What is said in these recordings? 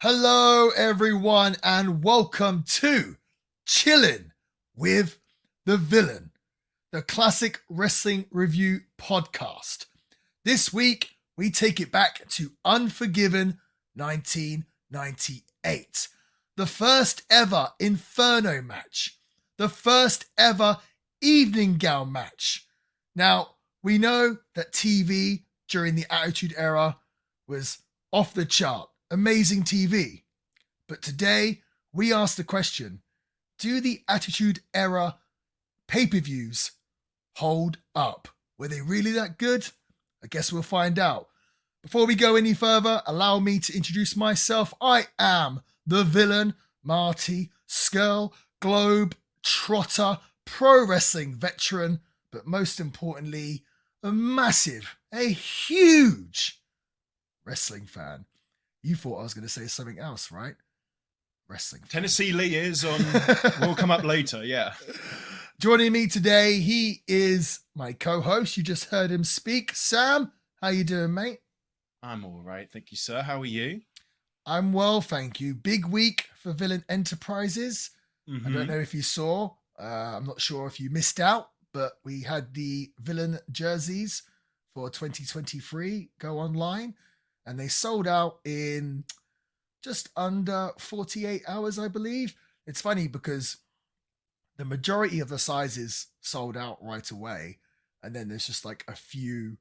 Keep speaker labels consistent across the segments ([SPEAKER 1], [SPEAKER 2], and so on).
[SPEAKER 1] Hello, everyone, and welcome to Chillin with the Villain, the classic wrestling review podcast. This week, we take it back to Unforgiven 1998, the first ever Inferno match, the first ever evening gown match. Now, we know that TV during the Attitude Era was off the chart. Amazing TV. But today, we ask the question, do the Attitude Era pay-per-views hold up? Were they really that good? I guess we'll find out. Before we go any further, allow me to introduce myself. I am the villain, Marty, Skrull, Globe, Trotter, pro wrestling veteran, but most importantly, a huge wrestling fan. You thought I was going to say something else, right? Wrestling.
[SPEAKER 2] Tennessee Lee is on. Will come up later, yeah.
[SPEAKER 1] Joining me today, he is my co-host. You just heard him speak. Sam, how you doing, mate?
[SPEAKER 2] I'm all right, thank you, sir. How are you?
[SPEAKER 1] I'm well, thank you. Big week for Villain Enterprises.
[SPEAKER 2] Mm-hmm.
[SPEAKER 1] I don't know if you saw. I'm not sure if you missed out, but we had the Villain jerseys for 2023 go online. And they sold out in just under 48 hours, I believe. It's funny because the majority of the sizes sold out right away. And then there's just like a few,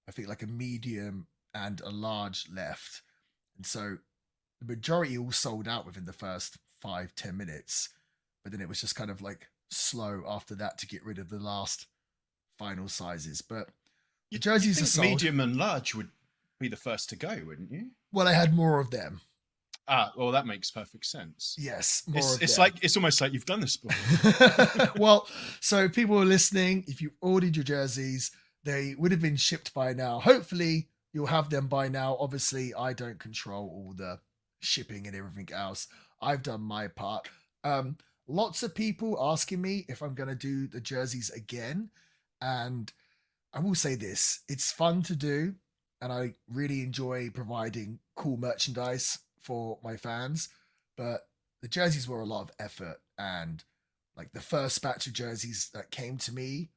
[SPEAKER 1] I think like a medium and a large left. And so the majority all sold out within the first 5-10 minutes. But then it was just kind of like slow after that to get rid of the last final sizes. But the jerseys are sold.
[SPEAKER 2] Medium and large would be the first to go, wouldn't you?
[SPEAKER 1] Well, I had more of them.
[SPEAKER 2] Well, that makes perfect sense.
[SPEAKER 1] Yes,
[SPEAKER 2] it's almost like you've done this before.
[SPEAKER 1] Well, so people are listening. If you ordered your jerseys, they would have been shipped by now. Hopefully, you'll have them by now. Obviously, I don't control all the shipping and everything else. I've done my part. Lots of people asking me if I'm going to do the jerseys again, and I will say this: it's fun to do. And I really enjoy providing cool merchandise for my fans. But the jerseys were a lot of effort. And like the first batch of jerseys that came to me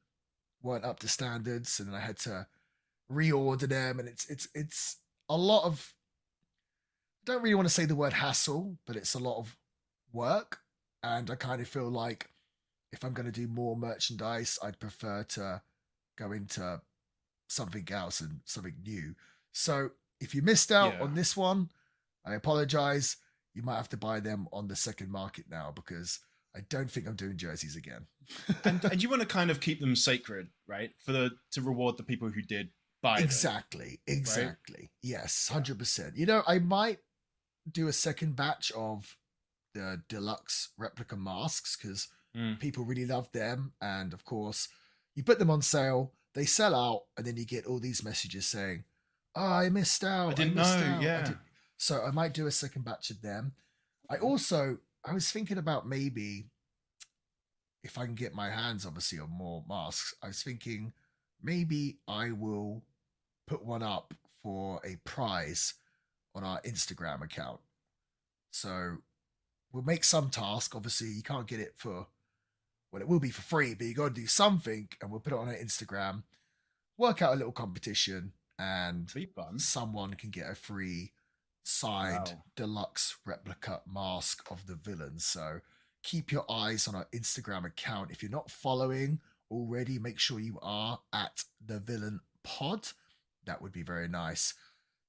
[SPEAKER 1] weren't up to standards. And then I had to reorder them. And it's a lot of, I don't really want to say the word hassle, but it's a lot of work. And I kind of feel like if I'm going to do more merchandise, I'd prefer to go into something else and something new. So if you missed out on this one, I apologize. You might have to buy them on the second market now because I don't think I'm doing jerseys again.
[SPEAKER 2] and you want to kind of keep them sacred, right? To reward the people who did buy them.
[SPEAKER 1] Exactly.
[SPEAKER 2] Right?
[SPEAKER 1] Yes, 100%. You know, I might do a second batch of the deluxe replica masks because people really love them. And of course, you put them on sale, they sell out, and then you get all these messages saying, "Oh, I missed out.
[SPEAKER 2] I didn't know." Yeah.
[SPEAKER 1] So I might do a second batch of them. I was thinking about maybe if I can get my hands, obviously, on more masks. I was thinking maybe I will put one up for a prize on our Instagram account. So we'll make some task. Obviously, you can't get it for. Well, it will be for free, but you got to do something, and we'll put it on our Instagram, work out a little competition, and someone can get a free signed deluxe replica mask of the villain. So keep your eyes on our Instagram account. If you're not following already, make sure you are at the Villain Pod. That would be very nice.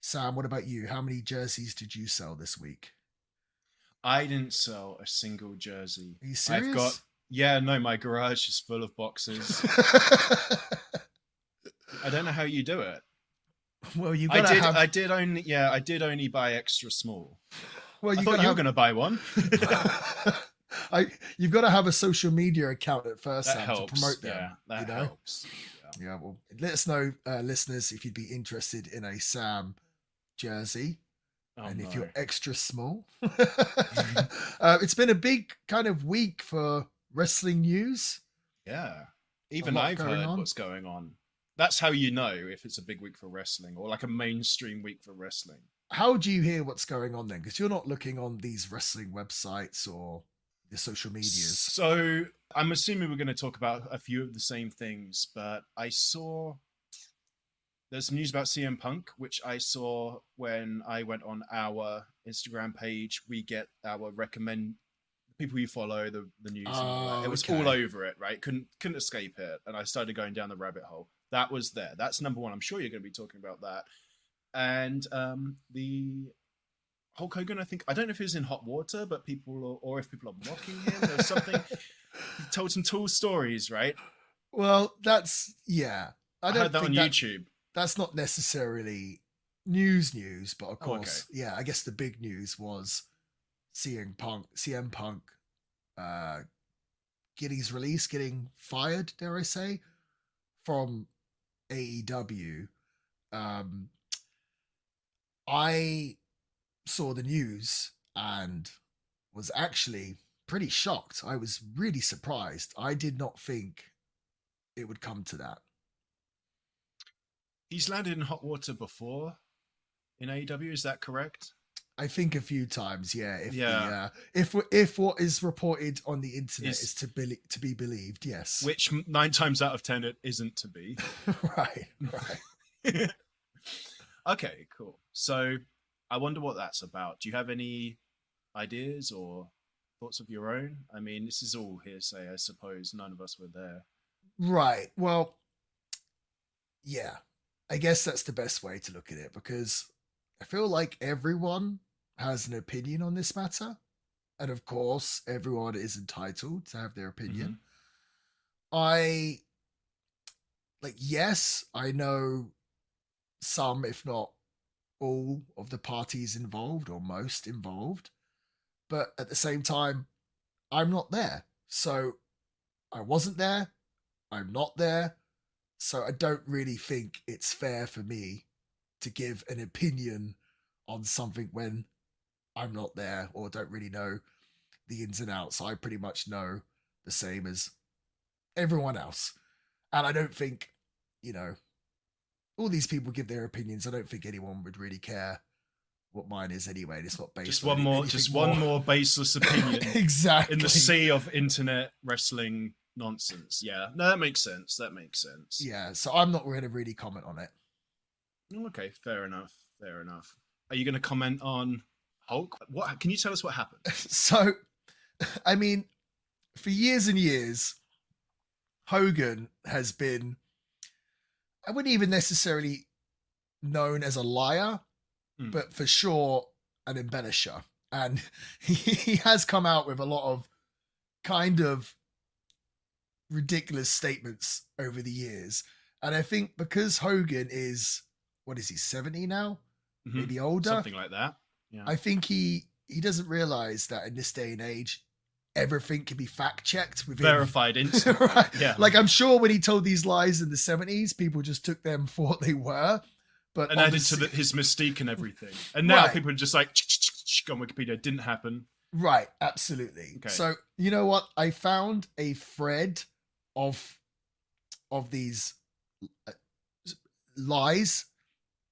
[SPEAKER 1] Sam, what about you? How many jerseys did you sell this week?
[SPEAKER 2] I didn't sell a single jersey.
[SPEAKER 1] Are you serious?
[SPEAKER 2] My garage is full of boxes. I don't know how you do it.
[SPEAKER 1] Well,
[SPEAKER 2] I did only buy extra small.
[SPEAKER 1] Well,
[SPEAKER 2] I thought you were going to buy one.
[SPEAKER 1] You've got to have a social media account at first,
[SPEAKER 2] That
[SPEAKER 1] Sam,
[SPEAKER 2] helps.
[SPEAKER 1] to promote them.
[SPEAKER 2] Yeah, that helps.
[SPEAKER 1] Yeah, well, let us know, listeners, if you'd be interested in a Sam jersey. If you're extra small. It's been a big kind of week for wrestling news.
[SPEAKER 2] Yeah. Even I've heard what's going on. That's how you know if it's a big week for wrestling or like a mainstream week for wrestling.
[SPEAKER 1] how do you hear what's going on then? Because you're not looking on these wrestling websites or the social medias.
[SPEAKER 2] So I'm assuming we're going to talk about a few of the same things, but I saw there's some news about CM Punk, which I saw when I went on our Instagram page. We get our recommend people you follow, the news and all that. It was all over it, right? Couldn't escape it. And I started going down the rabbit hole. That was there. That's number one. I'm sure you're going to be talking about that. And the Hulk Hogan, I don't know if he was in hot water, but or if people are mocking him. There's something. He told some tall stories, right?
[SPEAKER 1] Well, yeah.
[SPEAKER 2] I heard that on YouTube.
[SPEAKER 1] That's not necessarily news, but of course, yeah. I guess the big news was CM Punk, getting fired, dare I say, from AEW. I saw the news and was actually pretty shocked. I was really surprised. I did not think it would come to that.
[SPEAKER 2] He's landed in hot water before in AEW, is that correct?
[SPEAKER 1] I think a few times, yeah. If what is reported on the internet is to be believed, yes.
[SPEAKER 2] Which 9 times out of 10 it isn't to be.
[SPEAKER 1] Right.
[SPEAKER 2] Okay, cool. So I wonder what that's about. Do you have any ideas or thoughts of your own? I mean, this is all hearsay, I suppose. None of us were there.
[SPEAKER 1] Right. Well, yeah. I guess that's the best way to look at it, because I feel like everyone has an opinion on this matter. And of course, everyone is entitled to have their opinion. Mm-hmm. Yes, I know some, if not all, of the parties involved, or most involved. But at the same time, I'm not there. So I wasn't there. I'm not there. So I don't really think it's fair for me to give an opinion on something when I'm not there or don't really know the ins and outs. I pretty much know the same as everyone else. And I don't think, all these people give their opinions. I don't think anyone would really care what mine is anyway. It's not based on
[SPEAKER 2] one more baseless opinion.
[SPEAKER 1] Exactly.
[SPEAKER 2] In the sea of internet wrestling nonsense. Yeah. No, that makes sense.
[SPEAKER 1] Yeah, so I'm not going to really comment on it.
[SPEAKER 2] Okay, fair enough. Are you going to comment on Hulk? What can you tell us what happened?
[SPEAKER 1] So, I mean, for years and years, Hogan has been, I wouldn't even necessarily known as a liar, but for sure an embellisher. And he has come out with a lot of kind of ridiculous statements over the years. And I think because Hogan is, what is he, 70 now? Mm-hmm. Maybe older?
[SPEAKER 2] Something like that. Yeah.
[SPEAKER 1] I think he doesn't realize that in this day and age, everything can be fact-checked.
[SPEAKER 2] Verified instantly.
[SPEAKER 1] Right?
[SPEAKER 2] Yeah.
[SPEAKER 1] Like, I'm sure when he told these lies in the 70s, people just took them for what they were.
[SPEAKER 2] And added to his mystique and everything. And now people are just like, go on Wikipedia, didn't happen.
[SPEAKER 1] Right, absolutely. Okay. So, you know what? I found a thread of these lies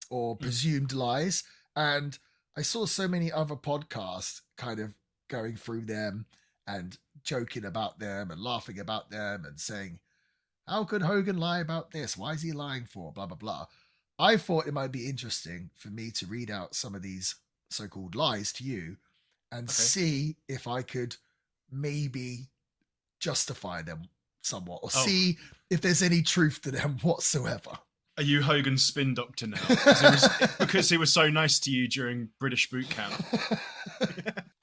[SPEAKER 1] or presumed lies, and I saw so many other podcasts kind of going through them and joking about them and laughing about them and saying, how could Hogan lie about this? Why is he lying for? Blah, blah, blah. I thought it might be interesting for me to read out some of these so-called lies to you and see if I could maybe justify them somewhat, or see if there's any truth to them whatsoever.
[SPEAKER 2] Are you Hogan's spin doctor now? Because he was so nice to you during British boot camp.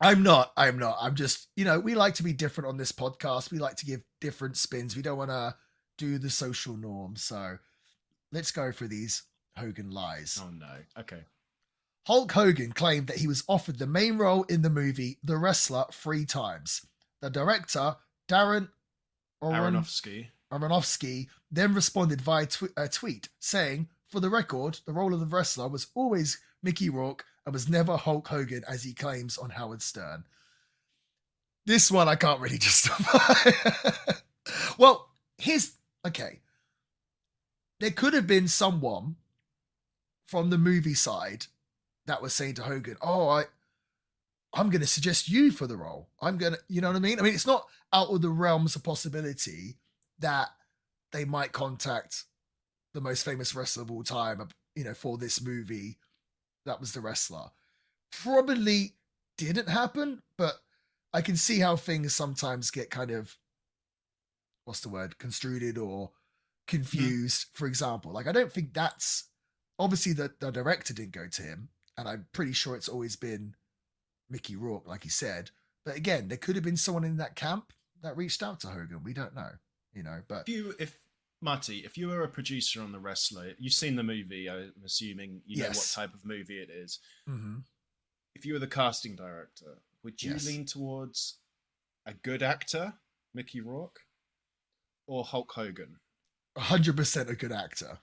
[SPEAKER 1] I'm not. I'm just, we like to be different on this podcast. We like to give different spins. We don't want to do the social norm. So let's go for these Hogan lies.
[SPEAKER 2] Oh no. Okay.
[SPEAKER 1] Hulk Hogan claimed that he was offered the main role in the movie The Wrestler 3 times. The director, Darren Aronofsky then responded via a tweet saying, for the record, the role of the wrestler was always Mickey Rourke and was never Hulk Hogan, as he claims on Howard Stern. This one I can't really justify. Well, there could have been someone from the movie side that was saying to Hogan, I'm going to suggest you for the role. I'm going to, you know what I mean? I mean, it's not out of the realms of possibility that they might contact the most famous wrestler of all time, you know, for this movie. That was the wrestler. Probably didn't happen, but I can see how things sometimes get kind of, what's the word, construed or confused. For example, like, I don't think that's, obviously the director didn't go to him, and I'm pretty sure it's always been Mickey Rourke, like he said. But again, there could have been someone in that camp that reached out to Hogan. We don't know, you know. But
[SPEAKER 2] Marty, if you were a producer on The Wrestler, you've seen the movie, I'm assuming you know
[SPEAKER 1] Yes.
[SPEAKER 2] what type of movie it is.
[SPEAKER 1] Mm-hmm.
[SPEAKER 2] If you were the casting director, would you lean towards a good actor, Mickey Rourke, or Hulk Hogan?
[SPEAKER 1] 100% a good actor.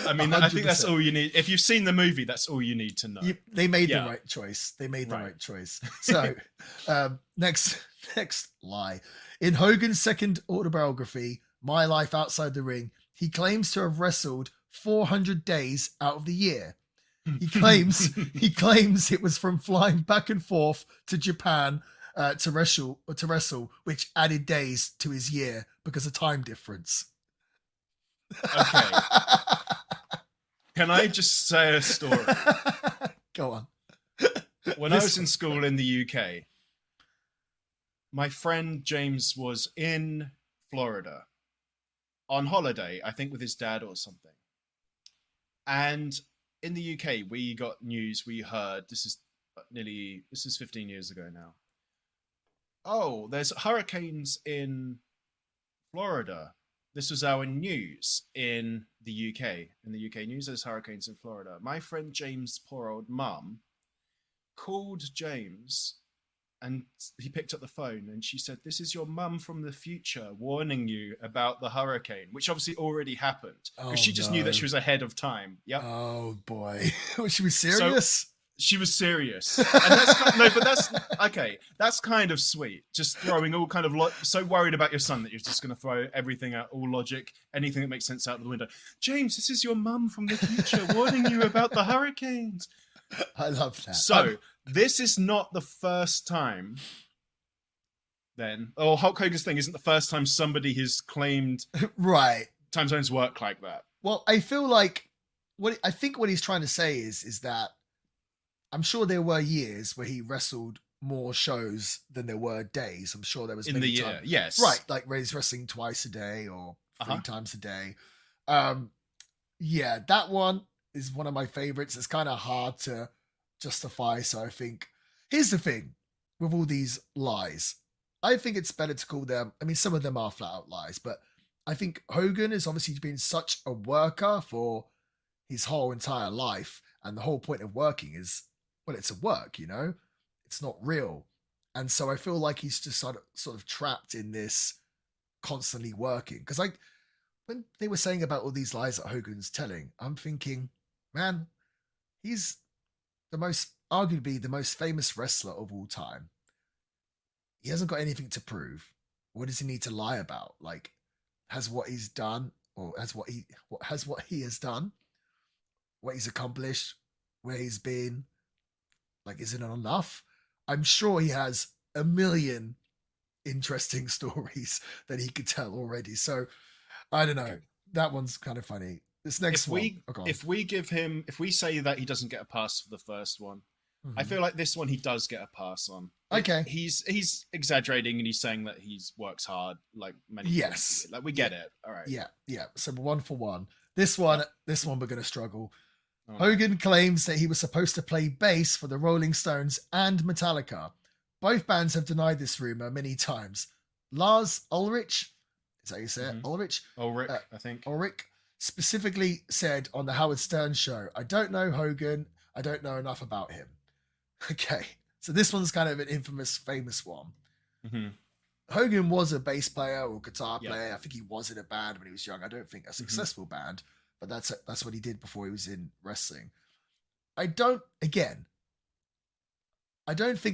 [SPEAKER 2] I mean, 100%. I think that's all you need. If you've seen the movie, that's all you need to know.
[SPEAKER 1] They made the right choice. They made the right choice. So, next lie. In Hogan's second autobiography, My Life Outside the Ring, he claims to have wrestled 400 days out of the year. He claims it was from flying back and forth to Japan to wrestle, which added days to his year because of time difference.
[SPEAKER 2] Okay. Can I just say a story?
[SPEAKER 1] Go on.
[SPEAKER 2] When I was in school in the UK, my friend James was in Florida on holiday, I think with his dad or something. And in the UK, we got news, we heard, this is 15 years ago now. Oh, there's hurricanes in Florida. This was our news in the UK. In the UK news, there's hurricanes in Florida. My friend James' poor old mum called James, and he picked up the phone, and she said, "This is your mum from the future warning you about the hurricane," which obviously already happened because she just knew that she was ahead of time. Yep.
[SPEAKER 1] Oh boy, was she serious?
[SPEAKER 2] So, she was serious, and that's okay. That's kind of sweet. Just throwing all kind of so worried about your son that you're just going to throw everything out, all logic, anything that makes sense out of the window. James, this is your mum from the future warning you about the hurricanes.
[SPEAKER 1] I love that.
[SPEAKER 2] So this is not the first time. Then, Hulk Hogan's thing isn't the first time somebody has claimed time zones work like that.
[SPEAKER 1] Well, I feel like what he's trying to say is that I'm sure there were years where he wrestled more shows than there were days. I'm sure there was
[SPEAKER 2] in the year, yes,
[SPEAKER 1] right, like where he's wrestling twice a day or 3 times a day. Yeah, that one is one of my favorites. It's kind of hard to justify. So I think here's the thing with all these lies. I think it's better to call them. I mean, some of them are flat out lies, but I think Hogan has obviously been such a worker for his whole entire life, and the whole point of working is, well, it's a work, you know, it's not real. And so I feel like he's just sort of trapped in this constantly working. Because when they were saying about all these lies that Hogan's telling, I'm thinking, man, he's arguably the most famous wrestler of all time. He hasn't got anything to prove. What does he need to lie about? Like, has what he's done, or has what he has done, what he's accomplished, where he's been, like, isn't it enough? I'm sure he has a million interesting stories that he could tell already. So I don't know. That one's kind of funny. This next one.
[SPEAKER 2] If we say that he doesn't get a pass for the first one, I feel like this one he does get a pass on.
[SPEAKER 1] Okay.
[SPEAKER 2] He's exaggerating and he's saying that he's works hard, like many.
[SPEAKER 1] Yes.
[SPEAKER 2] Like we get it. All right.
[SPEAKER 1] Yeah. So 1 for 1. This one we're gonna struggle. Hogan claims that he was supposed to play bass for the Rolling Stones and Metallica. Both bands have denied this rumor many times. Lars Ulrich, is that how you say it? Ulrich,
[SPEAKER 2] I think.
[SPEAKER 1] Ulrich specifically said on the Howard Stern show, "I don't know Hogan. I don't know enough about him." Okay, so this one's kind of an infamous, famous one. Hogan was a bass player or guitar player. I think he was in a band when he was young. I don't think a successful band, but that's what he did before he was in wrestling. I don't think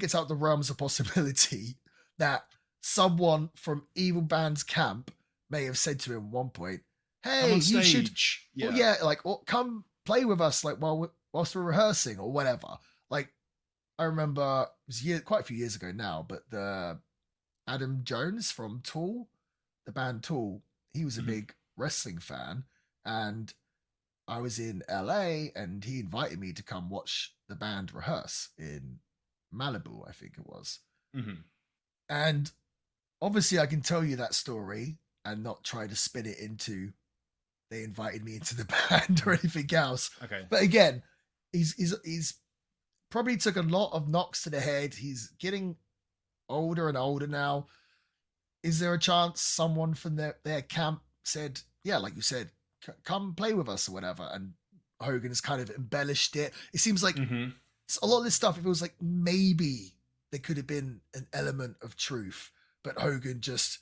[SPEAKER 1] it's out the realms of possibility that someone from Evil Band's camp may have said to him at one point, "Hey, you should, like, come play with us like whilst we're rehearsing or whatever. Like I remember it was quite a few years ago now, but the Adam Jones from Tool, the band Tool, he was a big wrestling fan, and I was in LA and he invited me to come watch the band rehearse in Malibu, I think it was.
[SPEAKER 2] Mm-hmm.
[SPEAKER 1] And obviously I can tell you that story and not try to spin it into they invited me into the band or anything else.
[SPEAKER 2] Okay.
[SPEAKER 1] But again, he's probably took a lot of knocks to the head. He's getting older and older now. Is there a chance someone from their camp said, yeah, like you said, come play with us or whatever, and Hogan has kind of embellished it? It seems like a lot of this stuff, it feels like maybe there could have been an element of truth, but Hogan just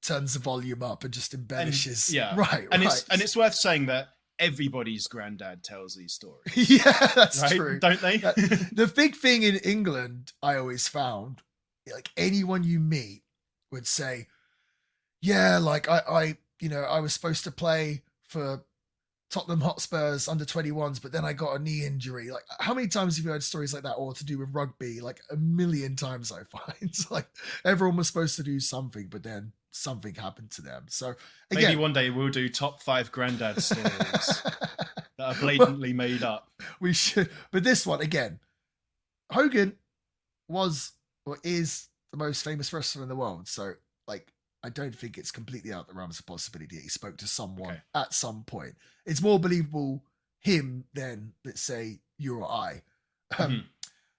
[SPEAKER 1] turns the volume up and just embellishes. Right.
[SPEAKER 2] And it's worth saying that everybody's granddad tells these stories.
[SPEAKER 1] Yeah, that's
[SPEAKER 2] right?
[SPEAKER 1] true.
[SPEAKER 2] Don't they?
[SPEAKER 1] The big thing in England, I always found, like anyone you meet would say, yeah, like I was supposed to play for Tottenham Hotspurs under 21s, but then I got a knee injury. Like, how many times have you heard stories like that, or to do with rugby? Like a million times, I find. Like everyone was supposed to do something, but then something happened to them. So again,
[SPEAKER 2] maybe one day we'll do top 5 granddad stories that are blatantly made up.
[SPEAKER 1] We should. But this one again, Hogan was or is the most famous wrestler in the world. So like, I don't think it's completely out the realms of possibility that he spoke to someone at some point. It's more believable him than, let's say, you or I.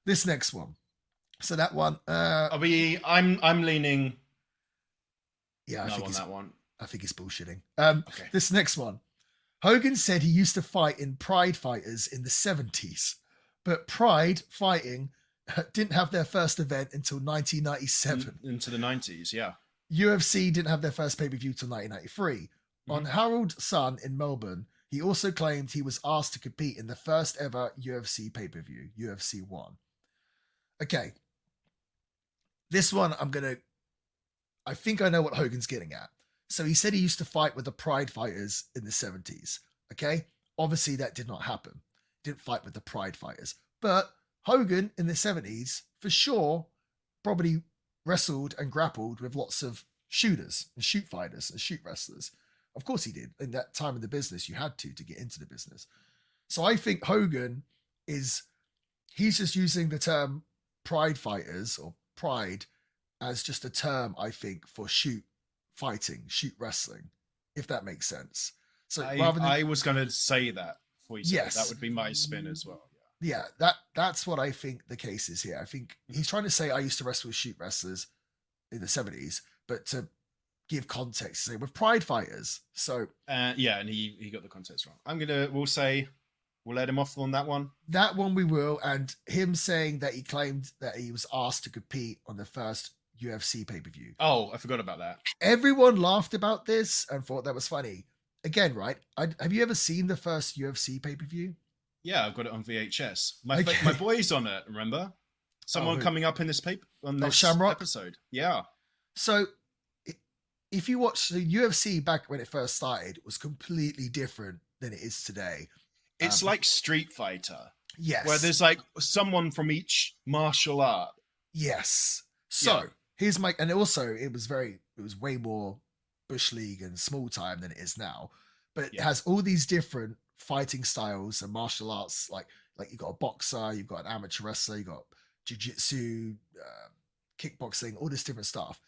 [SPEAKER 1] This next one. So that one.
[SPEAKER 2] I'm leaning.
[SPEAKER 1] Yeah,
[SPEAKER 2] I think that one.
[SPEAKER 1] I think he's bullshitting. This next one. Hogan said he used to fight in Pride fighters in the 70s, but Pride fighting didn't have their first event until 1997.
[SPEAKER 2] Into the 90s, yeah.
[SPEAKER 1] UFC didn't have their first pay-per-view till 1993. On Harold Sun in Melbourne, he also claimed he was asked to compete in the first ever UFC pay-per-view, UFC 1. Okay. This one, I think I know what Hogan's getting at. So he said he used to fight with the Pride fighters in the 70s. Okay. Obviously that did not happen. He didn't fight with the Pride fighters. But Hogan in the 70s, for sure, probably wrestled and grappled with lots of shooters and shoot fighters and shoot wrestlers. Of course he did. In that time in the business, you had to get into the business. So I think Hogan he's just using the term Pride fighters or Pride as just a term, I think, for shoot fighting, shoot wrestling, if that makes sense. So
[SPEAKER 2] I was going to say that for you.
[SPEAKER 1] Yes.
[SPEAKER 2] That would be my spin as well.
[SPEAKER 1] Yeah, that's what I think the case is here. I think he's trying to say I used to wrestle with shoot wrestlers in the 70s, but to give context, say with Pride fighters. So
[SPEAKER 2] and he got the context wrong. We'll let him off on that one.
[SPEAKER 1] That one we will, and him saying that he claimed that he was asked to compete on the first UFC pay-per-view.
[SPEAKER 2] Oh, I forgot about that.
[SPEAKER 1] Everyone laughed about this and thought that was funny. Again, right? Have you ever seen the first UFC pay-per-view?
[SPEAKER 2] Yeah, I've got it on VHS. My boy's on it, remember? Someone coming up in this
[SPEAKER 1] Shamrock
[SPEAKER 2] episode. Yeah.
[SPEAKER 1] So if you watch the UFC back when it first started, it was completely different than it is today.
[SPEAKER 2] It's like Street Fighter.
[SPEAKER 1] Yes.
[SPEAKER 2] Where there's like someone from each martial art.
[SPEAKER 1] Yes. So here's and also it was way more Bush League and small time than it is now. But it has all these different fighting styles and martial arts. Like you've got a boxer, you've got an amateur wrestler, you've got jiu-jitsu, kickboxing, all this different stuff.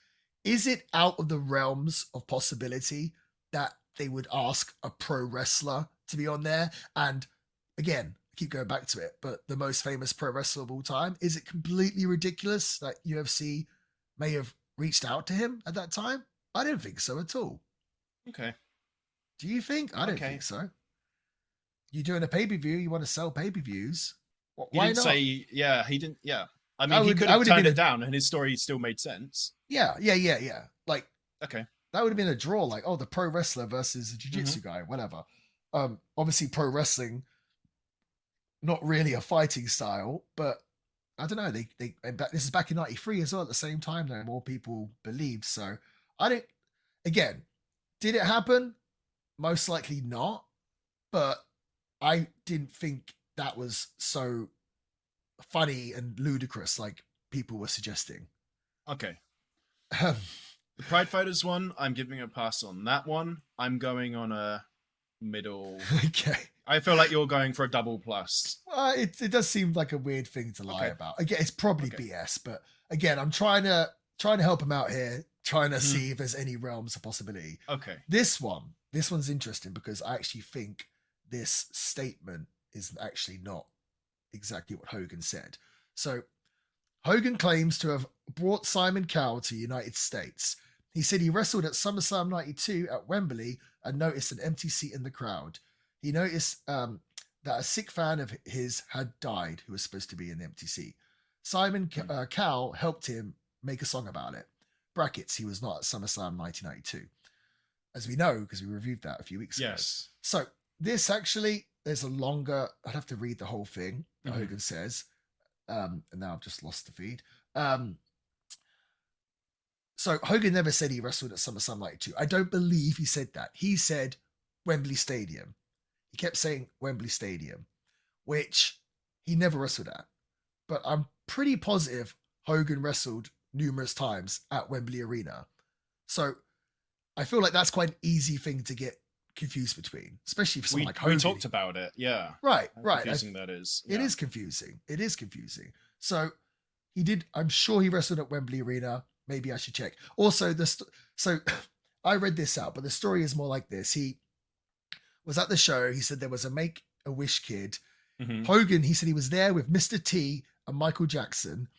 [SPEAKER 1] Is it out of the realms of possibility that they would ask a pro wrestler to be on there? And again, I keep going back to it, but the most famous pro wrestler of all time, is it completely ridiculous that UFC may have reached out to him at that time? I don't think so at all.
[SPEAKER 2] Okay.
[SPEAKER 1] Do you think? I don't think so. You're doing a pay-per-view, you want to sell pay-per-views. Why not?
[SPEAKER 2] He didn't. Yeah. I mean, he could have turned it down and his story still made sense.
[SPEAKER 1] Yeah. Like,
[SPEAKER 2] okay.
[SPEAKER 1] That would have been a draw, like, oh, the pro wrestler versus the jiu-jitsu guy, whatever. Obviously pro wrestling, not really a fighting style, but I don't know. This is back in 93 as well. At the same time, though, more people believed. So again, did it happen? Most likely not. But I didn't think that was so funny and ludicrous like people were suggesting.
[SPEAKER 2] Okay.
[SPEAKER 1] Um,
[SPEAKER 2] The Pride Fighters one, I'm giving a pass on that one. I'm going on a middle.
[SPEAKER 1] okay.
[SPEAKER 2] I feel like you're going for a double plus.
[SPEAKER 1] Well, it does seem like a weird thing to lie
[SPEAKER 2] Okay.
[SPEAKER 1] about. Again, it's probably
[SPEAKER 2] Okay.
[SPEAKER 1] BS, but again, I'm trying to help him out here, trying to
[SPEAKER 2] Mhm.
[SPEAKER 1] see if there's any realms of possibility.
[SPEAKER 2] Okay.
[SPEAKER 1] This one's interesting because I actually think this statement is actually not exactly what Hogan said. So Hogan claims to have brought Simon Cowell to the United States. He said he wrestled at SummerSlam 92 at Wembley and noticed an empty seat in the crowd. He noticed that a sick fan of his had died who was supposed to be in the empty seat. Simon Cowell helped him make a song about it. Brackets, he was not at SummerSlam 1992. As we know, because we reviewed that a few weeks ago.
[SPEAKER 2] Yes.
[SPEAKER 1] So this actually, there's a longer, I'd have to read the whole thing that Hogan says. And now I've just lost the feed. So Hogan never said he wrestled at SummerSlam 92. I don't believe he said that. He said Wembley Stadium. He kept saying Wembley Stadium, which he never wrestled at. But I'm pretty positive Hogan wrestled numerous times at Wembley Arena. So I feel like that's quite an easy thing to get confused between, especially for someone like Hogan.
[SPEAKER 2] We talked about it, yeah.
[SPEAKER 1] Right.
[SPEAKER 2] How confusing that is.
[SPEAKER 1] It is confusing. It is confusing. So he did. I'm sure he wrestled at Wembley Arena. Maybe I should check. Also, so I read this out, but the story is more like this. He was at the show. He said there was a Make-A-Wish kid.
[SPEAKER 2] Mhm.
[SPEAKER 1] Hogan, he said he was there with Mr. T and Michael Jackson.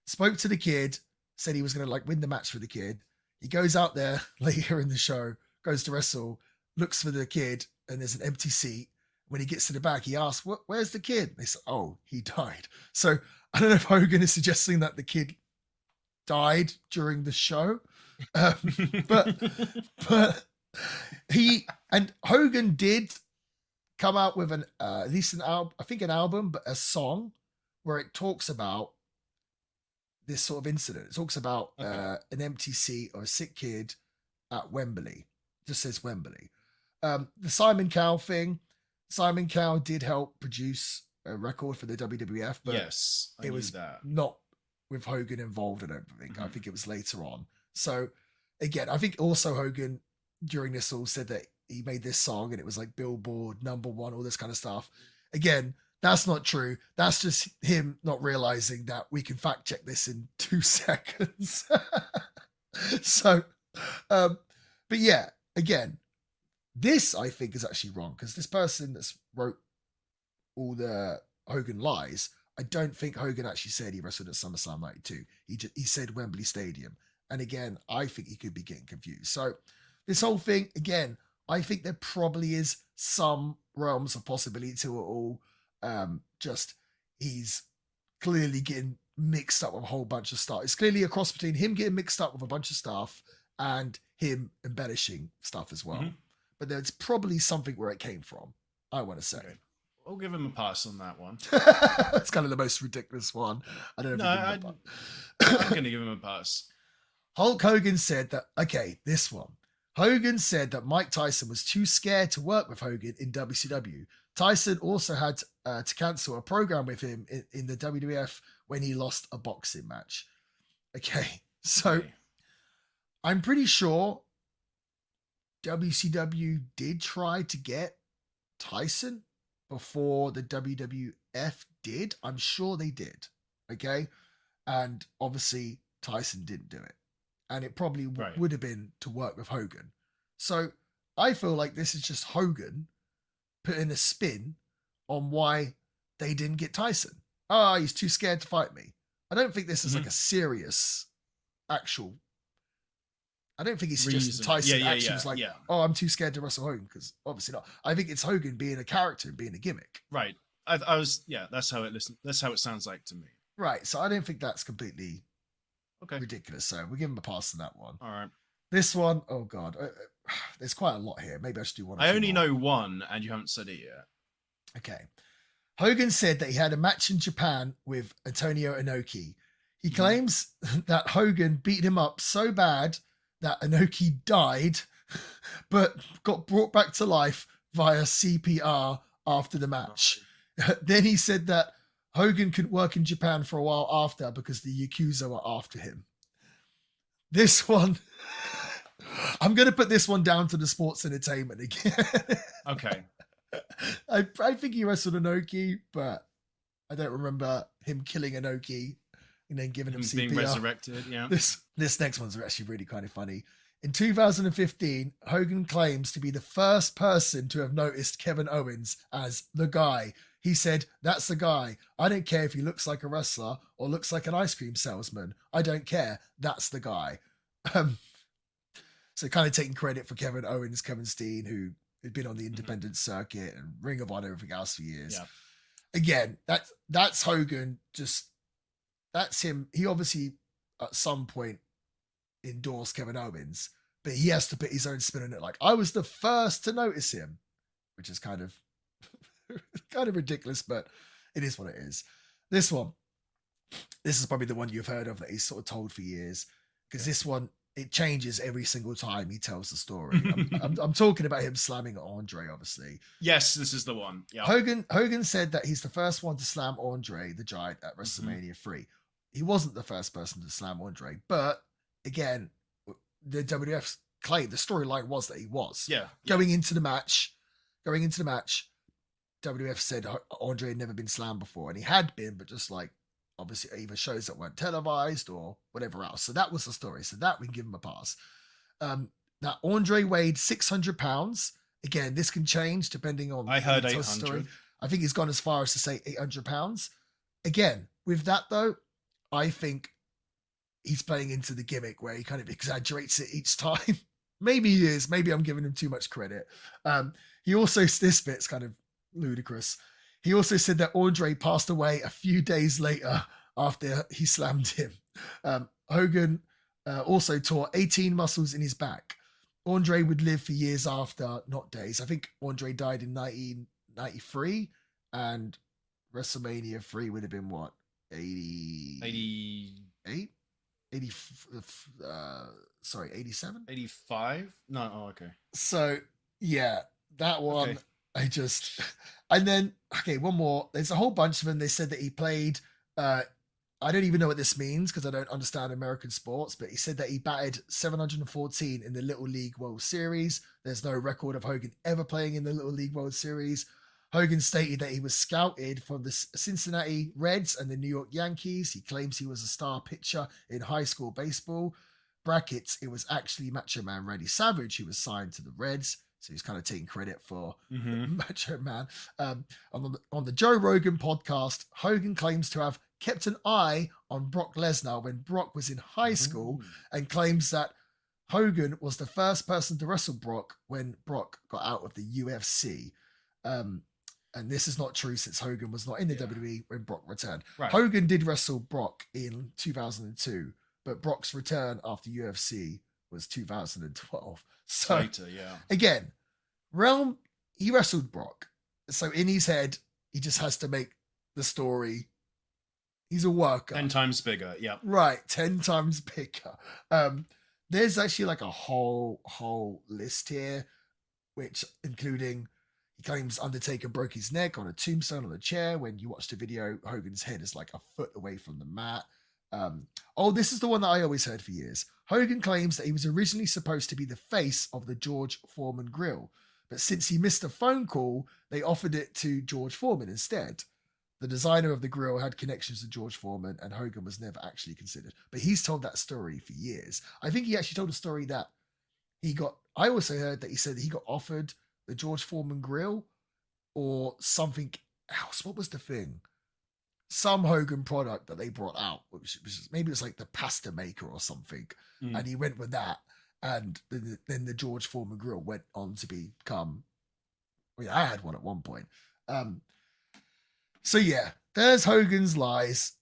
[SPEAKER 1] Spoke to the kid. Said he was going to win the match for the kid. He goes out there later in the show, goes to wrestle, looks for the kid, and there's an empty seat. When he gets to the back, he asks, where's the kid? They say, oh, he died. So I don't know if Hogan is suggesting that the kid died during the show. But he, and Hogan did come out with at least an album, I think an album, but a song where it talks about this sort of incident. It talks about an empty seat or a sick kid at Wembley. It just says Wembley. The Simon Cowell thing. Simon Cowell did help produce a record for the WWF, but
[SPEAKER 2] yes,
[SPEAKER 1] it was not with Hogan involved. I don't think. I think it was later on. So again, I think also Hogan during this all said that he made this song and it was like Billboard #1, all this kind of stuff. Again, that's not true. That's just him not realizing that we can fact check this in 2 seconds. So, but yeah, again, this I think is actually wrong because this person that's wrote all the Hogan lies, I don't think Hogan actually said he wrestled at SummerSlam 92. He said Wembley Stadium. And again, I think he could be getting confused. So this whole thing, again, I think there probably is some realms of possibility to it all. Just he's clearly getting mixed up with a whole bunch of stuff. It's clearly a cross between him getting mixed up with a bunch of stuff and him embellishing stuff as well. But there's probably something where it came from, I want to say.
[SPEAKER 2] Okay. I'll give him a pass on that one.
[SPEAKER 1] That's kind of the most ridiculous one. I don't know.
[SPEAKER 2] I'm going to give him a pass.
[SPEAKER 1] Hulk Hogan said that, okay, this one. Hogan said that Mike Tyson was too scared to work with Hogan in WCW. Tyson also had to cancel a program with him in the WWF when he lost a boxing match. Okay, so I'm pretty sure WCW did try to get Tyson before the WWF did. I'm sure they did. Okay, and obviously Tyson didn't do it. And it probably would have been to work with Hogan. So I feel like this is just Hogan putting a spin on why they didn't get Tyson. He's too scared to fight me. I don't think this is like a serious actual. I don't think he's suggesting Tyson actually was like, oh, I'm too scared to wrestle Hogan, because obviously not. I think it's Hogan being a character and being a gimmick.
[SPEAKER 2] Right. I was, that's how it sounds like to me.
[SPEAKER 1] Right. So I don't think that's completely ridiculous. So we'll give him a pass on that one.
[SPEAKER 2] All right.
[SPEAKER 1] This one, oh God, there's quite a lot here. Maybe I should do one.
[SPEAKER 2] I only know one, and you haven't said it yet.
[SPEAKER 1] Okay. Hogan said that he had a match in Japan with Antonio Inoki. He claims that Hogan beat him up so bad that Inoki died, but got brought back to life via CPR after the match. Then he said that Hogan couldn't work in Japan for a while after because the Yakuza were after him. This one, I'm going to put this one down to the sports entertainment again.
[SPEAKER 2] Okay.
[SPEAKER 1] I think he wrestled Inoki, but I don't remember him killing Inoki and then giving him CPR.
[SPEAKER 2] Being resurrected, yeah.
[SPEAKER 1] This next one's actually really kind of funny. In 2015, Hogan claims to be the first person to have noticed Kevin Owens as the guy. He said, "That's the guy. I don't care if he looks like a wrestler or looks like an ice cream salesman. I don't care. That's the guy." So kind of taking credit for Kevin Owens, Kevin Steen, who had been on the independent circuit and Ring of Honor and everything else for years.
[SPEAKER 2] Yeah.
[SPEAKER 1] Again, that's Hogan. That's him. He obviously at some point endorsed Kevin Owens, but he has to put his own spin on it. Like, I was the first to notice him, which is kind of ridiculous, but it is what it is. This is probably the one you've heard of that he's sort of told for years, because this one, it changes every single time he tells the story. I'm talking about him slamming Andre, obviously.
[SPEAKER 2] Yes, this is the one. Yeah.
[SPEAKER 1] Hogan said that he's the first one to slam Andre the Giant at WrestleMania 3. He wasn't the first person to slam Andre, but again, the WWF claim, the storyline was that he was.
[SPEAKER 2] Yeah.
[SPEAKER 1] Going into the match, WWF said Andre had never been slammed before, and he had been, but just like obviously either shows that weren't televised or whatever else. So that was the story. So that we can give him a pass. Now Andre weighed 600 pounds. Again, this can change depending on.
[SPEAKER 2] I heard 800.
[SPEAKER 1] I think he's gone as far as to say 800 pounds. Again, with that though, I think he's playing into the gimmick where he kind of exaggerates it each time. Maybe he is. Maybe I'm giving him too much credit. He also, this bit's kind of ludicrous. He also said that Andre passed away a few days later after he slammed him. Hogan also tore 18 muscles in his back. Andre would live for years after, not days. I think Andre died in 1993, and WrestleMania 3 would have been what? 88? 87?
[SPEAKER 2] 85? No, oh, okay.
[SPEAKER 1] So, yeah, that one,
[SPEAKER 2] Okay.
[SPEAKER 1] And then, okay, one more. There's a whole bunch of them. They said that he played, I don't even know what this means because I don't understand American sports, but he said that he batted 714 in the Little League World Series. There's no record of Hogan ever playing in the Little League World Series. Hogan stated that he was scouted from the Cincinnati Reds and the New York Yankees. He claims he was a star pitcher in high school baseball. Brackets, it was actually Macho Man Randy Savage who was signed to the Reds. So he's kind of taking credit for Macho Man. On the Joe Rogan podcast, Hogan claims to have kept an eye on Brock Lesnar when Brock was in high school, and claims that Hogan was the first person to wrestle Brock when Brock got out of the UFC. And this is not true since Hogan was not in the WWE when Brock returned.
[SPEAKER 2] Right.
[SPEAKER 1] Hogan did wrestle Brock in 2002, but Brock's return after UFC was 2012. So
[SPEAKER 2] Later, yeah.
[SPEAKER 1] again, he wrestled Brock. So in his head, he just has to make the story. He's a worker.
[SPEAKER 2] 10 times bigger, yeah.
[SPEAKER 1] Right, 10 times bigger. There's actually like a whole list here, which including he claims Undertaker broke his neck on a tombstone on a chair. When you watch the video, Hogan's head is like a foot away from the mat. This is the one that I always heard for years. Hogan claims that he was originally supposed to be the face of the George Foreman grill, but since he missed a phone call, they offered it to George Foreman instead. The designer of the grill had connections to George Foreman, and Hogan was never actually considered. But he's told that story for years. I think he actually told a story that I also heard that he said that he got offered the George Foreman grill or something else. What was the thing? Some Hogan product that they brought out, which maybe it was like the pasta maker or something. And he went with that. And then the George Foreman grill went on to become, I had one at one point. So yeah, there's Hogan's lies.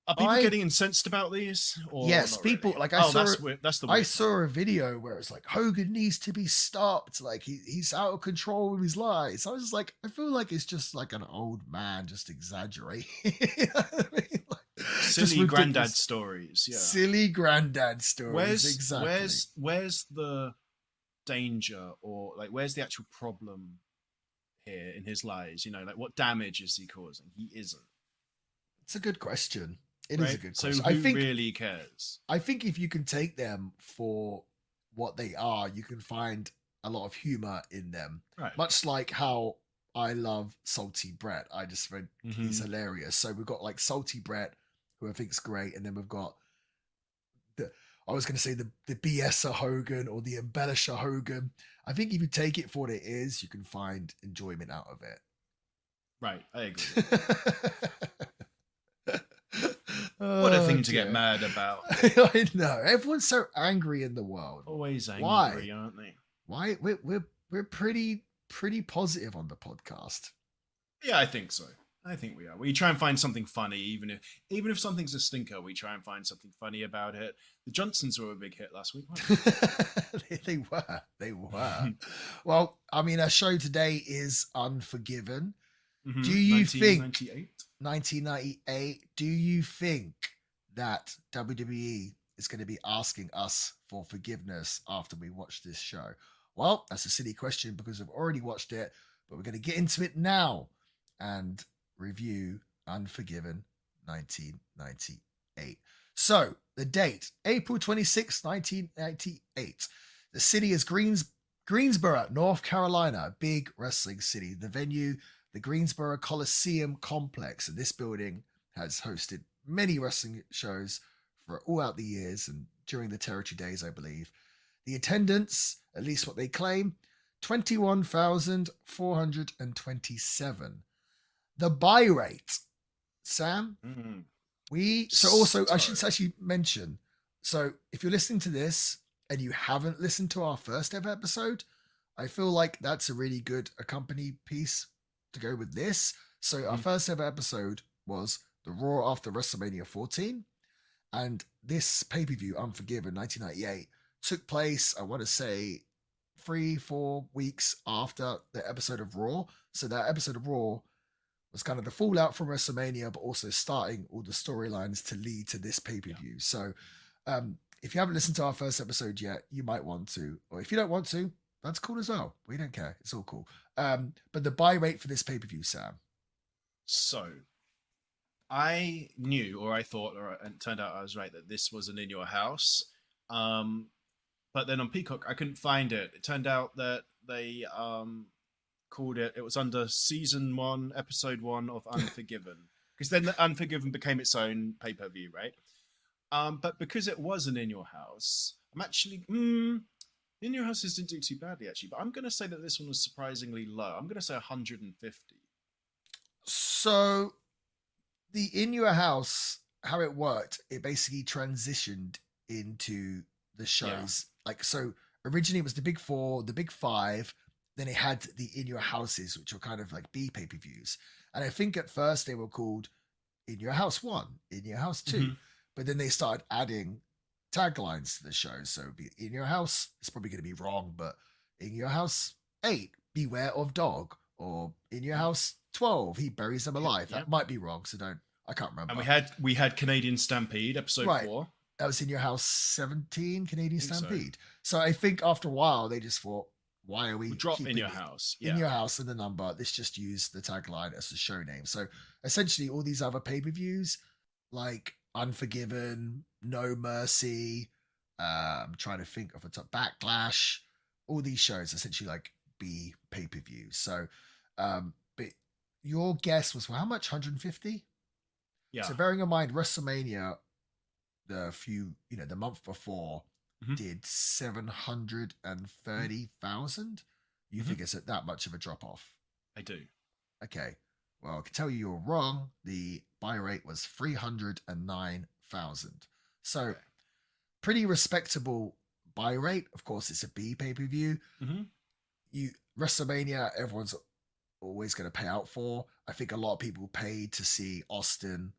[SPEAKER 2] Are people getting incensed about these? Or
[SPEAKER 1] yes, people
[SPEAKER 2] really?
[SPEAKER 1] like
[SPEAKER 2] that's the
[SPEAKER 1] I saw a video where it's like Hogan needs to be stopped. Like he's out of control with his lies. I was just like, I feel like it's just like an old man just exaggerating. You know what I mean?
[SPEAKER 2] Silly granddad stories. Yeah.
[SPEAKER 1] Silly granddad stories. Exactly.
[SPEAKER 2] Where's the danger, or like where's the actual problem here in his lies? You know, like what damage is he causing? He isn't.
[SPEAKER 1] It's a good question. It
[SPEAKER 2] Right?
[SPEAKER 1] is a good
[SPEAKER 2] So
[SPEAKER 1] question.
[SPEAKER 2] who really cares?
[SPEAKER 1] I think if you can take them for what they are, you can find a lot of humor in them.
[SPEAKER 2] Right.
[SPEAKER 1] Much like how I love Salty Brett. I just think he's
[SPEAKER 2] Mhm.
[SPEAKER 1] hilarious. So we've got like Salty Brett, who I think's great, and then we've got the I was going to say the BSer Hogan or the embellisher Hogan. I think if you take it for what it is, you can find enjoyment out of it.
[SPEAKER 2] Right, I agree. What a
[SPEAKER 1] Oh
[SPEAKER 2] thing to get
[SPEAKER 1] dear.
[SPEAKER 2] mad about.
[SPEAKER 1] I know. Everyone's so angry in the world.
[SPEAKER 2] Always angry,
[SPEAKER 1] Why?
[SPEAKER 2] aren't they?
[SPEAKER 1] Why? We're pretty positive on the podcast.
[SPEAKER 2] Yeah, I think so. I think we are. We try and find something funny, even if something's a stinker. We try and find something funny about it. The Johnsons were a big hit last week, weren't they?
[SPEAKER 1] They were. They were. Well, I mean, our show today is Unforgiven.
[SPEAKER 2] Mm-hmm.
[SPEAKER 1] Do you think
[SPEAKER 2] 1998?
[SPEAKER 1] 1998? Do you think that WWE is going to be asking us for forgiveness after we watch this show? Well, that's a silly question because we've already watched it, but we're going to get into it now and review Unforgiven 1998. So, the date, April 26, 1998. The city is Greensboro, North Carolina, a big wrestling city. The venue, the Greensboro Coliseum Complex. And this building has hosted many wrestling shows for all out the years and during the territory days, I believe. The attendance, at least what they claim, 21,427. The buy rate, Sam,
[SPEAKER 2] Mm-hmm.
[SPEAKER 1] I should actually mention, so if you're listening to this and you haven't listened to our first ever episode, I feel like that's a really good accompany piece to go with this. So our first ever episode was the Raw after WrestleMania 14, and this pay-per-view, Unforgiven 1998, took place, I want to say, 3-4 weeks after the episode of Raw. So that episode of Raw was kind of the fallout from WrestleMania, but also starting all the storylines to lead to this pay-per-view. So if you haven't listened to our first episode yet, you might want to. Or if you don't want to, that's cool as well. We don't care. It's all cool. But the buy rate for this pay-per-view, Sam.
[SPEAKER 2] So, I knew, or I thought, and it turned out I was right, that this was an In Your House. But then on Peacock, I couldn't find it. It turned out that they called it was under season 1 episode 1 of Unforgiven, because then the Unforgiven became its own pay-per-view, right? But because it was an In Your House, I'm actually In Your Houses didn't do too badly actually, but I'm going to say that this one was surprisingly low. I'm going to say 150.
[SPEAKER 1] So the In Your House, how it worked, it basically transitioned into the shows. Like, so originally it was the big 4, the big 5, then it had the In Your Houses, which were kind of like B pay-per-views. And I think at first they were called In Your House 1, In Your House 2. Mm-hmm. But then they started adding taglines to the show. So it'd be In Your House, it's probably going to be wrong, but In Your House 8, Beware of Dog. Or In Your House 12, He Buries Them Alive. That might be wrong, so I can't remember.
[SPEAKER 2] And we had Canadian Stampede, episode 4.
[SPEAKER 1] That was In Your House 17, Canadian Stampede. So I think after a while they just thought, why are we
[SPEAKER 2] drop In Your House?
[SPEAKER 1] In Your House and the number. Let's just use the tagline as the show name. So essentially all these other pay-per-views like Unforgiven, No Mercy, I'm trying to think of a top, Backlash, all these shows essentially like B pay-per-views. So but your guess was, well, how much? 150?
[SPEAKER 2] Yeah.
[SPEAKER 1] So bearing in mind WrestleMania, the month before, did 730,000. You think it's at that much of a drop off?
[SPEAKER 2] I do.
[SPEAKER 1] Okay. Well, I can tell you you're wrong. The buy rate was 309,000. So pretty respectable buy rate. Of course, it's a B pay-per-view. WrestleMania, everyone's always going to pay out for. I think a lot of people paid to see Austin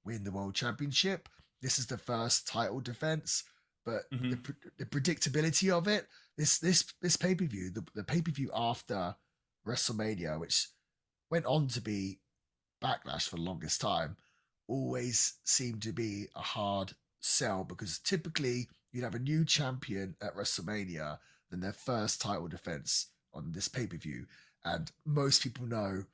[SPEAKER 1] win the World Championship. This is the first title defense, but the predictability of it, this pay-per-view, the pay-per-view after WrestleMania, which went on to be Backlash for the longest time, always seemed to be a hard sell, because typically you'd have a new champion at WrestleMania than their first title defense on this pay-per-view. And most people know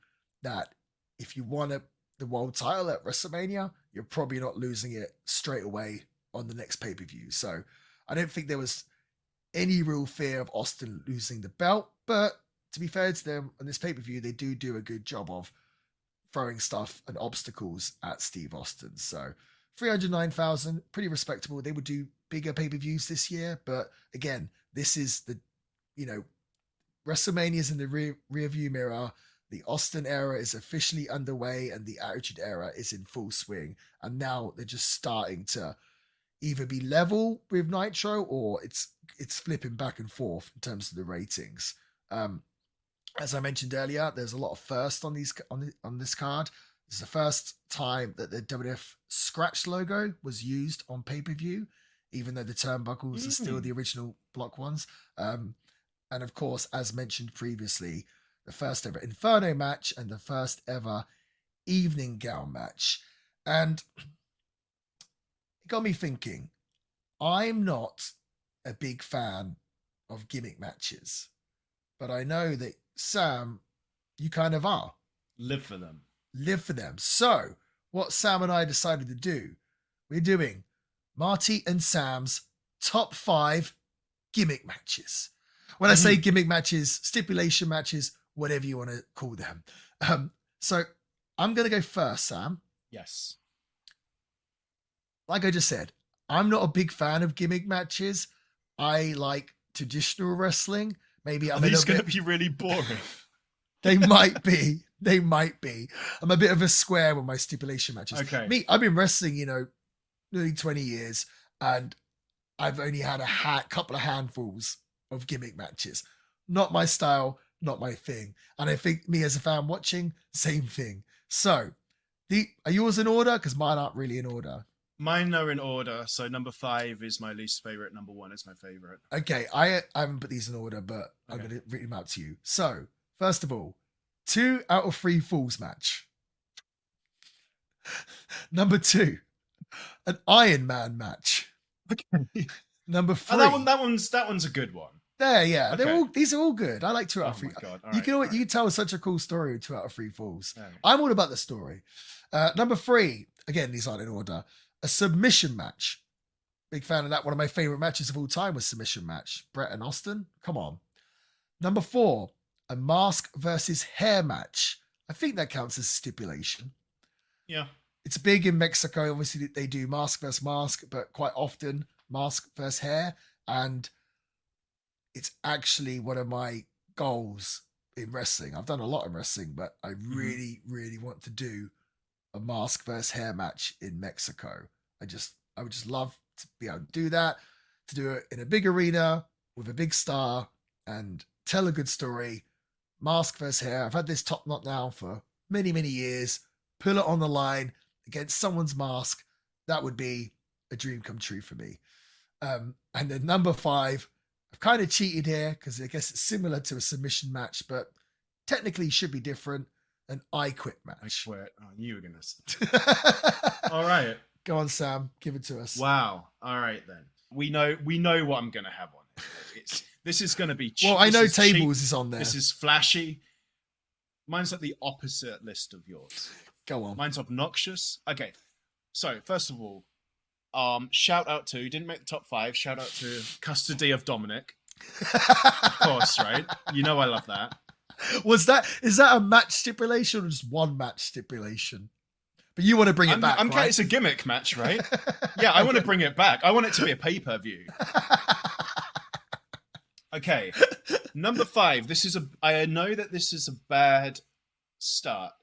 [SPEAKER 1] that if you won the world title at WrestleMania, you're probably not losing it straight away on the next pay-per-view. So I don't think there was any real fear of Austin losing the belt. But to be fair to them, on this pay-per-view, they do a good job of throwing stuff and obstacles at Steve Austin. So 309,000, pretty respectable. They would do bigger pay-per-views this year. But again, this is WrestleMania's in the rear view mirror. The Austin era is officially underway and the Attitude era is in full swing. And now they're just starting to either be level with Nitro or it's flipping back and forth in terms of the ratings. As I mentioned earlier, there's a lot of firsts on this card. This is the first time that the WWF scratch logo was used on pay-per-view, even though the turnbuckles are still the original block ones. And of course, as mentioned previously, the first ever Inferno match and the first ever evening gown match. And it got me thinking, I'm not a big fan of gimmick matches, but I know that Sam, you kind of are.
[SPEAKER 2] Live for them.
[SPEAKER 1] Live for them. So what Sam and I decided to do, we're doing Marty and Sam's top 5 gimmick matches. When I say gimmick matches, stipulation matches, whatever you want to call them. So I'm going to go first, Sam.
[SPEAKER 2] Yes.
[SPEAKER 1] Like I just said, I'm not a big fan of gimmick matches. I like traditional wrestling. Maybe I'm
[SPEAKER 2] going to be really boring.
[SPEAKER 1] They might be. They might be. I'm a bit of a square with my stipulation matches.
[SPEAKER 2] Okay.
[SPEAKER 1] I've been wrestling, nearly 20 years, and I've only had a couple of handfuls of gimmick matches. Not my style, not my thing. And I think me as a fan watching, same thing. So, are yours in order? Because mine aren't really in order.
[SPEAKER 2] Mine are in order. So number 5 is my least favorite. Number 1 is my favorite.
[SPEAKER 1] Okay, I haven't put these in order, but I'm going to read them out to you. So, first of all, 2 out of 3 falls match. Number 2, an Iron Man match.
[SPEAKER 2] Okay.
[SPEAKER 1] Number 3.
[SPEAKER 2] Oh, that one's a good one.
[SPEAKER 1] There, yeah.
[SPEAKER 2] Okay.
[SPEAKER 1] These are all good. I like 2 out of 3.
[SPEAKER 2] God.
[SPEAKER 1] You can tell such a cool story with 2 out of 3 falls.
[SPEAKER 2] Yeah.
[SPEAKER 1] I'm all about the story. Number 3, again, these aren't in order. A submission match. Big fan of that. One of my favorite matches of all time was submission match. Brett and Austin. Come on. Number 4, a mask versus hair match. I think that counts as stipulation.
[SPEAKER 2] Yeah.
[SPEAKER 1] It's big in Mexico. Obviously, they do mask versus mask, but quite often mask versus hair. And it's actually one of my goals in wrestling. I've done a lot in wrestling, but I really, really want to do a mask versus hair match in Mexico. I would just love to be able to do that, to do it in a big arena with a big star and tell a good story. Mask versus hair. I've had this top knot now for many, many years. Pull it on the line against someone's mask. That would be a dream come true for me. And then number 5, I've kind of cheated here because I guess it's similar to a submission match, but technically should be different. An I Quit match.
[SPEAKER 2] I swear. Oh, you were going to say. All right.
[SPEAKER 1] Go on, Sam. Give it to us.
[SPEAKER 2] Wow. All right, then. We know what I'm going to have on it. This is going to be cheap.
[SPEAKER 1] Well, I know
[SPEAKER 2] Tables
[SPEAKER 1] cheap.
[SPEAKER 2] is
[SPEAKER 1] on there.
[SPEAKER 2] This is flashy. Mine's like the opposite list of yours.
[SPEAKER 1] Go on.
[SPEAKER 2] Mine's obnoxious. Okay. So, first of all, shout out to, didn't make the top 5, shout out to Custody of Dominic. Of course, right? You know I love that.
[SPEAKER 1] Is that a match stipulation or just one match stipulation? But you want to bring it back, right?
[SPEAKER 2] It's a gimmick match, right? Yeah, I want to bring it back. I want it to be a pay-per-view. Okay. Number 5. I know that this is a bad start.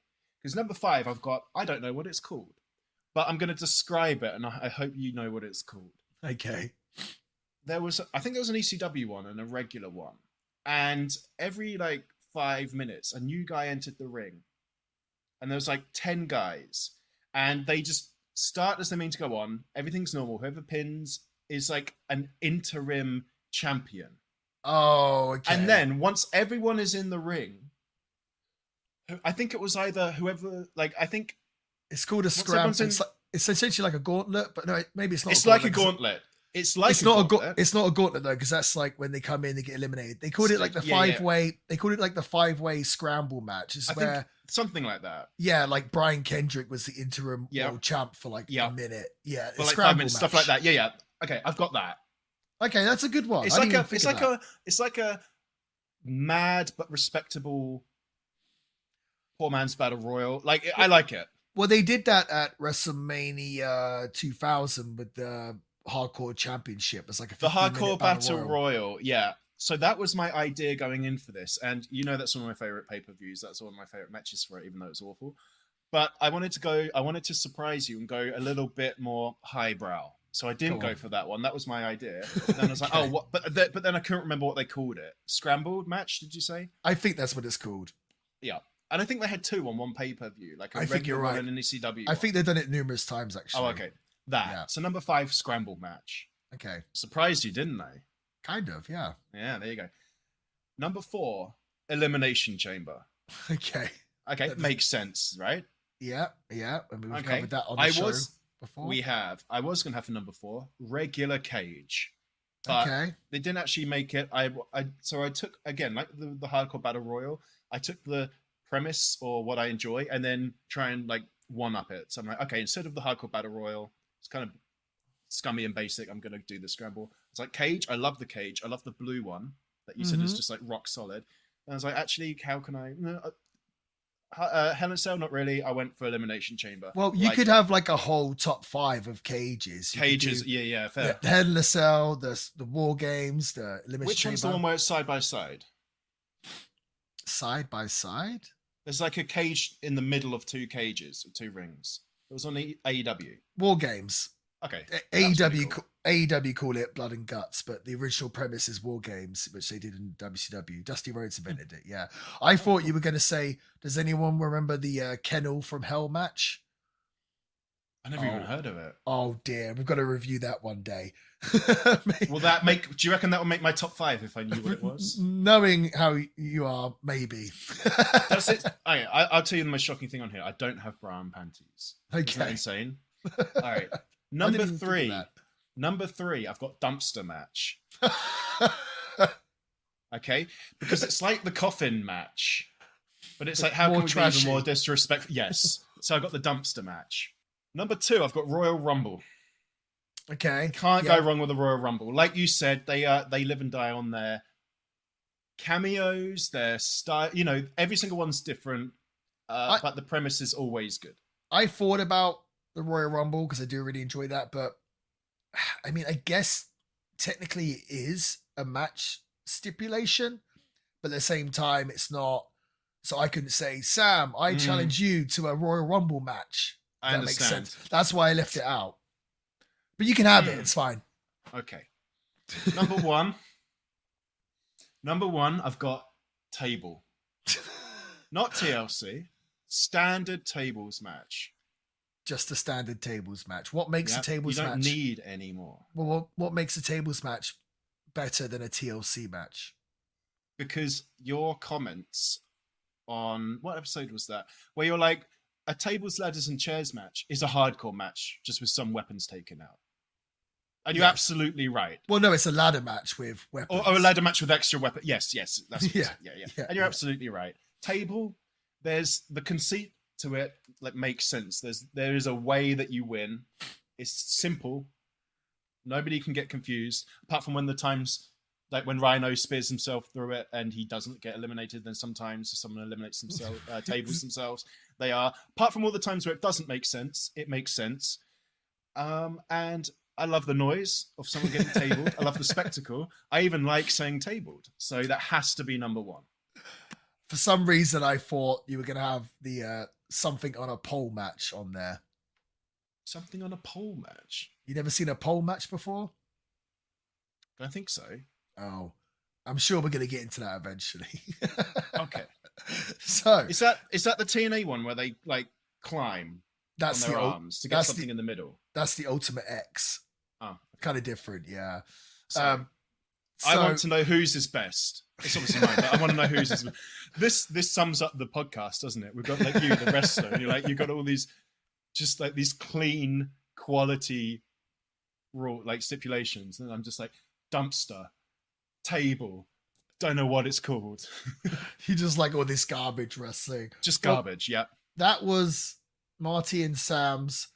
[SPEAKER 2] Because number 5, I don't know what it's called. But I'm going to describe it, and I hope you know what it's called.
[SPEAKER 1] Okay.
[SPEAKER 2] I think there was an ECW one and a regular one. And every 5 minutes, a new guy entered the ring. And there was 10 guys. And they just start as they mean to go on. Everything's normal. Whoever pins is an interim champion.
[SPEAKER 1] Oh, okay.
[SPEAKER 2] And then once everyone is in the ring, I think it was either whoever, I think...
[SPEAKER 1] It's called a scram. It's essentially like a gauntlet, but no, maybe it's not.
[SPEAKER 2] It's like a gauntlet. It's like
[SPEAKER 1] It's not it's not a gauntlet though, because that's like when they come in, they get eliminated. They called it like the five-way. They called it like the five-way scramble match. It's where
[SPEAKER 2] something like that.
[SPEAKER 1] Yeah, like Brian Kendrick was the interim world champ for like a minute. Yeah,
[SPEAKER 2] for like 5 minutes, stuff like that. Yeah. Okay, I've got that.
[SPEAKER 1] Okay, that's a good one.
[SPEAKER 2] It's like a mad but respectable poor man's battle royal. Like I like it.
[SPEAKER 1] Well, they did that at WrestleMania 2000 with the Hardcore Championship. It's like
[SPEAKER 2] the Hardcore Battle Royal. Yeah. So that was my idea going in for this, and you know that's one of my favorite pay-per-views. That's one of my favorite matches for it, even though it's awful. But I wanted to surprise you and go a little bit more highbrow. So I didn't go for that one. That was my idea. And then I was like, oh, what? But then I couldn't remember what they called it. Scrambled match? Did you say?
[SPEAKER 1] I think that's what it's called.
[SPEAKER 2] Yeah. And I think they had two on one pay-per-view. Like
[SPEAKER 1] I think you're right.
[SPEAKER 2] And an ECW.
[SPEAKER 1] I think they've done it numerous times, actually.
[SPEAKER 2] Oh, okay. That. Yeah. So number 5, scramble match.
[SPEAKER 1] Okay.
[SPEAKER 2] Surprised you, didn't they?
[SPEAKER 1] Kind of, yeah.
[SPEAKER 2] Yeah, there you go. Number 4, elimination chamber.
[SPEAKER 1] Okay.
[SPEAKER 2] Okay, makes sense, right?
[SPEAKER 1] Yeah. I mean, we've covered that on the show before.
[SPEAKER 2] We have. I was going to have for number 4, regular cage. But they didn't actually make it. So I took, again, like the Hardcore Battle Royal, I took the premise or what I enjoy and then try and like one-up it. So I'm like, okay, instead of the Hardcore Battle Royal, it's kind of scummy and basic, I'm going to do the scramble. It's like cage. I love the cage. I love the blue one that you said is just like rock solid. And I was like, actually, how can I... Hell in a Cell, not really. I went for elimination chamber.
[SPEAKER 1] Well, you could have like a whole top 5 of cages.
[SPEAKER 2] Cages, yeah, fair.
[SPEAKER 1] The Hell in a Cell, the War Games, the elimination chamber.
[SPEAKER 2] Which one's the one where it's side by side?
[SPEAKER 1] Side by side?
[SPEAKER 2] There's like a cage in the middle of 2 cages, or 2 rings. It was on AEW.
[SPEAKER 1] War Games.
[SPEAKER 2] Okay.
[SPEAKER 1] AEW call it Blood and Guts, but the original premise is War Games, which they did in WCW. Dusty Rhodes invented it, yeah. I thought you were going to say, does anyone remember the Kennel from Hell match?
[SPEAKER 2] I never even heard of it.
[SPEAKER 1] Oh dear, we've got to review that one day.
[SPEAKER 2] Will that make? Do you reckon that will make my top 5 if I knew what it was?
[SPEAKER 1] Knowing how you are, maybe.
[SPEAKER 2] That's it. Okay, I'll tell you the most shocking thing on here. I don't have bra and panties.
[SPEAKER 1] Okay,
[SPEAKER 2] isn't that insane? All right, number 3. Number 3, I've got dumpster match. Okay, because it's like the coffin match, but it's like how can we be even more disrespectful? Yes, so I got the dumpster match. Number 2, I've got Royal Rumble.
[SPEAKER 1] Okay.
[SPEAKER 2] Can't go wrong with the Royal Rumble. Like you said, they live and die on their cameos, their style. You know, every single one's different, but the premise is always good. I
[SPEAKER 1] thought about the Royal Rumble because I do really enjoy that, but I mean, I guess technically it is a match stipulation, but at the same time, it's not. So I couldn't say, Sam, I challenge you to a Royal Rumble match.
[SPEAKER 2] I understand.
[SPEAKER 1] Makes sense. That's why I left it out. But you can have it. It's fine.
[SPEAKER 2] Okay. Number 1. Number 1, I've got table. Not TLC. Standard tables match.
[SPEAKER 1] Just a standard tables match. What makes a tables match?
[SPEAKER 2] You don't need any more.
[SPEAKER 1] Well, what makes a tables match better than a TLC match?
[SPEAKER 2] Because your comments on... What episode was that? Where you're like, a tables, ladders, and chairs match is a hardcore match, just with some weapons taken out. And you're absolutely right.
[SPEAKER 1] Well, no, it's a ladder match with weapons.
[SPEAKER 2] Or a ladder match with extra weapons. Yes. That's
[SPEAKER 1] yeah.
[SPEAKER 2] And you're absolutely right. Table, there's the conceit to it, like, makes sense. There is a way that you win. It's simple. Nobody can get confused. Apart from when the times, like when Rhino spears himself through it and he doesn't get eliminated, then sometimes someone eliminates themselves, tables themselves. They are. Apart from all the times where it doesn't make sense, it makes sense. And I love the noise of someone getting tabled. I love the spectacle. I even like saying tabled. So that has to be number 1.
[SPEAKER 1] For some reason, I thought you were going to have the something on a pole match on there.
[SPEAKER 2] Something on a pole match?
[SPEAKER 1] You never seen a pole match before?
[SPEAKER 2] I don't think so.
[SPEAKER 1] Oh, I'm sure we're going to get into that eventually.
[SPEAKER 2] Okay.
[SPEAKER 1] So
[SPEAKER 2] is that the TNA one where they like climb on their arms to get something in the middle?
[SPEAKER 1] That's the Ultimate X.
[SPEAKER 2] Oh, okay.
[SPEAKER 1] Kind of different, yeah.
[SPEAKER 2] So I want to know whose is best. It's obviously mine, but I want to know whose is. This sums up the podcast, doesn't it? We've got like you, the wrestler, and you've got all these, just like these clean quality rule like stipulations, and I'm just like dumpster, table, don't know what it's called.
[SPEAKER 1] You just like all this garbage wrestling.
[SPEAKER 2] Just
[SPEAKER 1] Well,
[SPEAKER 2] garbage. Yeah.
[SPEAKER 1] that was Marty and Sam's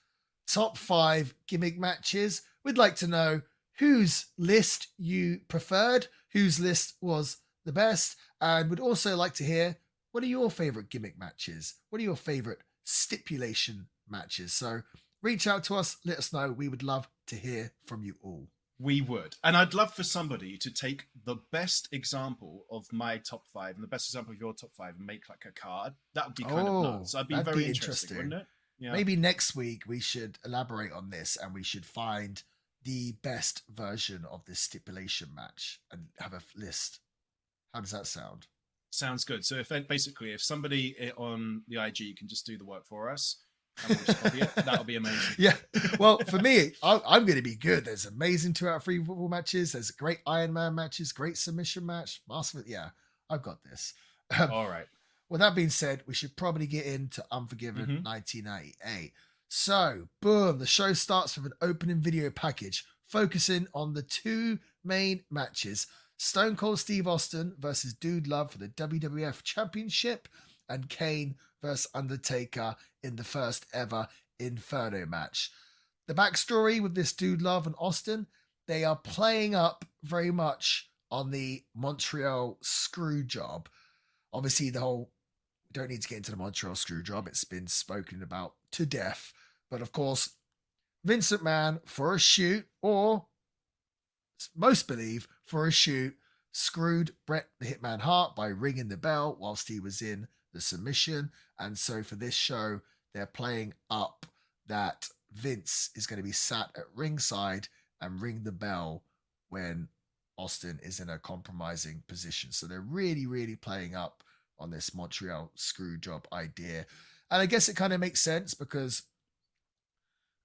[SPEAKER 1] top 5 gimmick matches. We'd like to know whose list you preferred, whose list was the best, and would also like to hear, what are your favorite gimmick matches? What are your favorite stipulation matches? So reach out to us, let us know. We would love to hear from you all.
[SPEAKER 2] We would. And I'd love for somebody to take the best example of my top 5 and the best example of your top 5 and make like a card. That would be kind of nuts. I'd be
[SPEAKER 1] that'd
[SPEAKER 2] very
[SPEAKER 1] be
[SPEAKER 2] interesting, wouldn't it? Yeah.
[SPEAKER 1] Maybe next week we should elaborate on this and we should find the best version of this stipulation match and have a list. How does that sound?
[SPEAKER 2] Sounds good. So if somebody on the IG can just do the work for us, and we'll just copy it, that'll be amazing.
[SPEAKER 1] Yeah. Well, for me, I'm going to be good. There's amazing 2 out of 3 football matches. There's great Iron Man matches, great submission match. Yeah, I've got this.
[SPEAKER 2] All right.
[SPEAKER 1] Well, that being said, we should probably get into Unforgiven 1998. So, boom, the show starts with an opening video package focusing on the 2 main matches: Stone Cold Steve Austin versus Dude Love for the WWF Championship, and Kane versus Undertaker in the first ever Inferno match. The backstory with this Dude Love and Austin, they are playing up very much on the Montreal screw job. Obviously, we don't need to get into the Montreal screw job. It's been spoken about to death. But of course, Vince McMahon, for a shoot, or most believe for a shoot, screwed Bret the Hitman Hart by ringing the bell whilst he was in the submission. And so for this show, they're playing up that Vince is going to be sat at ringside and ring the bell when Austin is in a compromising position. So they're really, really playing up on this Montreal screw job idea. And I guess it kind of makes sense because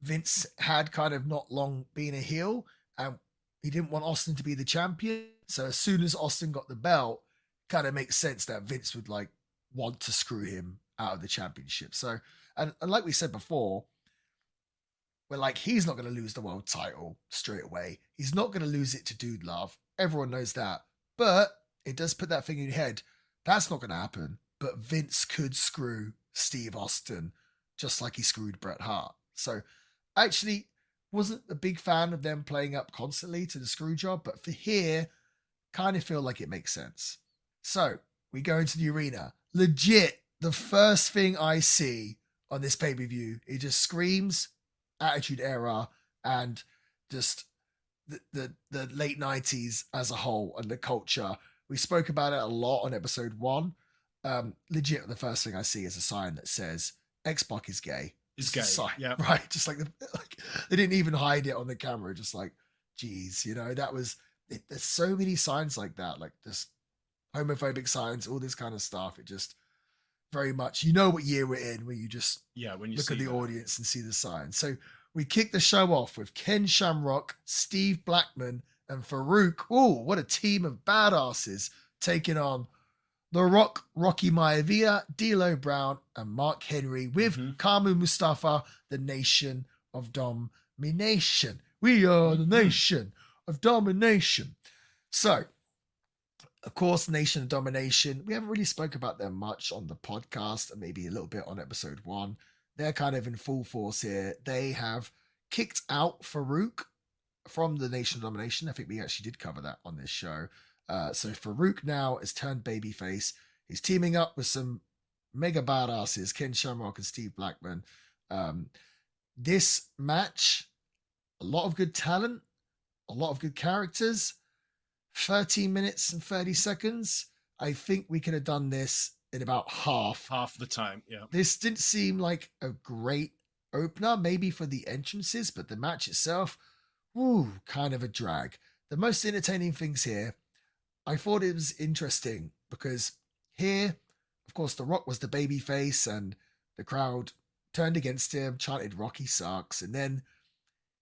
[SPEAKER 1] Vince had kind of not long been a heel and he didn't want Austin to be the champion. So as soon as Austin got the belt, kind of makes sense that Vince would like want to screw him out of the championship. So, and like we said before, we're like, he's not going to lose the world title straight away. He's not going to lose it to Dude Love. Everyone knows that. But it does put that thing in your head. That's not going to happen. But Vince could screw Steve Austin just like he screwed Bret Hart. So actually wasn't a big fan of them playing up constantly to the screw job. But for here, kind of feel like it makes sense. So we go into the arena. Legit, the first thing I see on this pay-per-view, it just screams Attitude Era and just the late 90s as a whole and the culture. We spoke about it a lot on episode 1. Legit, the first thing I see is a sign that says X-Pac is gay.
[SPEAKER 2] Is gay.
[SPEAKER 1] Yeah, right. Just like, they didn't even hide it on the camera. Just like, geez, that was. There's so many signs like that, like this homophobic signs, all this kind of stuff. It just very much, what year we're in when you just
[SPEAKER 2] when you
[SPEAKER 1] look at the
[SPEAKER 2] that
[SPEAKER 1] audience and see the signs. So we kick the show off with Ken Shamrock, Steve Blackman, and Farouk. Oh, what a team of badasses taking on The Rock, Rocky Maivia, D'Lo Brown, and Mark Henry with Kamu Mustafa, the Nation of Domination. We are the Nation of Domination. So, of course, Nation of Domination, we haven't really spoke about them much on the podcast, and maybe a little bit on episode 1. They're kind of in full force here. They have kicked out Farouk from the Nation of Domination. I think we actually did cover that on this show. So Farouk now has turned babyface. He's teaming up with some mega badasses, Ken Shamrock and Steve Blackman. This match, a lot of good talent, a lot of good characters. 13 minutes and 30 seconds. I think we could have done this in about half
[SPEAKER 2] the time. Yeah.
[SPEAKER 1] This didn't seem like a great opener, maybe for the entrances, but the match itself, kind of a drag. The most entertaining things here, I thought it was interesting because here, of course, The Rock was the baby face and the crowd turned against him, chanted Rocky sucks, and then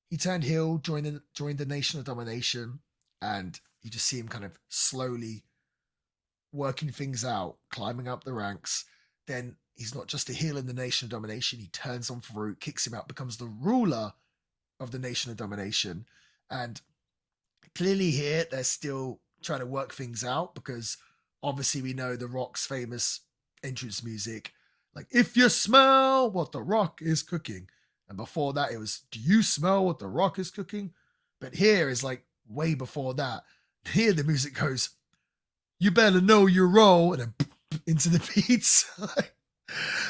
[SPEAKER 1] he turned heel, joined the Nation of Domination, and you just see him kind of slowly working things out, climbing up the ranks. Then he's not just a heel in the Nation of Domination. He turns on Farouk, kicks him out, becomes the ruler of the Nation of Domination. And clearly here, they're still trying to work things out because obviously we know The Rock's famous entrance music, like, if you smell what The Rock is cooking. And before that, it was, do you smell what The Rock is cooking? But here is like way before that. Here the music goes, you better know your role, and then into the beats.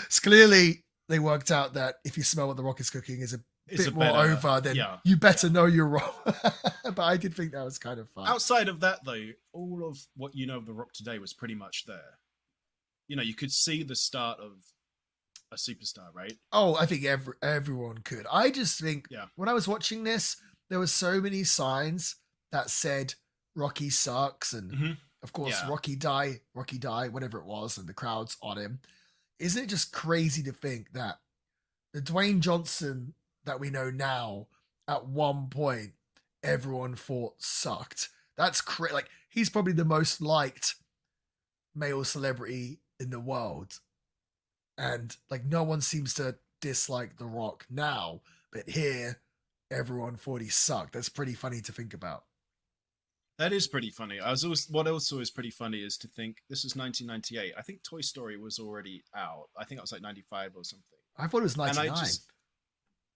[SPEAKER 1] It's clearly they worked out that if you smell what The Rock is cooking is a bit more over than you better know your role. But I did think that was kind of fun.
[SPEAKER 2] Outside of that, though, all of what you know of The Rock today was pretty much there. You know, you could see the start of a superstar, right?
[SPEAKER 1] Oh, I think everyone could. I just think when I was watching this, there were so many signs that said Rocky sucks, and of course Rocky die, whatever it was, and the crowd's on him. Isn't it just crazy to think that the Dwayne Johnson that we know now, at one point, everyone thought sucked? That's like, he's probably the most liked male celebrity in the world. And like, no one seems to dislike The Rock now, but here, everyone thought he sucked. That's pretty funny to think about.
[SPEAKER 2] That is pretty funny. What also is pretty funny is to think this is 1998. I think Toy Story was already out. I think that was like 95 or something.
[SPEAKER 1] I thought it was 99.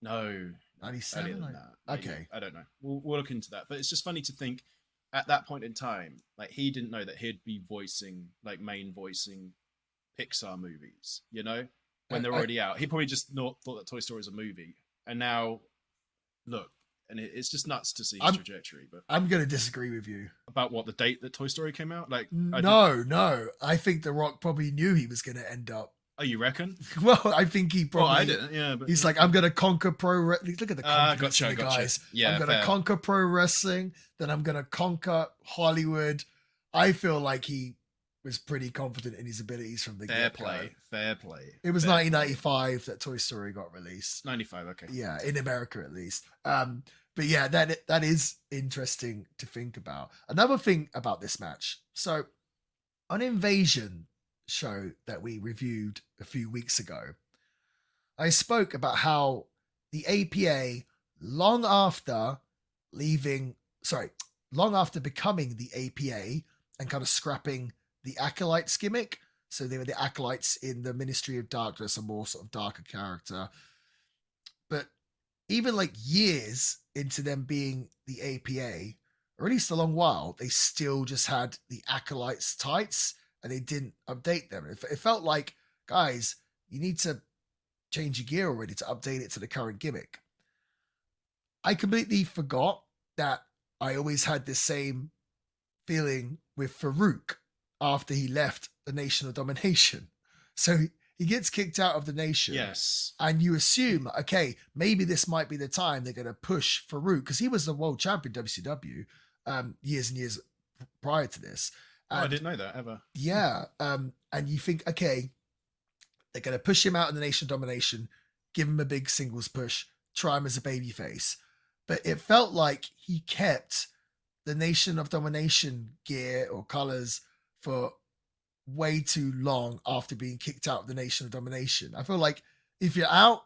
[SPEAKER 2] No,
[SPEAKER 1] 97. Okay,
[SPEAKER 2] I don't know. We'll look into that. But it's just funny to think at that point in time, like, he didn't know that he'd be voicing Pixar movies. You know, when they're already out. He probably just thought that Toy Story was a movie, and now look. And it's just nuts to see his trajectory. But
[SPEAKER 1] I'm going to disagree with you.
[SPEAKER 2] About what, the date that Toy Story came out? Like,
[SPEAKER 1] no. I think The Rock probably knew he was going to end up.
[SPEAKER 2] Oh, you reckon?
[SPEAKER 1] Well, I think he probably.
[SPEAKER 2] Well, I didn't. Yeah, but
[SPEAKER 1] he's like, I'm going to conquer pro wrestling. Look at the confidence in the
[SPEAKER 2] gotcha.
[SPEAKER 1] guys.
[SPEAKER 2] Yeah,
[SPEAKER 1] I'm going to conquer pro wrestling. Then I'm going to conquer Hollywood. I feel like he was pretty confident in his abilities from the get-go.
[SPEAKER 2] Fair play.
[SPEAKER 1] It was 1995 that Toy Story got released.
[SPEAKER 2] 95, okay.
[SPEAKER 1] Yeah, in America at least. But yeah, that is interesting to think about. Another thing about this match. So, on Invasion show that we reviewed a few weeks ago, I spoke about how the APA, long after becoming the APA and kind of scrapping the Acolytes gimmick. So they were the Acolytes in the Ministry of Darkness, a more sort of darker character. But even like years into them being the APA, or at least a long while, they still just had the Acolytes tights and they didn't update them. It felt like, guys, you need to change your gear already to update it to the current gimmick. I completely forgot that I always had the same feeling with Farouk after he left the Nation of Domination. So he gets kicked out of the Nation.
[SPEAKER 2] Yes.
[SPEAKER 1] And you assume, okay, maybe this might be the time they're going to push Farouk, because he was the world champion WCW years and years prior to this. And,
[SPEAKER 2] I didn't know that ever.
[SPEAKER 1] Yeah. And you think, okay, they're going to push him out in the Nation of Domination, give him a big singles push, try him as a babyface. But it felt like he kept the Nation of Domination gear or colors for way too long after being kicked out of the Nation of Domination. I feel like if you're out,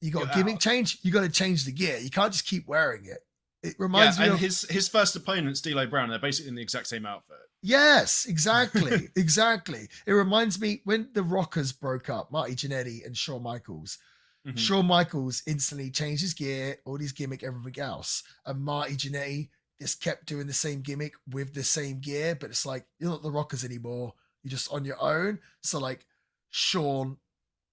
[SPEAKER 1] you got a gimmick change, you got to change the gear. You can't just keep wearing it. It reminds me of
[SPEAKER 2] his first opponent's D'Lo Brown. They're basically in the exact same outfit.
[SPEAKER 1] Yes, exactly. Exactly. It reminds me when the Rockers broke up, Marty Jannetty and Shawn Michaels. Mm-hmm. Shawn Michaels instantly changed his gear, all his gimmick, everything else. And Marty Jannetty just kept doing the same gimmick with the same gear, but it's like, you're not the Rockers anymore. You're just on your own. So like Shawn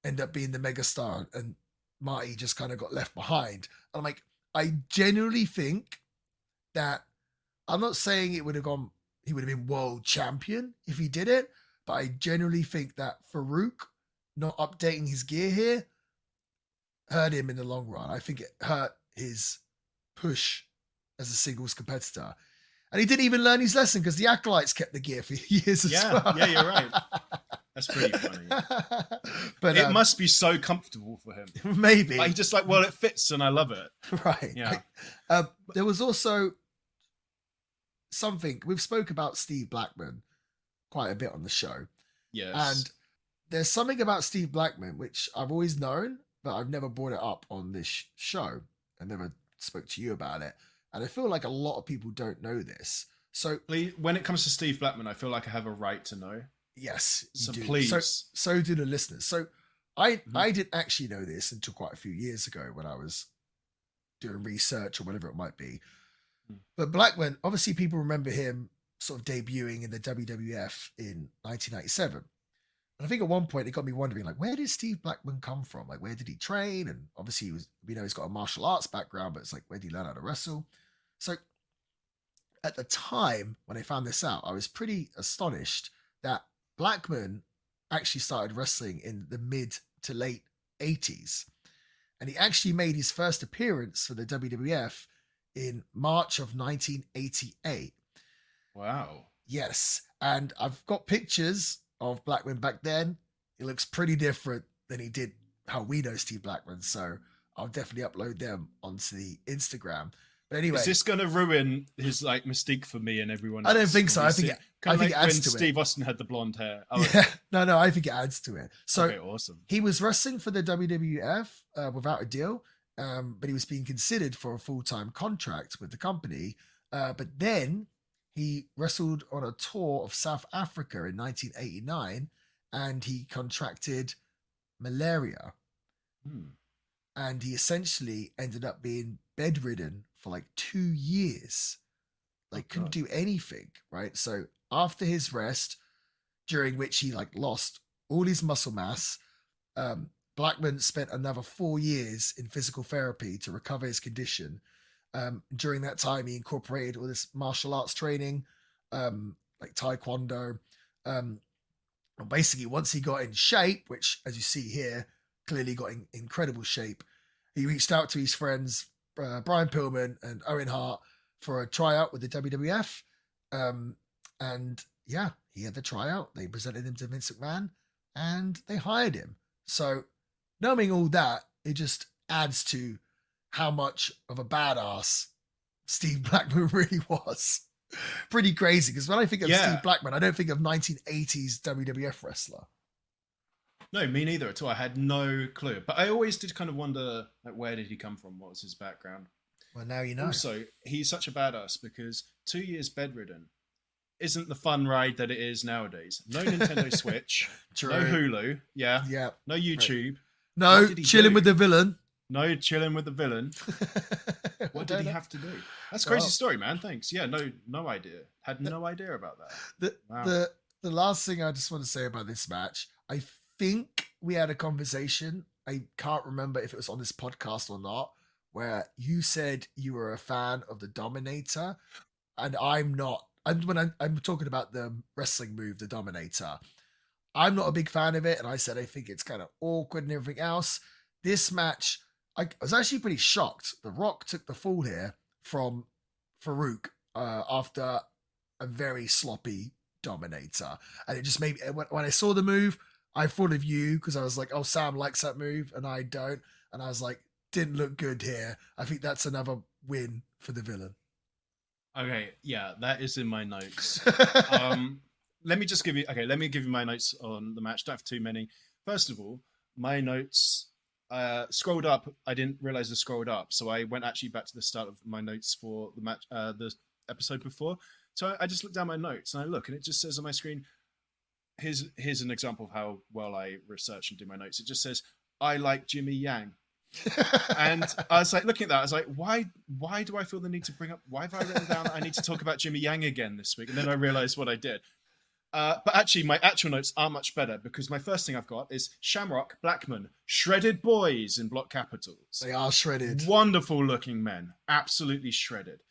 [SPEAKER 1] ended up being the megastar and Marty just kind of got left behind. And I'm like, I genuinely think that, I'm not saying he would have been world champion if he did it, but I genuinely think that Farouk not updating his gear here hurt him in the long run. I think it hurt his push as a singles competitor. And he didn't even learn his lesson because the Acolytes kept the gear for years as well.
[SPEAKER 2] Yeah, you're right. That's pretty funny. But it must be so comfortable for him.
[SPEAKER 1] Maybe.
[SPEAKER 2] Like, just like, well, it fits and I love it.
[SPEAKER 1] Right.
[SPEAKER 2] Yeah.
[SPEAKER 1] There was also something, we've spoke about Steve Blackman quite a bit on the show.
[SPEAKER 2] Yes.
[SPEAKER 1] And there's something about Steve Blackman which I've always known, but I've never brought it up on this show. I never spoke to you about it, and I feel like a lot of people don't know this. So
[SPEAKER 2] When it comes to Steve Blackman, I feel like I have a right to know.
[SPEAKER 1] yes, you
[SPEAKER 2] So
[SPEAKER 1] do.
[SPEAKER 2] please.
[SPEAKER 1] So do the listeners. So I
[SPEAKER 2] Mhm.
[SPEAKER 1] I didn't actually know this until quite a few years ago when I was doing research or whatever it might be.
[SPEAKER 2] Mm.
[SPEAKER 1] But Blackman, obviously, people remember him sort of debuting in the WWF in 1997. And I think at one point it got me wondering, like, where did Steve Blackman come from? Like, where did he train? And obviously, we know he's got a martial arts background, but it's like, where did he learn how to wrestle? So at the time when I found this out, I was pretty astonished that Blackman actually started wrestling in the mid to late 80s. And he actually made his first appearance for the WWF in March of 1988.
[SPEAKER 2] Wow.
[SPEAKER 1] Yes. And I've got pictures of Blackman back then. He looks pretty different than he did how we know Steve Blackman. So I'll definitely upload them onto the Instagram. But anyway,
[SPEAKER 2] is this going to ruin his like mystique for me and everyone else?
[SPEAKER 1] I don't think so. I think
[SPEAKER 2] kind of like
[SPEAKER 1] it
[SPEAKER 2] when
[SPEAKER 1] adds to
[SPEAKER 2] Steve
[SPEAKER 1] it.
[SPEAKER 2] Austin had the blonde hair. Oh,
[SPEAKER 1] Yeah. No, I think it adds to it. So
[SPEAKER 2] okay, awesome.
[SPEAKER 1] he was wrestling for the WWF without a deal, but he was being considered for a full-time contract with the company. But then he wrestled on a tour of South Africa in 1989, and he contracted malaria.
[SPEAKER 2] Hmm.
[SPEAKER 1] And he essentially ended up being bedridden for like 2 years. Like, couldn't do anything, right? So after his rest, during which he like lost all his muscle mass, Blackman spent another 4 years in physical therapy to recover his condition. During that time, he incorporated all this martial arts training, like Taekwondo. Basically, once he got in shape, which, as you see here, clearly got in incredible shape, he reached out to his friends, Brian Pillman and Owen Hart, for a tryout with the WWF. And yeah, he had the tryout. They presented him to Vince McMahon and they hired him. So, knowing all that, it just adds to how much of a badass Steve Blackman really was. Pretty crazy, because when I think of Steve Blackman, I don't think of 1980s WWF wrestler.
[SPEAKER 2] No, me neither at all. I had no clue. But I always did kind of wonder, like, where did he come from? What was his background?
[SPEAKER 1] Well, now you know.
[SPEAKER 2] Also, he's such a badass because 2 years bedridden isn't the fun ride that it is nowadays. No Nintendo Switch,
[SPEAKER 1] True.
[SPEAKER 2] no Hulu,
[SPEAKER 1] Yeah.
[SPEAKER 2] no YouTube.
[SPEAKER 1] No, Chilling with the Villain.
[SPEAKER 2] No Chilling with the Villain. What did he have to do? That's a crazy story, man. Thanks. Yeah, no idea. Had no idea about that.
[SPEAKER 1] The last thing I just want to say about this match, I think we had a conversation. I can't remember if it was on this podcast or not, where you said you were a fan of the Dominator, and I'm not. And when I'm talking about the wrestling move, the Dominator, I'm not a big fan of it, and I said I think it's kind of awkward and everything else. This match, I was actually pretty shocked. The Rock took the fall here from Farouk after a very sloppy Dominator, and it just made me, when I saw the move, I thought of you, because I was like, oh, Sam likes that move and I don't, and I was like, didn't look good here. I think that's another win for the Villain.
[SPEAKER 2] Okay, yeah, that is in my notes. Let me give you my notes on the match. Don't have too many. First of all, my notes scrolled up. I didn't realize I scrolled up, so I went actually back to the start of my notes for the match, the episode before. So I just looked down my notes and I look, and it just says on my screen, here's an example of how well I research and do my notes. It just says, I like Jimmy Yang. And I was like, looking at that, I was like, why do I feel the need to bring up, why have I written down that I need to talk about Jimmy Yang again this week? And then I realized what I did. But actually, my actual notes are much better, because my first thing I've got is Shamrock, Blackman, shredded boys in block capitals.
[SPEAKER 1] They are shredded.
[SPEAKER 2] Wonderful looking men. Absolutely shredded.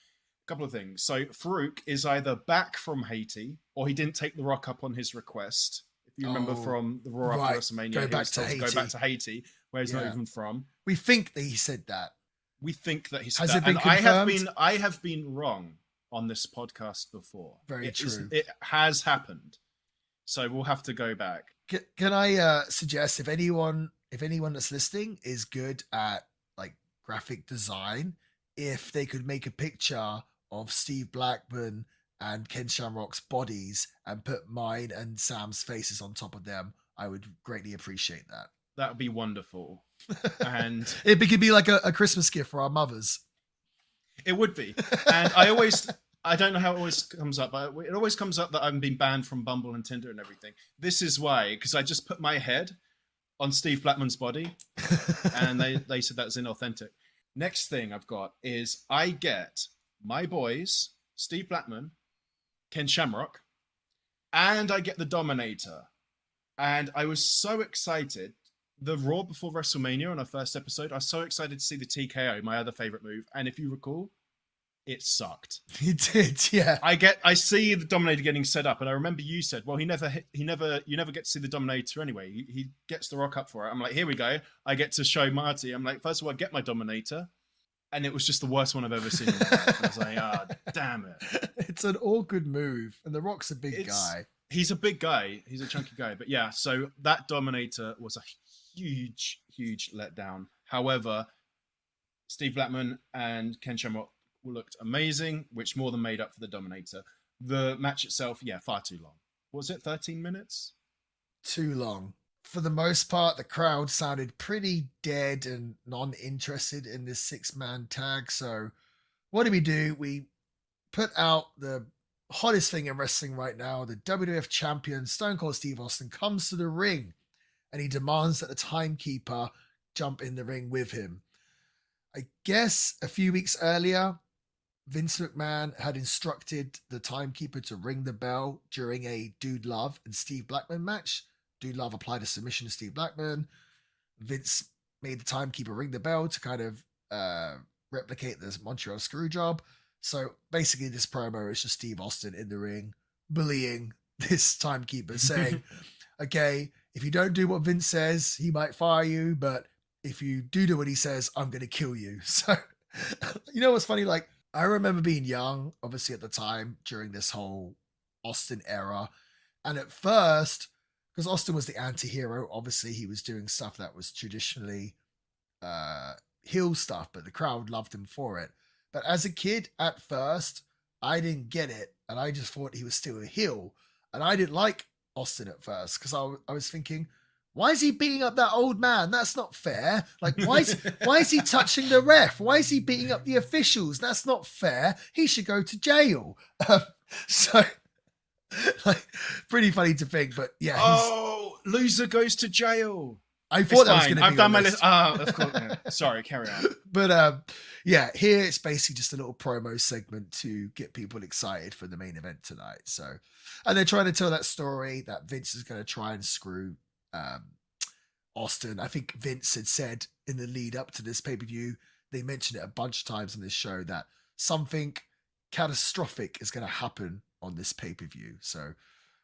[SPEAKER 2] Couple of things. So Farouk is either back from Haiti, or he didn't take the Rock up on his request. If you remember from the Raw after WrestleMania,
[SPEAKER 1] go back to
[SPEAKER 2] Haiti, where he's not even from.
[SPEAKER 1] We think that he said that.
[SPEAKER 2] We think that he said
[SPEAKER 1] Has
[SPEAKER 2] that.
[SPEAKER 1] it been
[SPEAKER 2] and
[SPEAKER 1] confirmed?
[SPEAKER 2] I have been wrong on this podcast before.
[SPEAKER 1] Very true.
[SPEAKER 2] It has happened. So we'll have to go back.
[SPEAKER 1] Can I suggest, if anyone that's listening is good at like graphic design, if they could make a picture of Steve Blackman and Ken Shamrock's bodies and put mine and Sam's faces on top of them, I would greatly appreciate that.
[SPEAKER 2] That would be wonderful. And
[SPEAKER 1] it could be like a Christmas gift for our mothers.
[SPEAKER 2] It would be. And I don't know how it always comes up, but it always comes up that I've been banned from Bumble and Tinder and everything. This is why, because I just put my head on Steve Blackman's body, and they said that's inauthentic. Next thing I've got is I get my boys, Steve Blackman, Ken Shamrock, and I get the Dominator. And I was so excited. The Raw before WrestleMania on our first episode, I was so excited to see the TKO, my other favorite move. And if you recall, it sucked.
[SPEAKER 1] He did, yeah.
[SPEAKER 2] I see the Dominator getting set up, and I remember you said, "Well, you never get to see the Dominator anyway. He gets the Rock up for it." I'm like, "Here we go. I get to show Marty." I'm like, "First of all, I get my Dominator," and it was just the worst one I've ever seen. I was like, "Ah, damn it!"
[SPEAKER 1] It's an awkward move, and The Rock's a big guy.
[SPEAKER 2] He's a big guy. He's a chunky guy, but yeah. So that Dominator was a huge letdown. However, Steve Blackman and Ken Shamrock looked amazing, which more than made up for the Dominator. The match itself, yeah, far too long. Was it 13 minutes?
[SPEAKER 1] Too long. For the most part, the crowd sounded pretty dead and non-interested in this 6-man tag. So what do? We put out the hottest thing in wrestling right now. The WWF champion, Stone Cold Steve Austin, comes to the ring and he demands that the timekeeper jump in the ring with him. I guess a few weeks earlier, Vince McMahon had instructed the timekeeper to ring the bell during a Dude Love and Steve Blackman match. Dude Love applied a submission to Steve Blackman. Vince made the timekeeper ring the bell to kind of replicate this Montreal screw job. So basically this promo is just Steve Austin in the ring bullying this timekeeper, saying, okay, if you don't do what Vince says, he might fire you, but if you do what he says, I'm going to kill you. So, you know what's funny? Like, I remember being young, obviously at the time, during this whole Austin era. And at first, because Austin was the anti-hero, obviously he was doing stuff that was traditionally heel stuff, but the crowd loved him for it. But as a kid, at first, I didn't get it. And I just thought he was still a heel. And I didn't like Austin at first because I was thinking, why is he beating up that old man? That's not fair. Like, why is he touching the ref? Why is he beating up the officials? That's not fair. He should go to jail. So, like, pretty funny to think, but yeah.
[SPEAKER 2] Oh, loser goes to jail.
[SPEAKER 1] I thought that was going to be
[SPEAKER 2] I've done my list. Of course. Yeah. Sorry, carry on.
[SPEAKER 1] But yeah, here it's basically just a little promo segment to get people excited for the main event tonight. So, and they're trying to tell that story that Vince is going to try and screw Austin. I think Vince had said in the lead up to this pay-per-view, they mentioned it a bunch of times on this show, that something catastrophic is going to happen on this pay-per-view. So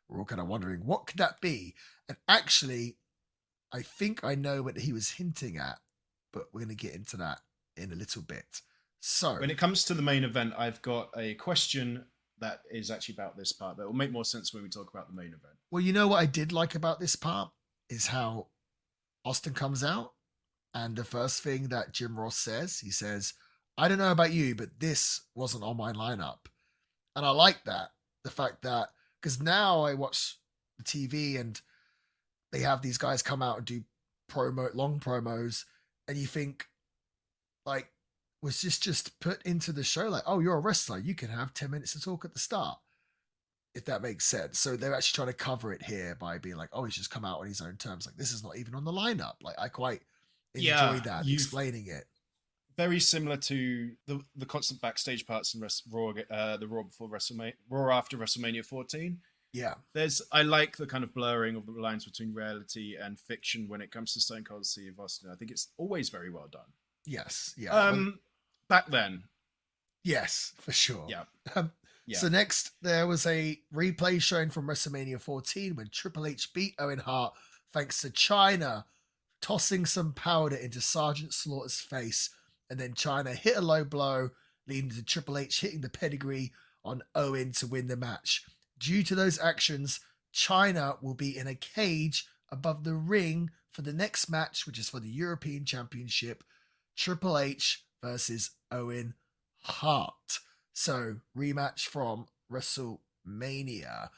[SPEAKER 1] we're all kind of wondering, what could that be? And actually, I think I know what he was hinting at, but we're going to get into that in a little bit. So
[SPEAKER 2] when it comes to the main event, I've got a question that is actually about this part that will make more sense when we talk about the main event.
[SPEAKER 1] Well, you know what I did like about this part is how Austin comes out, and the first thing that Jim Ross says, he says, I don't know about you, but this wasn't on my lineup. And I like that. The fact that, because now I watch the TV and they have these guys come out and do long promos, and you think, like, was this just put into the show? Like, oh, you're a wrestler, you can have 10 minutes to talk at the start, if that makes sense. So they're actually trying to cover it here by being like, oh, he's just come out on his own terms. Like, this is not even on the lineup. Like, I quite enjoy that, explaining it.
[SPEAKER 2] Very similar to the constant backstage parts in Raw, the Raw before WrestleMania, Raw after WrestleMania 14.
[SPEAKER 1] Yeah.
[SPEAKER 2] I like the kind of blurring of the lines between reality and fiction when it comes to Stone Cold Steve Austin. I think it's always very well done.
[SPEAKER 1] Yes. Yeah.
[SPEAKER 2] Back then.
[SPEAKER 1] Yes, for sure.
[SPEAKER 2] Yeah. Yeah.
[SPEAKER 1] So next, there was a replay showing from WrestleMania 14 when Triple H beat Owen Hart thanks to Chyna tossing some powder into Sergeant Slaughter's face, and then Chyna hit a low blow, leading to Triple H hitting the pedigree on Owen to win the match. Due to those actions, Chyna will be in a cage above the ring for the next match, which is for the European Championship, Triple H versus Owen Hart. So, rematch from WrestleMania.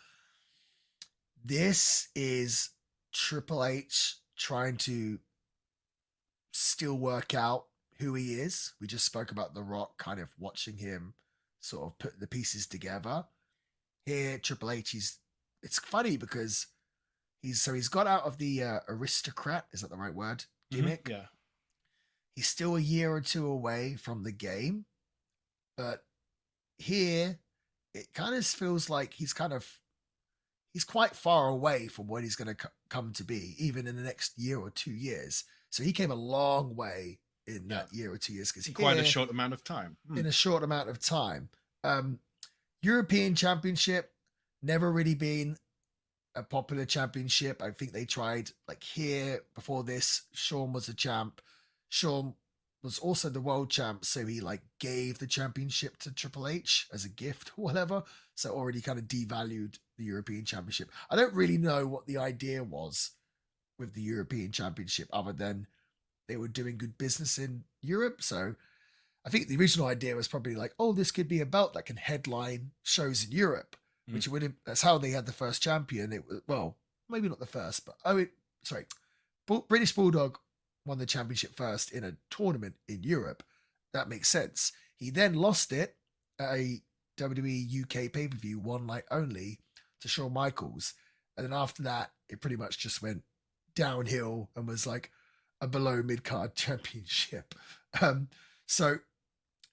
[SPEAKER 1] This is Triple H trying to still work out who he is. We just spoke about The Rock, kind of watching him sort of put the pieces together. Here, Triple H, it's funny because he's got out of the aristocrat, is that the right word? Gimmick.
[SPEAKER 2] Yeah.
[SPEAKER 1] He's still a year or two away from the game, but here it kind of feels like he's quite far away from what he's going to come to be, even in the next year or 2 years. So he came a long way in that year or 2 years, because
[SPEAKER 2] in quite a short amount of time.
[SPEAKER 1] In a short amount of time. European Championship, never really been a popular championship. I think they tried, like, here before this, Shawn was a champ. Shawn was also the world champ, so he like gave the championship to Triple H as a gift or whatever. So already kind of devalued the European Championship. I don't really know what the idea was with the European Championship, other than they were doing good business in Europe. So I think the original idea was probably like, oh, this could be a belt that can headline shows in Europe, which would have, that's how they had the first champion. It was, well, maybe not the first, but British Bulldog won the championship first in a tournament in Europe. That makes sense. He then lost it at a WWE UK pay-per-view, one night only, to Shawn Michaels. And then after that, it pretty much just went downhill and was like a below mid-card championship. So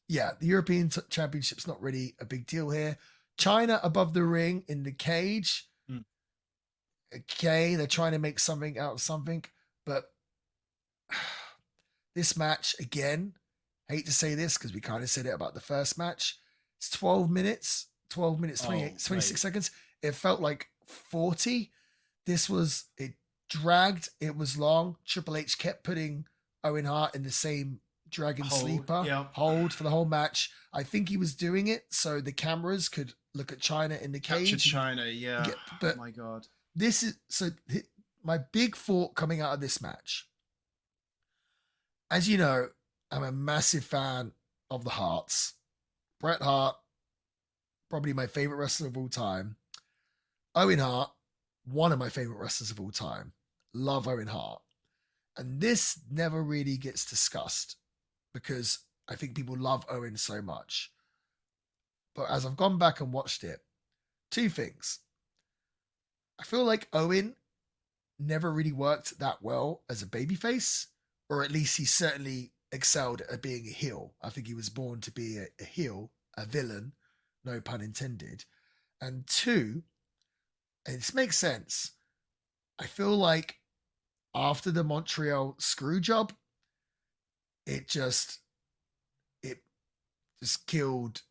[SPEAKER 1] yeah, the European Championship's not really a big deal here. China above the ring in the cage. Okay, they're trying to make something out of something, but this match, again, hate to say this because we kind of said it about the first match. It's 12 minutes, 26 seconds. It felt like 40. It dragged, it was long. Triple H kept putting Owen Hart in the same dragon sleeper hold for the whole match. I think he was doing it so the cameras could look at China in the cage.
[SPEAKER 2] Capture China, yeah.
[SPEAKER 1] But
[SPEAKER 2] oh my God.
[SPEAKER 1] This is, so my big thought coming out of this match. As you know, I'm a massive fan of the Harts. Bret Hart, probably my favorite wrestler of all time. Owen Hart, one of my favorite wrestlers of all time. Love Owen Hart. And this never really gets discussed because I think people love Owen so much. But as I've gone back and watched it, two things. I feel like Owen never really worked that well as a babyface, or at least he certainly excelled at being a heel. I think he was born to be a heel, a villain, no pun intended. And two, and this makes sense, I feel like after the Montreal screw job, it just killed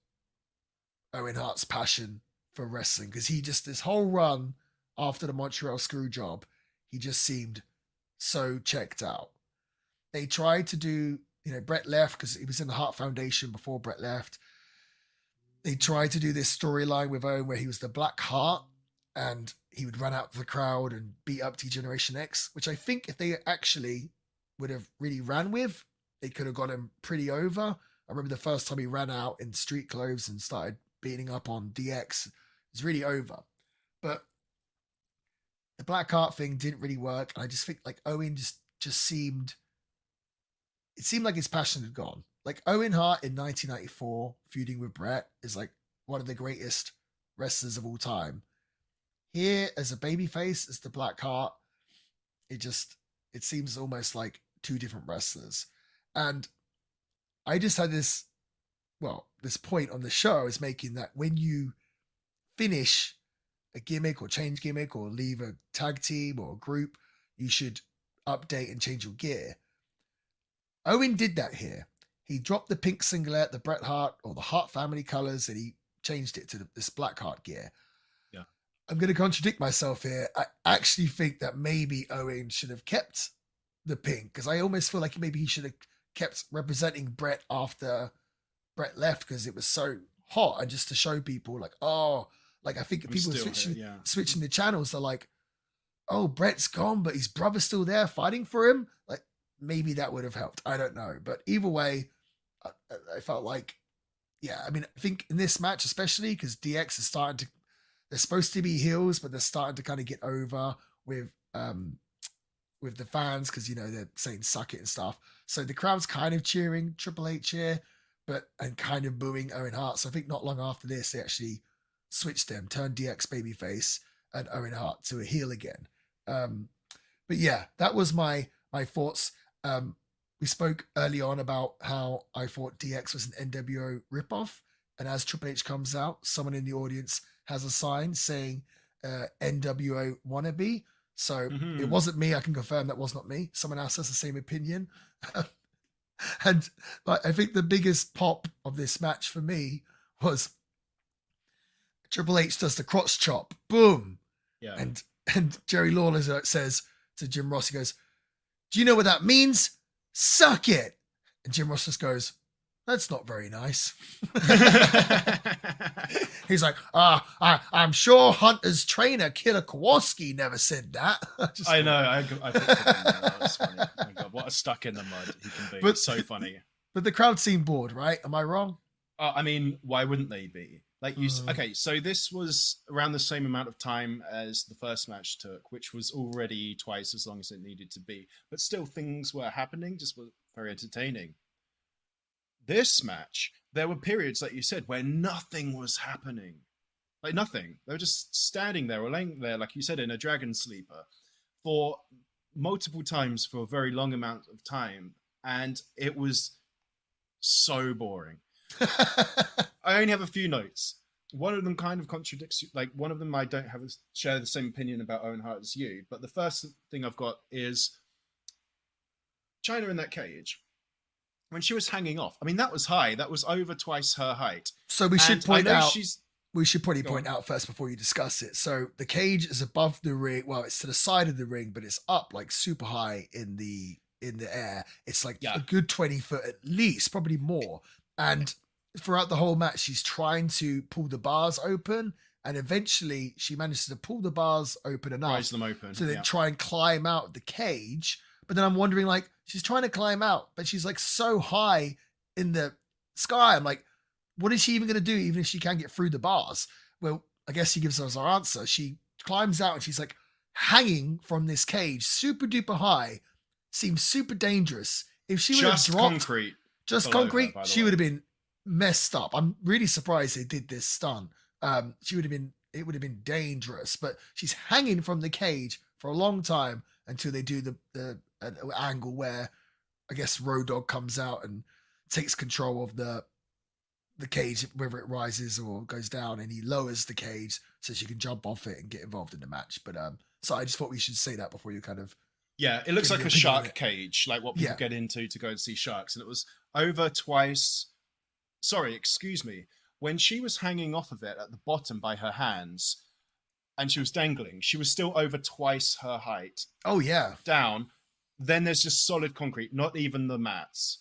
[SPEAKER 1] Owen Hart's passion for wrestling, because he just, this whole run after the Montreal screw job, he just seemed so checked out. They tried to do, Bret left because he was in the Hart Foundation before Bret left. They tried to do this storyline with Owen where he was the Black Heart and he would run out to the crowd and beat up T-Generation X, which I think if they actually would have really ran with, they could have got him pretty over. I remember the first time he ran out in street clothes and started beating up on DX, it was really over. But the Black Heart thing didn't really work. And I just think like Owen just seemed, it seemed like his passion had gone. Like Owen Hart in 1994 feuding with Bret is like one of the greatest wrestlers of all time. Here as a babyface, as the Black Heart, it seems almost like two different wrestlers. And I just had this point on the show is making that when you finish a gimmick or change gimmick or leave a tag team or a group, you should update and change your gear. Owen did that here. He dropped the pink singlet, the Bret Hart or the Hart family colors, and he changed it to this Black Heart gear.
[SPEAKER 2] Yeah.
[SPEAKER 1] I'm going to contradict myself here. I actually think that maybe Owen should have kept the pink, because I almost feel like maybe he should have kept representing Bret after Bret left, because it was so hot, and just to show people like, oh, like I think people switching the channels. They're like, oh, Bret's gone, but his brother's still there fighting for him. Like maybe that would have helped. I don't know, but either way, I felt like, yeah. I mean, I think in this match especially because DX is starting to, they're supposed to be heels, but they're starting to kind of get over with with the fans because they're saying "suck it" and stuff. So the crowd's kind of cheering Triple H here, and kind of booing Owen Hart. So I think not long after this, they actually switched them, turned DX babyface and Owen Hart to a heel again. But yeah, that was my thoughts. We spoke early on about how I thought DX was an NWO ripoff, and as Triple H comes out, someone in the audience has a sign saying NWO wannabe. So it wasn't me. I can confirm that was not me. Someone else has the same opinion. And I think the biggest pop of this match for me was Triple H does the crotch chop, boom,
[SPEAKER 2] Yeah.
[SPEAKER 1] And Jerry Lawler says to Jim Ross, he goes, "Do you know what that means? Suck it." And Jim Ross just goes, "That's not very nice." He's like, I'm sure Hunter's trainer, Killer Kowalski, never said that.
[SPEAKER 2] I know. I that was funny. Oh my God, what a stuck in the mud he can be. But, so funny.
[SPEAKER 1] But the crowd seemed bored, right? Am I wrong?
[SPEAKER 2] I mean, why wouldn't they be? Like you, okay, so this was around the same amount of time as the first match took, which was already twice as long as it needed to be. But still, things were happening, just were very entertaining. This match, there were periods, like you said, where nothing was happening. Like nothing. They were just standing there or laying there, like you said, in a dragon sleeper for multiple times for a very long amount of time. And it was so boring. I only have a few notes. One of them kind of contradicts you. Like one of them I don't share the same opinion about Owen Hart as you. But the first thing I've got is China in that cage. When she was hanging off, I mean, that was high. That was over twice her height.
[SPEAKER 1] So we should point out, we should probably point out first before you discuss it. So the cage is above the ring. Well, it's to the side of the ring, but it's up like super high in the air. It's like a good 20 foot at least, probably more. And throughout the whole match, she's trying to pull the bars open. And eventually she manages to pull the bars open enough.
[SPEAKER 2] Rise them open.
[SPEAKER 1] So they try and climb out of the cage. But then I'm wondering, like, she's trying to climb out, but she's like so high in the sky. I'm like, what is she even going to do, even if she can get through the bars? Well, I guess she gives us our answer. She climbs out and she's like hanging from this cage, super duper high, seems super dangerous. If she would have dropped concrete, she would have been messed up. I'm really surprised they did this stunt. It would have been dangerous, but she's hanging from the cage for a long time until they do the angle where I guess Road Dogg comes out and takes control of the cage, whether it rises or goes down, and he lowers the cage so she can jump off it and get involved in the match. But so I just thought we should say that before you kind of
[SPEAKER 2] it looks like a shark cage, like what people get into to go and see sharks, and it was over twice. Sorry, excuse me. When she was hanging off of it at the bottom by her hands, and she was dangling, she was still over twice her height.
[SPEAKER 1] Oh yeah,
[SPEAKER 2] down. Then there's just solid concrete, not even the mats.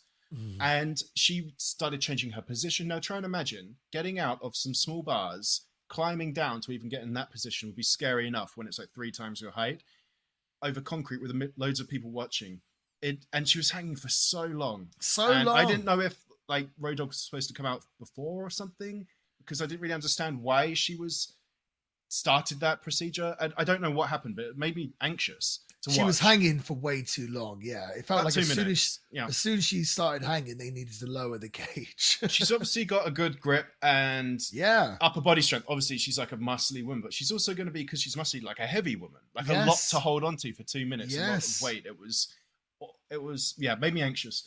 [SPEAKER 2] And she started changing her position. Now try and imagine getting out of some small bars, climbing down to even get in that position would be scary enough when it's like 3 times your height over concrete with loads of people watching it. And she was hanging for so long. I didn't know if like Road Dogg was supposed to come out before or something, because I didn't really understand why she started that procedure. I don't know what happened, but it made me anxious to watch.
[SPEAKER 1] She was hanging for way too long. Yeah, it felt like as soon as she started hanging, they needed to lower the cage.
[SPEAKER 2] She's obviously got a good grip and upper body strength. Obviously, she's like a muscly woman, but she's also going to be, because she's muscly, like a heavy woman, like a lot to hold on to for 2 minutes. A lot of weight. It was made me anxious.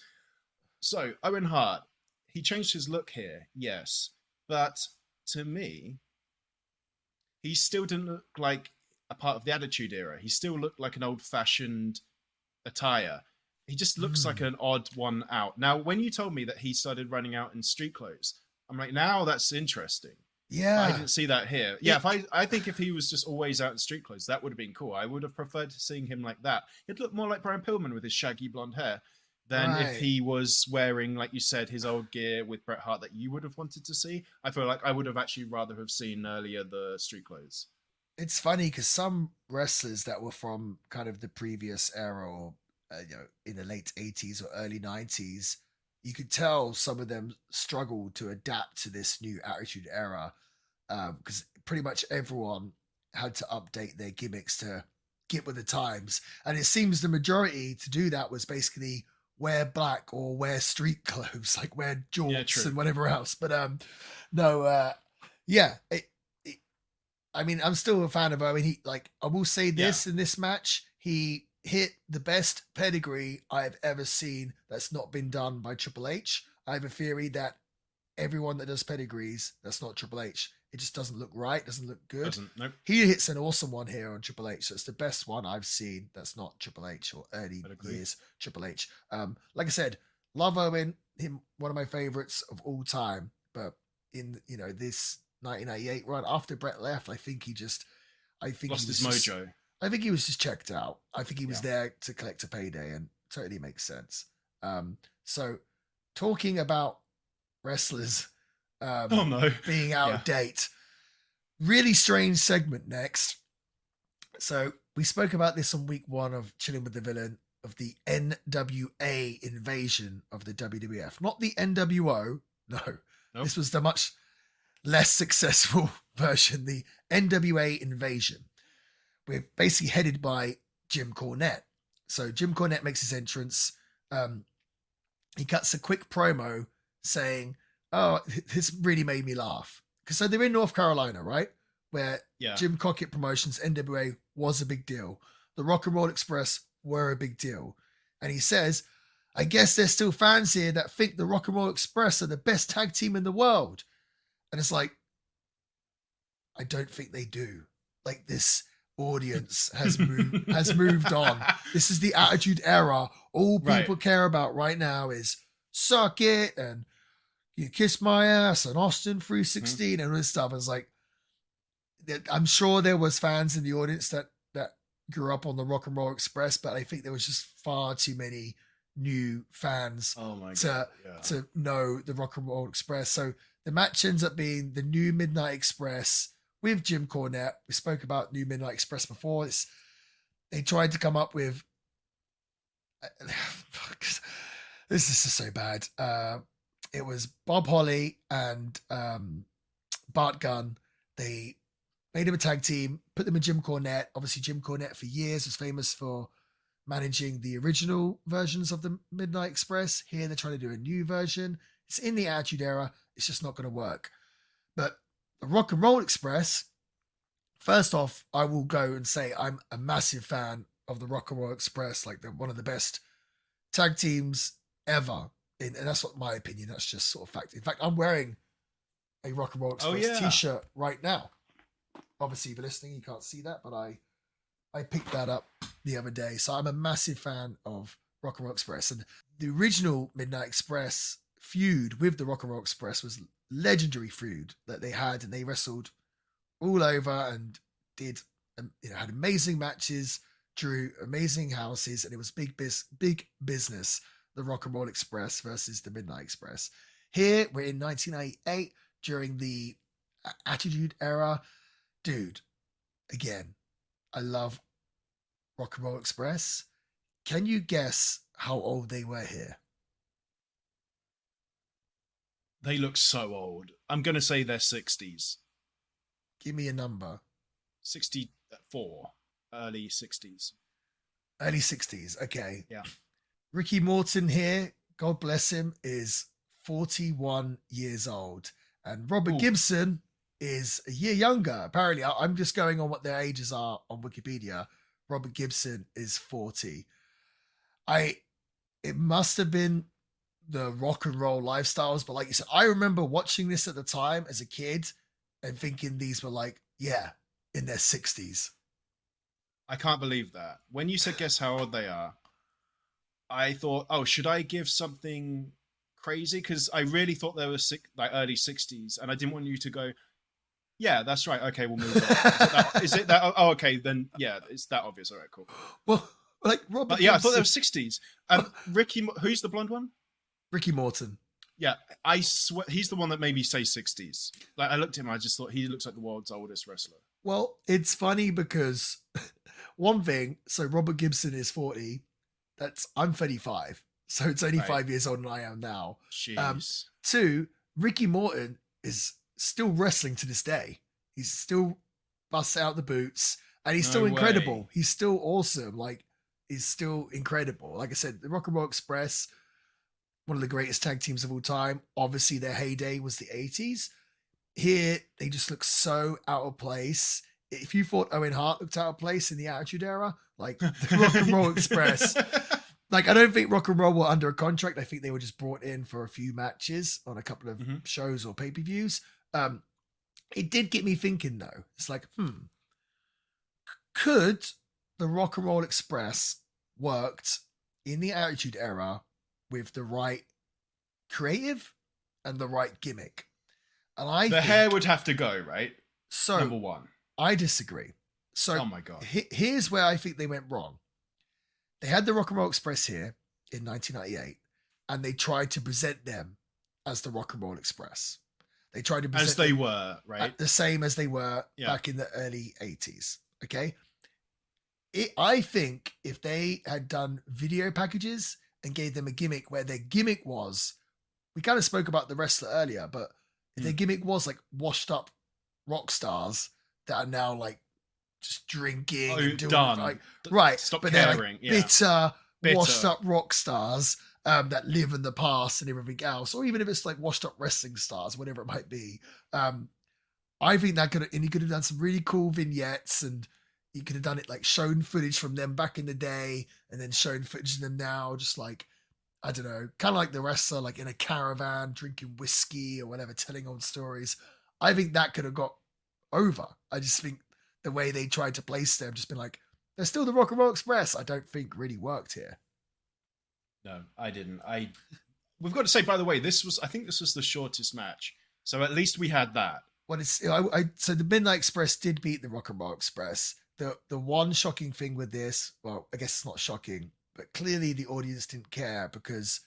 [SPEAKER 2] So Owen Hart, he changed his look here, yes, but to me, he still didn't look like a part of the Attitude Era. He still looked like an old-fashioned attire. He just looks like an odd one out. Now, when you told me that he started running out in street clothes, I'm like, now that's interesting.
[SPEAKER 1] Yeah.
[SPEAKER 2] But I didn't see that here. Yeah, I think if he was just always out in street clothes, that would have been cool. I would have preferred seeing him like that. He'd look more like Brian Pillman with his shaggy blonde hair than if he was wearing, like you said, his old gear with Bret Hart that you would have wanted to see. I feel like I would have actually rather have seen earlier the street clothes.
[SPEAKER 1] It's funny because some wrestlers that were from kind of the previous era, or in the late 80s or early 90s, you could tell some of them struggled to adapt to this new Attitude Era, because pretty much everyone had to update their gimmicks to get with the times. And it seems the majority to do that was basically wear black or wear street clothes, like wear jorts
[SPEAKER 2] true.
[SPEAKER 1] and whatever else. But no, yeah. I mean, I'm still a fan of Owen. I will say this in this match, he hit the best pedigree I've ever seen that's not been done by Triple H. I have a theory that everyone that does pedigrees, that's not Triple H. It just doesn't look right, doesn't look good.
[SPEAKER 2] Nope.
[SPEAKER 1] He hits an awesome one here on Triple H. So it's the best one I've seen that's not Triple H or early years Triple H. Like I said, love Owen, him one of my favorites of all time. But in this 1998 run after Brett left, I think he
[SPEAKER 2] lost his mojo.
[SPEAKER 1] I think he was just checked out. I think he was there to collect a payday, and totally makes sense. So talking about wrestlers being out of date, really strange segment next. So we spoke about this on week 1 of Chilling with the Villain, of the NWA invasion of the WWF, not the NWO. No, nope. This was the much less successful version, the NWA invasion. We're basically headed by Jim Cornette. So Jim Cornette makes his entrance. He cuts a quick promo saying, "Oh, this really made me laugh." Because so they're in North Carolina, right? Where Jim Crockett Promotions, NWA, was a big deal. The Rock and Roll Express were a big deal. And he says, "I guess there's still fans here that think the Rock and Roll Express are the best tag team in the world." And it's like, I don't think they do. Like, this audience has moved on. This is the Attitude Era. All people care about right now is Suck It and You Kiss My Ass and Austin 316 and all this stuff. It's like, I'm sure there was fans in the audience that grew up on the Rock and Roll Express, but I think there was just far too many new fans to know the Rock and Roll Express. So the match ends up being the New Midnight Express with Jim Cornette. We spoke about New Midnight Express before. They tried to come up with this is so bad. It was Bob Holly and Bart Gunn. They made him a tag team, put them in Jim Cornette. Obviously, Jim Cornette for years was famous for managing the original versions of the Midnight Express. Here, they're trying to do a new version. It's in the Attitude Era. It's just not going to work. But the Rock and Roll Express, first off, I will go and say I'm a massive fan of the Rock and Roll Express. Like, they're one of the best tag teams ever. And that's not my opinion. That's just sort of fact. In fact, I'm wearing a Rock and Roll Express t-shirt right now. Obviously, if you're listening, you can't see that, but I picked that up the other day. So I'm a massive fan of Rock and Roll Express. And the original Midnight Express feud with the Rock and Roll Express was legendary feud that they had, and they wrestled all over and did, had amazing matches, drew amazing houses, and it was big business. The Rock and Roll Express versus the Midnight Express. Here we're in 1998 during the Attitude Era. Dude, again, I love Rock and Roll Express. Can you guess how old they were here?
[SPEAKER 2] They look so old. I'm going to say they're 60s.
[SPEAKER 1] Give me a number.
[SPEAKER 2] 64. Early 60s.
[SPEAKER 1] Early 60s. Okay.
[SPEAKER 2] Yeah.
[SPEAKER 1] Ricky Morton here, God bless him, is 41 years old. And Robert Gibson is a year younger. Apparently, I'm just going on what their ages are on Wikipedia. Robert Gibson is 40. It must have been the rock and roll lifestyles, but like you said, I remember watching this at the time as a kid and thinking these were like, in their 60s.
[SPEAKER 2] I can't believe that. When you said guess how old they are, I thought, should I give something crazy? Because I really thought they were early 60s, and I didn't want you to go, yeah, that's right. Okay, we'll move on. Is it that? Oh, okay, then yeah, it's that obvious. All right, cool.
[SPEAKER 1] Well, like Robert.
[SPEAKER 2] Yeah, I thought they were 60s. Ricky, who's the blonde one?
[SPEAKER 1] Ricky Morton.
[SPEAKER 2] Yeah, I swear he's the one that made me say 60s. Like, I looked at him, I just thought he looks like the world's oldest wrestler.
[SPEAKER 1] Well, it's funny because one thing, so Robert Gibson is 40. I'm 35. So it's only 5 years older than I am now.
[SPEAKER 2] Jeez.
[SPEAKER 1] 2, Ricky Morton is still wrestling to this day. He's still busts out the boots. And he's
[SPEAKER 2] No
[SPEAKER 1] still incredible.
[SPEAKER 2] way.
[SPEAKER 1] He's still awesome. Like, he's still incredible. Like I said, the Rock and Roll Express, one of the greatest tag teams of all time. Obviously, their heyday was the 80s. Here, they just look so out of place. If you thought Owen Hart looked out of place in the Attitude Era, like the Rock and Roll Express, like I don't think Rock and Roll were under a contract. I think they were just brought in for a few matches on a couple of shows or pay-per-views. It did get me thinking though. It's like, could the Rock and Roll Express worked in the Attitude Era with the right creative and the right gimmick? And I
[SPEAKER 2] the
[SPEAKER 1] think,
[SPEAKER 2] hair would have to go, right?
[SPEAKER 1] so
[SPEAKER 2] Number one.
[SPEAKER 1] I disagree. So
[SPEAKER 2] Oh my God.
[SPEAKER 1] here's where I think they went wrong. They had the Rock and Roll Express here in 1998, and they tried to present them as the Rock and Roll Express. They tried to present
[SPEAKER 2] As they
[SPEAKER 1] them
[SPEAKER 2] were, right?
[SPEAKER 1] the same as they were back in the early 80s. Okay. I think if they had done video packages and gave them a gimmick where their gimmick was, we kind of spoke about the wrestler earlier, but if their gimmick was like washed up rock stars that are now like just drinking and doing
[SPEAKER 2] done.
[SPEAKER 1] Like, right.
[SPEAKER 2] Stop
[SPEAKER 1] but
[SPEAKER 2] caring.
[SPEAKER 1] They're like bitter,
[SPEAKER 2] Bitter.
[SPEAKER 1] washed up rock stars that live in the past and everything else, or even if it's like washed up wrestling stars, whatever it might be. I think that he could have done some really cool vignettes, and he could have done it like shown footage from them back in the day and then shown footage of them now, just like, I don't know, kind of like the wrestler, like in a caravan, drinking whiskey or whatever, telling old stories. I think that could have got over. I just think the way they tried to place them, just been like, they're still the Rock and Roll Express, I don't think really worked here.
[SPEAKER 2] No, I didn't. We've got to say, by the way, I think this was the shortest match. So at least we had that.
[SPEAKER 1] Well, so the Midnight Express did beat the Rock and Roll Express. The one shocking thing with this, well, I guess it's not shocking, but clearly the audience didn't care, because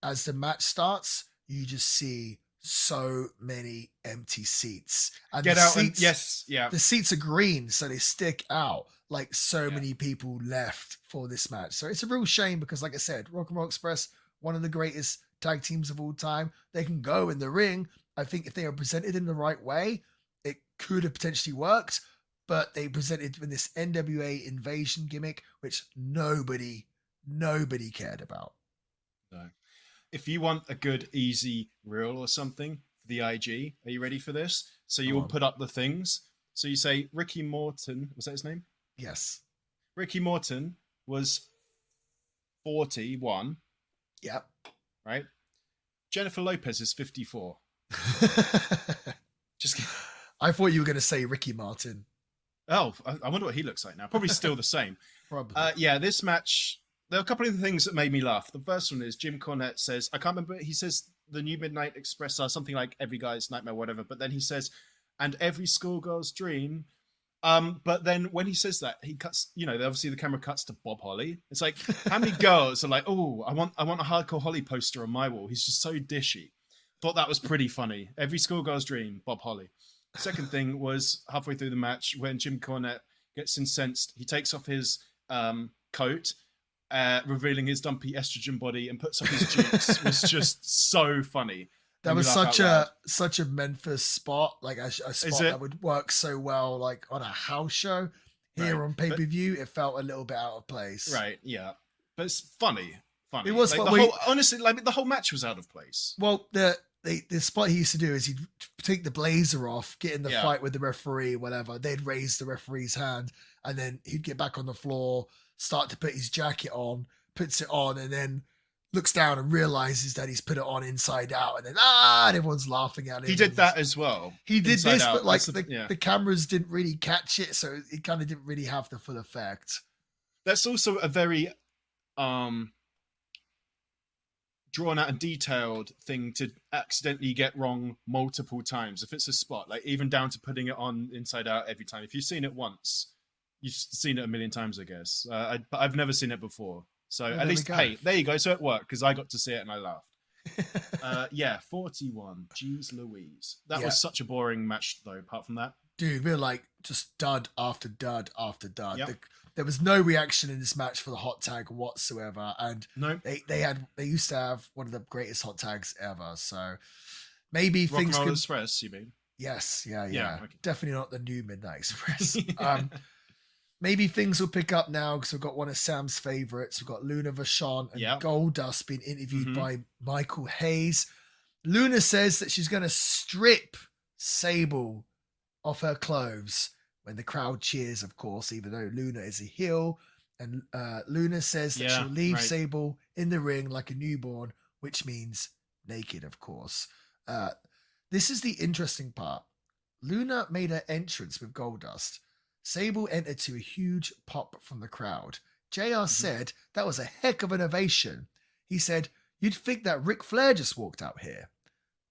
[SPEAKER 1] as the match starts, you just see so many empty seats. And the seats are green, so they stick out. Like many people left for this match. So it's a real shame, because like I said, Rock and Roll Express, one of the greatest tag teams of all time. They can go in the ring. I think if they are presented in the right way, it could have potentially worked, but they presented with this NWA invasion gimmick, which nobody cared about.
[SPEAKER 2] No. If you want a good, easy reel or something for the IG, are you ready for this? So you will put up the things. So you say Ricky Morton, was that his name?
[SPEAKER 1] Yes.
[SPEAKER 2] Ricky Morton was 41.
[SPEAKER 1] Yep.
[SPEAKER 2] Right? Jennifer Lopez is 54. Just kidding.
[SPEAKER 1] I thought you were going to say Ricky Martin.
[SPEAKER 2] Oh, I wonder what he looks like now. Probably still the same.
[SPEAKER 1] Probably.
[SPEAKER 2] This match, there are a couple of things that made me laugh. The first one is Jim Cornette says, I can't remember, he says the new Midnight Express are something like every guy's nightmare, whatever. But then he says, and every schoolgirl's dream. But then when he says that, he cuts, obviously the camera cuts to Bob Holly. It's like, how many girls are like, oh, I want a Hardcore Holly poster on my wall. He's just so dishy. Thought that was pretty funny. Every schoolgirl's dream, Bob Holly. Second thing was halfway through the match when Jim Cornette gets incensed, he takes off his coat, revealing his dumpy estrogen body, and puts up his cheeks. Was just so funny.
[SPEAKER 1] That was such a Memphis spot, like a spot that would work so well, like on a house show. Here on pay-per-view, it felt a little bit out of place.
[SPEAKER 2] Right, yeah, but it's funny.
[SPEAKER 1] It was,
[SPEAKER 2] like honestly, like the whole match was out of place.
[SPEAKER 1] Well, the spot he used to do is he'd take the blazer off, get in the fight with the referee, whatever. They'd raise the referee's hand, and then he'd get back on the floor, start to put his jacket on, puts it on, and then looks down and realizes that he's put it on inside out, and then and everyone's laughing at him.
[SPEAKER 2] He did that as well.
[SPEAKER 1] He did this, but like the cameras didn't really catch it, so it kind of didn't really have the full effect.
[SPEAKER 2] That's also a very drawn out and detailed thing to accidentally get wrong multiple times. If it's a spot, like even down to putting it on inside out every time. If you've seen it once, you've seen it a million times, I guess. I've never seen it before. So at least, hey, there you go. So it worked because I got to see it and I laughed. 41. Jeez Louise. That was such a boring match though, apart from that.
[SPEAKER 1] Dude, we were like just dud after dud after dud.
[SPEAKER 2] Yep.
[SPEAKER 1] There was no reaction in this match for the hot tag whatsoever. And
[SPEAKER 2] no,
[SPEAKER 1] they used to have one of the greatest hot tags ever. So maybe
[SPEAKER 2] Rock
[SPEAKER 1] things
[SPEAKER 2] and Roll
[SPEAKER 1] could...
[SPEAKER 2] Express, you mean?
[SPEAKER 1] Yes, yeah.
[SPEAKER 2] Okay.
[SPEAKER 1] Definitely not the new Midnight Express. maybe things will pick up now because we've got one of Sam's favorites. We've got Luna Vachon and
[SPEAKER 2] Yep.
[SPEAKER 1] Goldust being interviewed
[SPEAKER 2] Mm-hmm.
[SPEAKER 1] by Michael Hayes. Luna says that she's going to strip Sable off her clothes when the crowd cheers, of course, even though Luna is a heel. And Luna says that
[SPEAKER 2] Yeah,
[SPEAKER 1] she'll leave
[SPEAKER 2] right.
[SPEAKER 1] Sable in the ring like a newborn, which means naked, of course. This is the interesting part. Luna made her entrance with Goldust. Sable entered to a huge pop from the crowd. JR said that was a heck of an ovation. He said, "You'd think that Ric Flair just walked out here."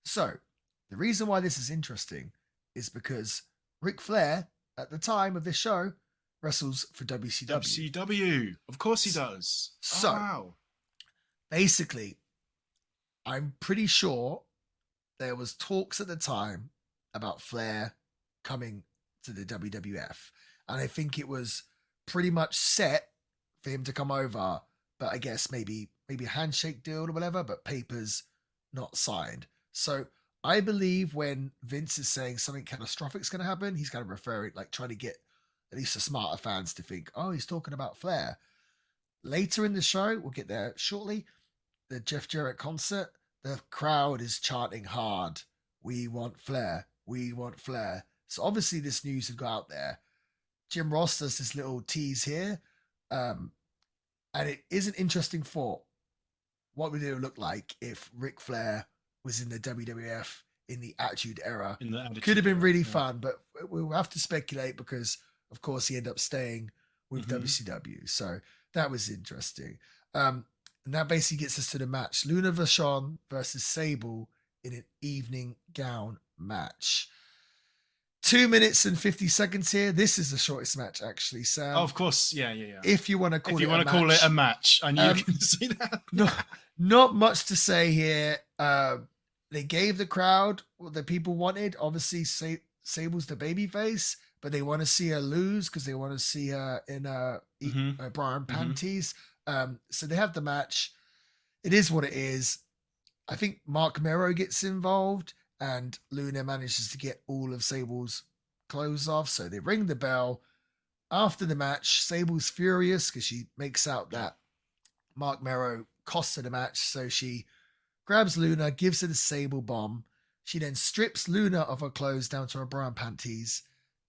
[SPEAKER 1] So, the reason why this is interesting is because Ric Flair, at the time of this show, wrestles for WCW.
[SPEAKER 2] WCW. Of course he does.
[SPEAKER 1] So,
[SPEAKER 2] Oh, wow.
[SPEAKER 1] basically, I'm pretty sure there was talks at the time about Flair coming to the WWF. And I think it was pretty much set for him to come over, but I guess maybe a handshake deal or whatever, but papers not signed. So I believe when Vince is saying something catastrophic is going to happen, he's kind of referring, like trying to get at least the smarter fans to think, oh, he's talking about Flair. Later in the show, we'll get there shortly, the Jeff Jarrett concert, the crowd is chanting hard, "We want Flair, we want Flair." So obviously this news had got out there. Jim Ross does this little tease here. And it is an interesting thought. What would it look like if Ric Flair was in the WWF in the Attitude Era?
[SPEAKER 2] In the Attitude
[SPEAKER 1] Could have been
[SPEAKER 2] Era,
[SPEAKER 1] really
[SPEAKER 2] yeah.
[SPEAKER 1] fun, but we'll have to speculate because, of course, he ended up staying with WCW. So that was interesting. And that basically gets us to the match. Luna Vachon versus Sable in an evening gown match. 2 minutes and 50 seconds here. This is the shortest match, actually, Sam.
[SPEAKER 2] Oh, of course. Yeah.
[SPEAKER 1] If you want to call
[SPEAKER 2] If
[SPEAKER 1] it
[SPEAKER 2] you want to call it a match, I knew you were going to say that.
[SPEAKER 1] Not much to say here. They gave the crowd what the people wanted. Obviously, Sable's the babyface, but they want to see her lose because they want to see her in a bra and panties. So they have the match. It is what it is. I think Mark Mero gets involved, and Luna manages to get all of Sable's clothes off. So they ring the bell. After the match, Sable's furious because she makes out that Mark Mero cost her the match. So she grabs Luna, gives her the Sable bomb. She then strips Luna of her clothes down to her bra and panties.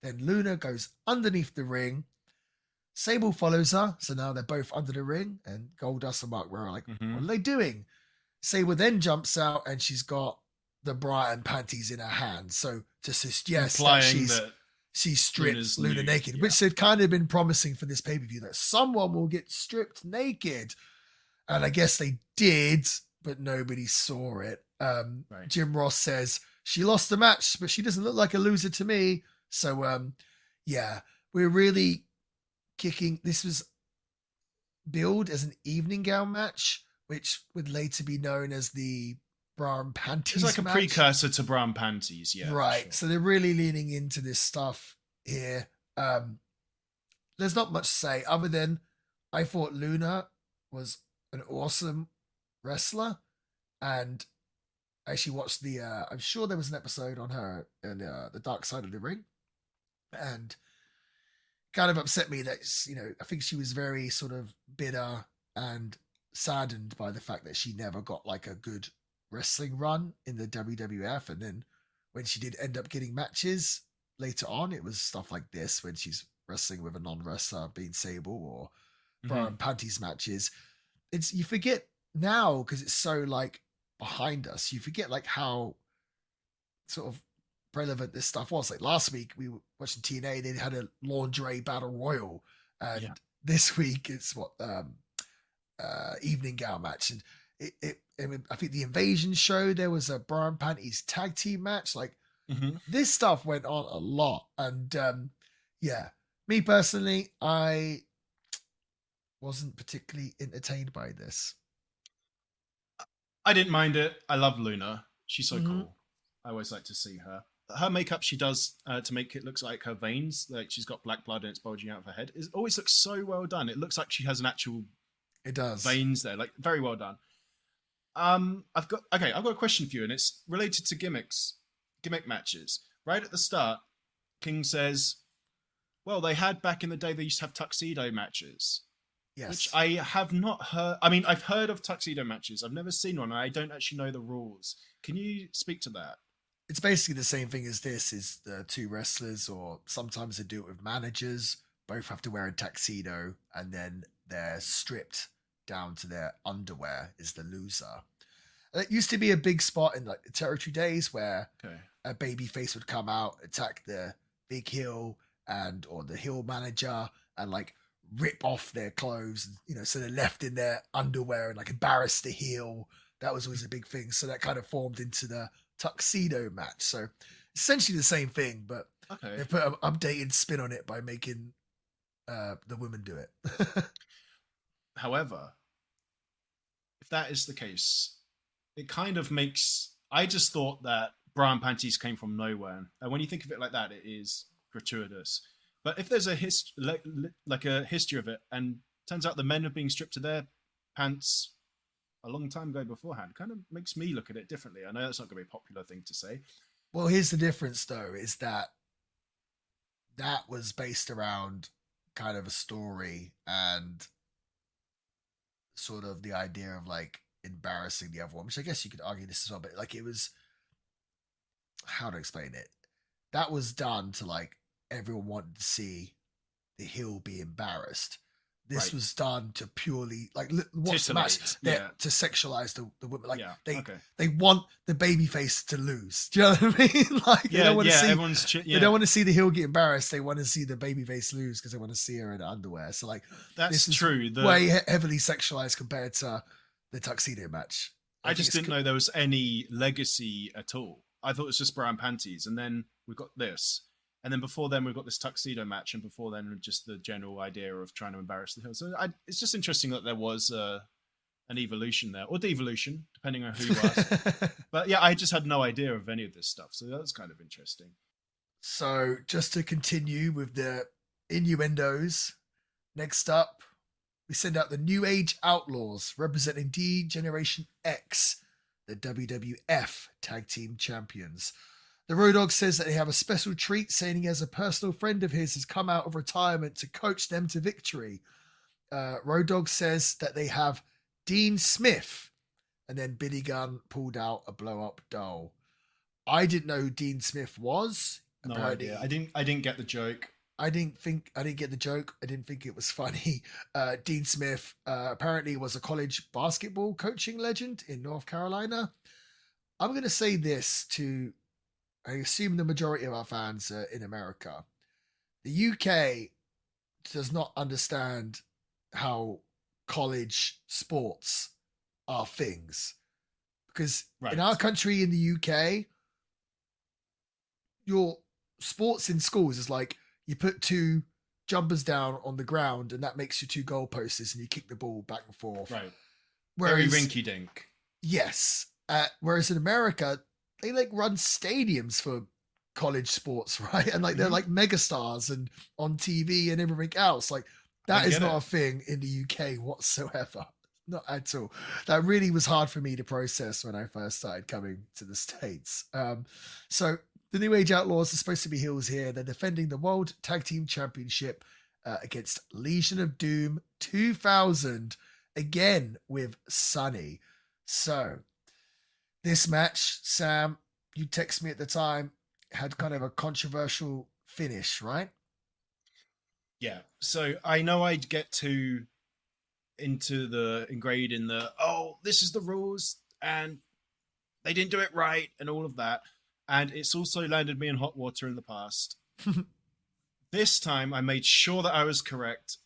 [SPEAKER 1] Then Luna goes underneath the ring. Sable follows her. So now they're both under the ring. And Goldust and Mark Mero are like, what are they doing? Sable then jumps out and she's got the bra and panties in her hand. So to suggest that she strips Luna naked, which had kind of been promising for this pay-per-view, that someone will get stripped naked. And I guess they did, but nobody saw it. Right. Jim Ross says she lost the match, but she doesn't look like a loser to me. So, yeah, we're really kicking. This was billed as an evening gown match, which would later be known as the bra and panties.
[SPEAKER 2] It's like a precursor to bra and panties, yeah.
[SPEAKER 1] Right. Sure. So they're really leaning into this stuff here. There's not much to say other than I thought Luna was an awesome wrestler, and I actually watched the I'm sure there was an episode on her in the Dark Side of the Ring, and kind of upset me that, you know, I think she was very sort of bitter and saddened by the fact that she never got like a good wrestling run in the WWF, and then when she did end up getting matches later on, it was stuff like this when she's wrestling with a non-wrestler, being Sable, or bra and panties matches. It's, you forget now because it's so like behind us, you forget like how sort of relevant this stuff was. Like last week we were watching TNA, they had a lingerie battle royal, and this week it's what evening gown match, and I think the Invasion show there was a bra and panties tag team match. Like this stuff went on a lot, and yeah, me personally, I wasn't particularly entertained by this.
[SPEAKER 2] I didn't mind it. I love Luna. She's so cool. I always like to see her. Her makeup she does to make it look like her veins, like she's got black blood and it's bulging out of her head, it always looks so well done. It looks like she has an actual veins there, like very well done. I've got a question for you, and it's related to gimmick matches. Right at the start, King says, Well, they had back in the day. They used to have tuxedo matches, which
[SPEAKER 1] Yes.
[SPEAKER 2] I have not heard. I mean, I've heard of tuxedo matches. I've never seen one. And I don't actually know the rules. Can you speak to that?
[SPEAKER 1] It's basically the same thing as this is the two wrestlers, or sometimes they do it with managers. Both have to wear a tuxedo and then they're stripped down to their underwear is the loser. And it used to be a big spot in like the territory days where
[SPEAKER 2] Okay.
[SPEAKER 1] a baby face would come out, attack the big heel and or the heel manager and like rip off their clothes, so they're left in their underwear and like embarrass the heel. That was always a big thing. So that kind of formed into the tuxedo match. So essentially the same thing, but
[SPEAKER 2] Okay.
[SPEAKER 1] they put an updated spin on it by making the women do it.
[SPEAKER 2] However, if that is the case, it kind of makes. I just thought that bra and panties came from nowhere, and when you think of it like that, it is gratuitous. But if there's a like a history of it, and turns out the men are being stripped to their pants a long time ago beforehand, kind of makes me look at it differently. I know that's not going to be a popular thing to say.
[SPEAKER 1] Well, here's the difference though, is that was based around kind of a story and sort of the idea of like embarrassing the other one, which I guess you could argue this as well, but like it was, how to explain it, that was done to like everyone wanted to see the heel be embarrassed. This
[SPEAKER 2] Right.
[SPEAKER 1] was done to purely like watch the
[SPEAKER 2] Titillate,
[SPEAKER 1] match
[SPEAKER 2] yeah.
[SPEAKER 1] to sexualize the women. Like
[SPEAKER 2] Yeah,
[SPEAKER 1] they
[SPEAKER 2] okay.
[SPEAKER 1] they want the baby face to lose. Do you know what I mean? Like they don't want to see
[SPEAKER 2] everyone's
[SPEAKER 1] they don't want to see the heel get embarrassed. They want to see the baby face lose because they want to see her in underwear. So like
[SPEAKER 2] That's
[SPEAKER 1] this is
[SPEAKER 2] true.
[SPEAKER 1] way heavily sexualized compared to the tuxedo match.
[SPEAKER 2] I just didn't know there was any legacy at all. I thought it was just bra and panties, and then we got this, and then before then we've got this tuxedo match, and before then just the general idea of trying to embarrass the heel. So it's just interesting that there was an evolution there, or devolution, depending on who you ask. But yeah, I just had no idea of any of this stuff, so that's kind of interesting.
[SPEAKER 1] So just to continue with the innuendos, next up we send out the New Age Outlaws representing D Generation X, the WWF Tag Team Champions. The Road Dogg says that they have a special treat, saying he has a personal friend of his has come out of retirement to coach them to victory. Road Dogg says that they have Dean Smith, and then Billy Gunn pulled out a blow-up doll. I didn't know who Dean Smith was.
[SPEAKER 2] No
[SPEAKER 1] Apparently,
[SPEAKER 2] idea. I didn't get the joke.
[SPEAKER 1] I didn't get the joke. I didn't think it was funny. Dean Smith apparently was a college basketball coaching legend in North Carolina. I'm going to say this to, I assume the majority of our fans are in America. The UK does not understand how college sports are things. Because in our country, in the UK, your sports in schools is like, you put two jumpers down on the ground and that makes you two goalposts and you kick the ball back and forth.
[SPEAKER 2] Right.
[SPEAKER 1] Whereas,
[SPEAKER 2] very rinky dink.
[SPEAKER 1] Yes. Whereas in America, they like run stadiums for college sports, right? And like they're like megastars and on TV and everything else. Like that is not a thing in the UK whatsoever. Not at all. That really was hard for me to process when I first started coming to the States. So the New Age Outlaws are supposed to be heels here. They're defending the World Tag Team Championship against Legion of Doom 2000, again with Sunny. So this match, Sam, you text me at the time, had kind of a controversial finish, right?
[SPEAKER 2] Yeah. So I know I'd get into the ingrained in the, this is the rules and they didn't do it right and all of that. And it's also landed me in hot water in the past. This time I made sure that I was correct.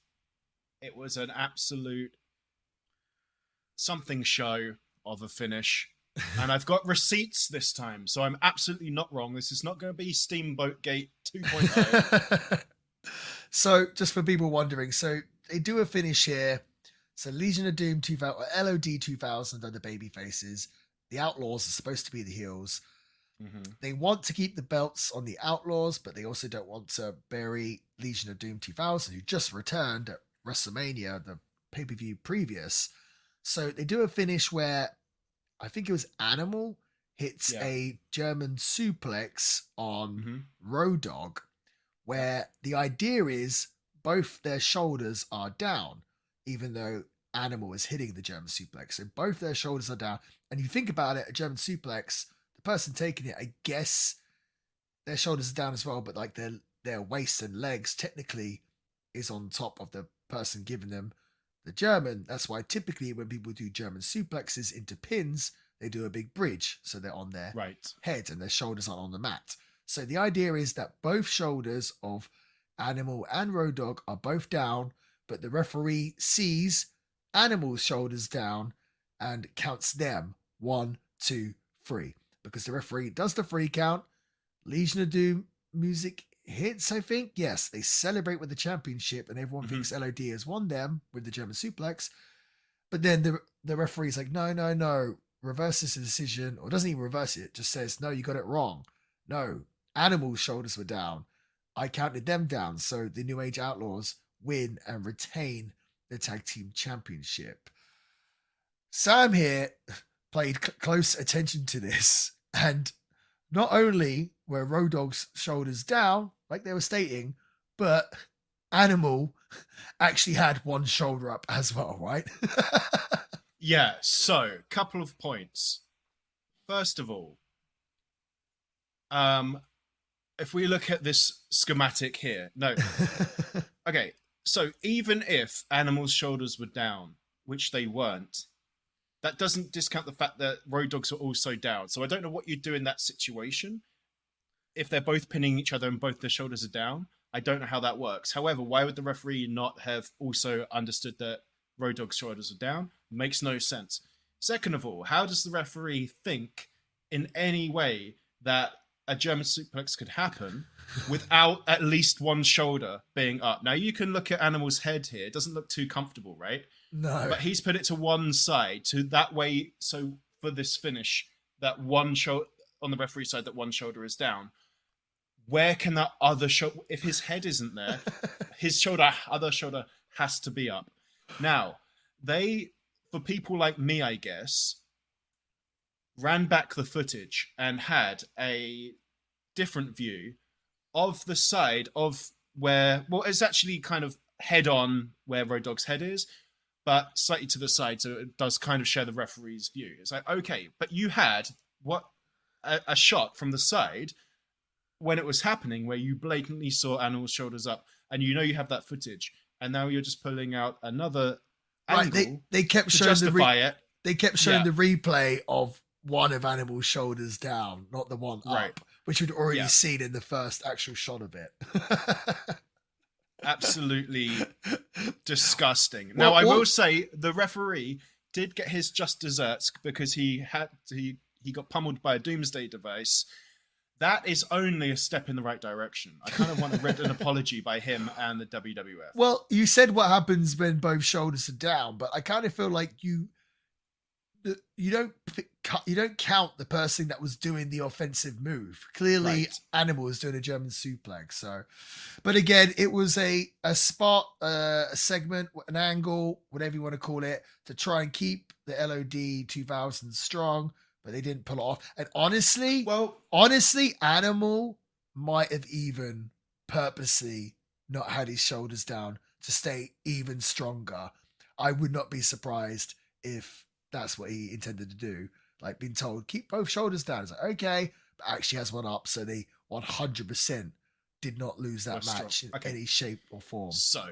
[SPEAKER 2] It was an absolute something show of a finish. And I've got receipts this time, so I'm absolutely not wrong. This is not going to be Steamboat Gate 2.0.
[SPEAKER 1] So just for people wondering, so they do a finish here. So Legion of Doom 2000, or LOD 2000 are the baby faces. The Outlaws are supposed to be the heels.
[SPEAKER 2] Mm-hmm.
[SPEAKER 1] They want to keep the belts on the Outlaws, but they also don't want to bury Legion of Doom 2000, who just returned at WrestleMania, the pay-per-view previous. So they do a finish where I think it was Animal hits a German suplex on Road Dogg, where the idea is both their shoulders are down, even though Animal is hitting the German suplex. So both their shoulders are down. And you think about it, a German suplex, the person taking it, I guess their shoulders are down as well, but like their waist and legs technically is on top of the person giving them the German. That's why typically when people do German suplexes into pins, they do a big bridge. So they're on their head and their shoulders aren't on the mat. So the idea is that both shoulders of Animal and Road Dogg are both down, but the referee sees Animal's shoulders down and counts them 1, 2, 3. Because the referee does the 3 count. Legion of Doom music hits, I think. Yes, they celebrate with the championship and everyone thinks LOD has won them with the German suplex. But then the referee's like, no, reverses the decision, or doesn't even reverse it, just says, no, you got it wrong. No, Animal's shoulders were down. I counted them down. So the New Age Outlaws win and retain the tag team championship. Sam here paid close attention to this, and not only were Road Dogg's shoulders down, like they were stating, but Animal actually had one shoulder up as well, right?
[SPEAKER 2] Yeah, so couple of points. First of all, if we look at this schematic here, okay, so even if Animal's shoulders were down, which they weren't, that doesn't discount the fact that Road Dogg's are also down. So I don't know what you'd do in that situation. If they're both pinning each other and both their shoulders are down, I don't know how that works. However, why would the referee not have also understood that Road Dogg's shoulders are down? Makes no sense. Second of all, how does the referee think in any way that a German suplex could happen without at least one shoulder being up? Now, you can look at Animal's head here. It doesn't look too comfortable, right?
[SPEAKER 1] No.
[SPEAKER 2] But he's put it to one side, to that way, so for this finish, that one shoulder, on the referee side, that one shoulder is down. Where can that other shoulder, if his head isn't there, his other shoulder has to be up. Now, for people like me, I guess, ran back the footage and had a different view of the side of where, well, it's actually kind of head on where Road Dogg's head is, but slightly to the side, so it does kind of share the referee's view. It's like, okay, but you had a shot from the side when it was happening where you blatantly saw Animal's shoulders up, and you know you have that footage, and now you're just pulling out another angle.
[SPEAKER 1] They kept
[SPEAKER 2] to
[SPEAKER 1] showing
[SPEAKER 2] justify it.
[SPEAKER 1] They kept showing the replay of one of Animal's shoulders down, not the one up, which we'd already seen in the first actual shot of it.
[SPEAKER 2] Absolutely disgusting. Now, I will say the referee did get his just desserts because he got pummeled by a doomsday device. That is only a step in the right direction. I kind of want to read an apology by him and the WWF.
[SPEAKER 1] Well, you said what happens when both shoulders are down, but I kind of feel like you don't count the person that was doing the offensive move. Clearly, Animal was doing a German suplex. So, but again, it was a spot, a segment, an angle, whatever you want to call it, to try and keep the LOD 2000 strong. But they didn't pull it off. And honestly, Animal might have even purposely not had his shoulders down to stay even stronger. I would not be surprised if that's what he intended to do. Like being told, keep both shoulders down. It's like, okay, but actually has one up. So they 100% did not lose that match in any shape or form.
[SPEAKER 2] So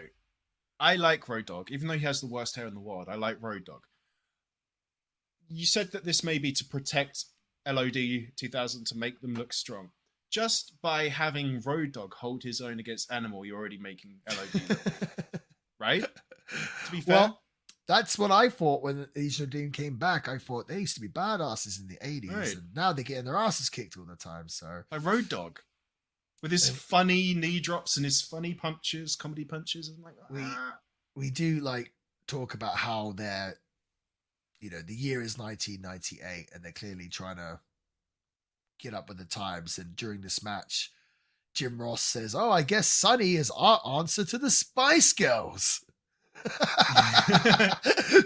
[SPEAKER 2] I like Road Dogg. Even though he has the worst hair in the world, I like Road Dogg. You said that this may be to protect LOD 2000 to make them look strong. Just by having Road Dogg hold his own against Animal, you're already making LOD look, right? To be fair. Well,
[SPEAKER 1] that's what I thought when Legion of Doom came back. I thought they used to be badasses in the 80s, and now they're getting their asses kicked all the time. So,
[SPEAKER 2] like Road Dogg, with his funny knee drops and his funny punches, comedy punches, and like
[SPEAKER 1] we do like talk about how they're, the year is 1998, and they're clearly trying to get up with the times. And during this match, Jim Ross says, "Oh, I guess Sunny is our answer to the Spice Girls."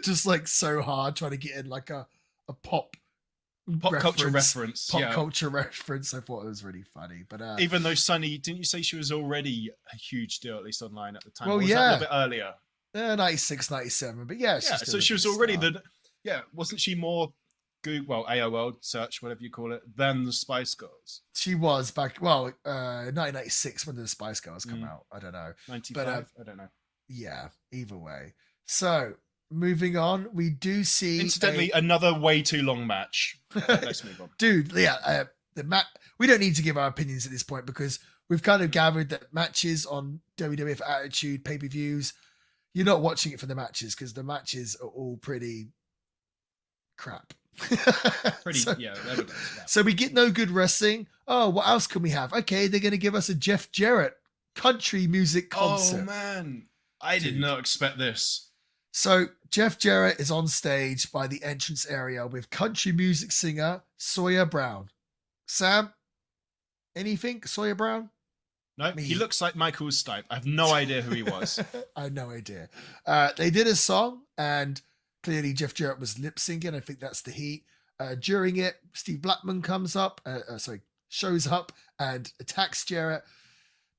[SPEAKER 1] Just like so hard trying to get in like a pop
[SPEAKER 2] Pop culture reference.
[SPEAKER 1] Pop
[SPEAKER 2] Yeah.
[SPEAKER 1] culture reference. I thought it was really funny. But
[SPEAKER 2] Even though Sunny, didn't you say she was already a huge deal, at least online at the time?
[SPEAKER 1] well,
[SPEAKER 2] Or was that a little bit earlier?
[SPEAKER 1] 96, 97. But yeah,
[SPEAKER 2] Yeah,
[SPEAKER 1] she's
[SPEAKER 2] so she was already the. Yeah, wasn't she more Google, well, AOL search, whatever you call it, than the Spice Girls?
[SPEAKER 1] She was back, 1996 when the Spice Girls come out. I don't know.
[SPEAKER 2] 95? I don't know.
[SPEAKER 1] Yeah, either way. So, moving on, we do see...
[SPEAKER 2] Incidentally, another way too long match. Let's move on.
[SPEAKER 1] Dude, yeah, we don't need to give our opinions at this point because we've kind of gathered that matches on WWF Attitude pay-per-views, you're not watching it for the matches because the matches are all pretty crap.
[SPEAKER 2] There we go. Yeah.
[SPEAKER 1] So we get no good wrestling. Oh, what else can we have? Okay, they're going to give us a Jeff Jarrett country music concert.
[SPEAKER 2] Oh, man. I did not expect this.
[SPEAKER 1] So Jeff Jarrett is on stage by the entrance area with country music singer Sawyer Brown. Sam, anything? Sawyer Brown?
[SPEAKER 2] No, he looks like Michael Stipe. I have no idea who he was.
[SPEAKER 1] I have no idea. They did a song, and clearly Jeff Jarrett was lip syncing. I think that's the heat. During it, Steve Blackman shows up and attacks Jarrett.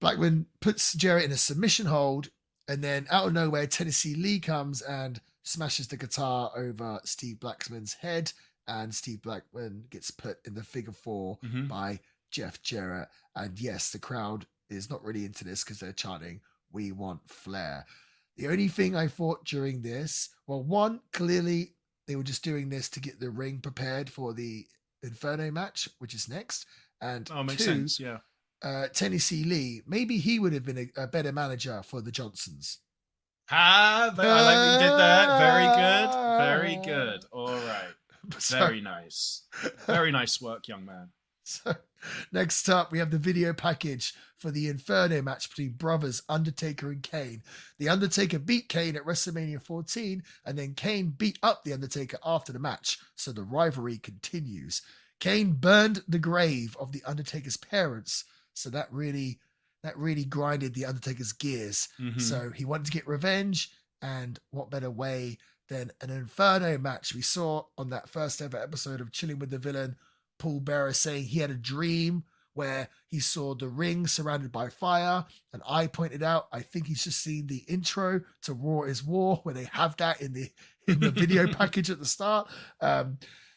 [SPEAKER 1] Blackman puts Jarrett in a submission hold, and then out of nowhere, Tennessee Lee comes and smashes the guitar over Steve Blackman's head, and Steve Blackman gets put in the figure four by Jeff Jarrett. And yes, the crowd is not really into this because they're chanting, "We want Flair." The only thing I thought during this, well, one, clearly they were just doing this to get the ring prepared for the Inferno match, which is next. And
[SPEAKER 2] makes sense, yeah.
[SPEAKER 1] Tennessee Lee, maybe he would have been a better manager for the Johnsons.
[SPEAKER 2] I like that you did that. Very good. Very good. All right. Very nice. Very nice work, young man.
[SPEAKER 1] So, next up, we have the video package for the Inferno match between brothers Undertaker and Kane. The Undertaker beat Kane at WrestleMania 14, and then Kane beat up the Undertaker after the match, so the rivalry continues. Kane burned the grave of the Undertaker's parents, so that really grinded the Undertaker's gears. So he wanted to get revenge, and what better way than an Inferno match? We saw on that first ever episode of Chilling With The Villain, Paul Bearer saying he had a dream where he saw the ring surrounded by fire, and I pointed out I think he's just seen the intro to Raw is War, where they have that in the video package at the start.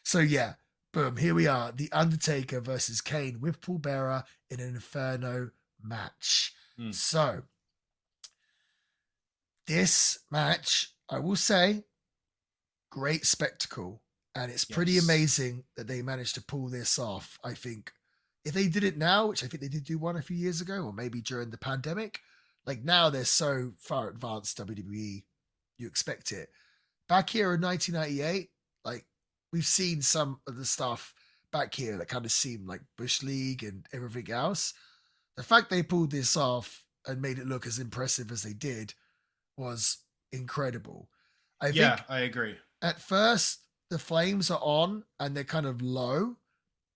[SPEAKER 1] So yeah, boom, here we are, The Undertaker versus Kane with Paul Bearer in an Inferno match. So this match, I will say, great spectacle. And it's pretty amazing that they managed to pull this off. I think if they did it now, which I think they did do one a few years ago, or maybe during the pandemic, like now they're so far advanced WWE, you expect it. Back here in 1998, like we've seen some of the stuff back here that kind of seemed like Bush League and everything else. The fact they pulled this off and made it look as impressive as they did was incredible. I think
[SPEAKER 2] I agree.
[SPEAKER 1] At first, the flames are on and they're kind of low,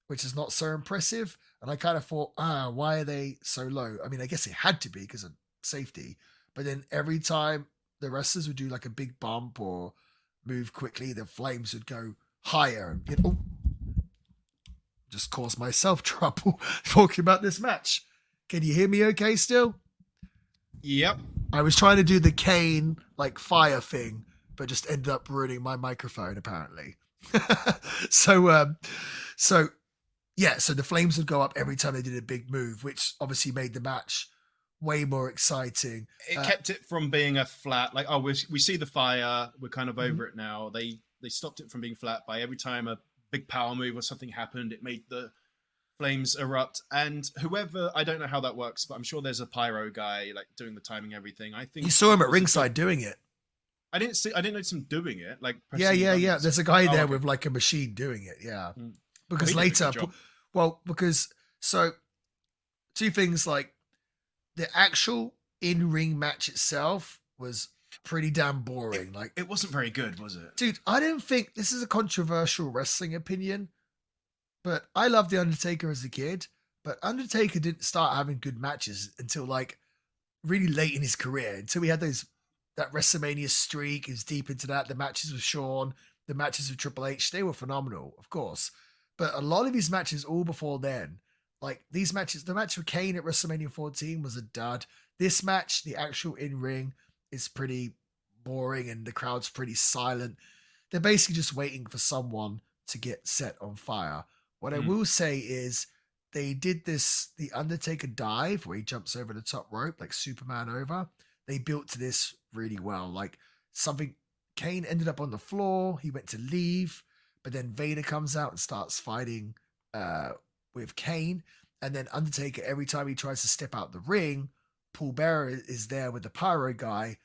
[SPEAKER 1] which is not so impressive. And I kind of thought, why are they so low? I mean, I guess it had to be because of safety. But then every time the wrestlers would do like a big bump or move quickly, the flames would go higher. And just caused myself trouble talking about this match. Can you hear me okay still?
[SPEAKER 2] Yep.
[SPEAKER 1] I was trying to do the Kane like fire thing, but just ended up ruining my microphone apparently. So the flames would go up every time they did a big move, which obviously made the match way more exciting.
[SPEAKER 2] It kept it from being a flat, like, we see the fire, we're kind of over it now. They stopped it from being flat by every time a big power move or something happened, it made the flames erupt. And whoever, I don't know how that works, but I'm sure there's a pyro guy like doing the timing, everything. I think
[SPEAKER 1] you saw him at ringside doing it.
[SPEAKER 2] I didn't notice him doing it. Like,
[SPEAKER 1] yeah. There's a guy there with like a machine doing it. Yeah. Because later, two things, like the actual in-ring match itself was pretty damn boring.
[SPEAKER 2] It wasn't very good, was it?
[SPEAKER 1] Dude, I don't think this is a controversial wrestling opinion, but I loved The Undertaker as a kid, but Undertaker didn't start having good matches until like really late in his career, until we had that WrestleMania streak. Is deep into that. The matches with Shawn, the matches with Triple H, they were phenomenal, of course. But a lot of these matches all before then, like these matches, the match with Kane at WrestleMania 14 was a dud. This match, the actual in ring, is pretty boring and the crowd's pretty silent. They're basically just waiting for someone to get set on fire. What I will say is they did the Undertaker dive where he jumps over the top rope like Superman over. They built to this really well. Like something, Kane ended up on the floor. He went to leave, but then Vader comes out and starts fighting with Kane. And then Undertaker, every time he tries to step out the ring, Paul Bearer is there with the pyro guy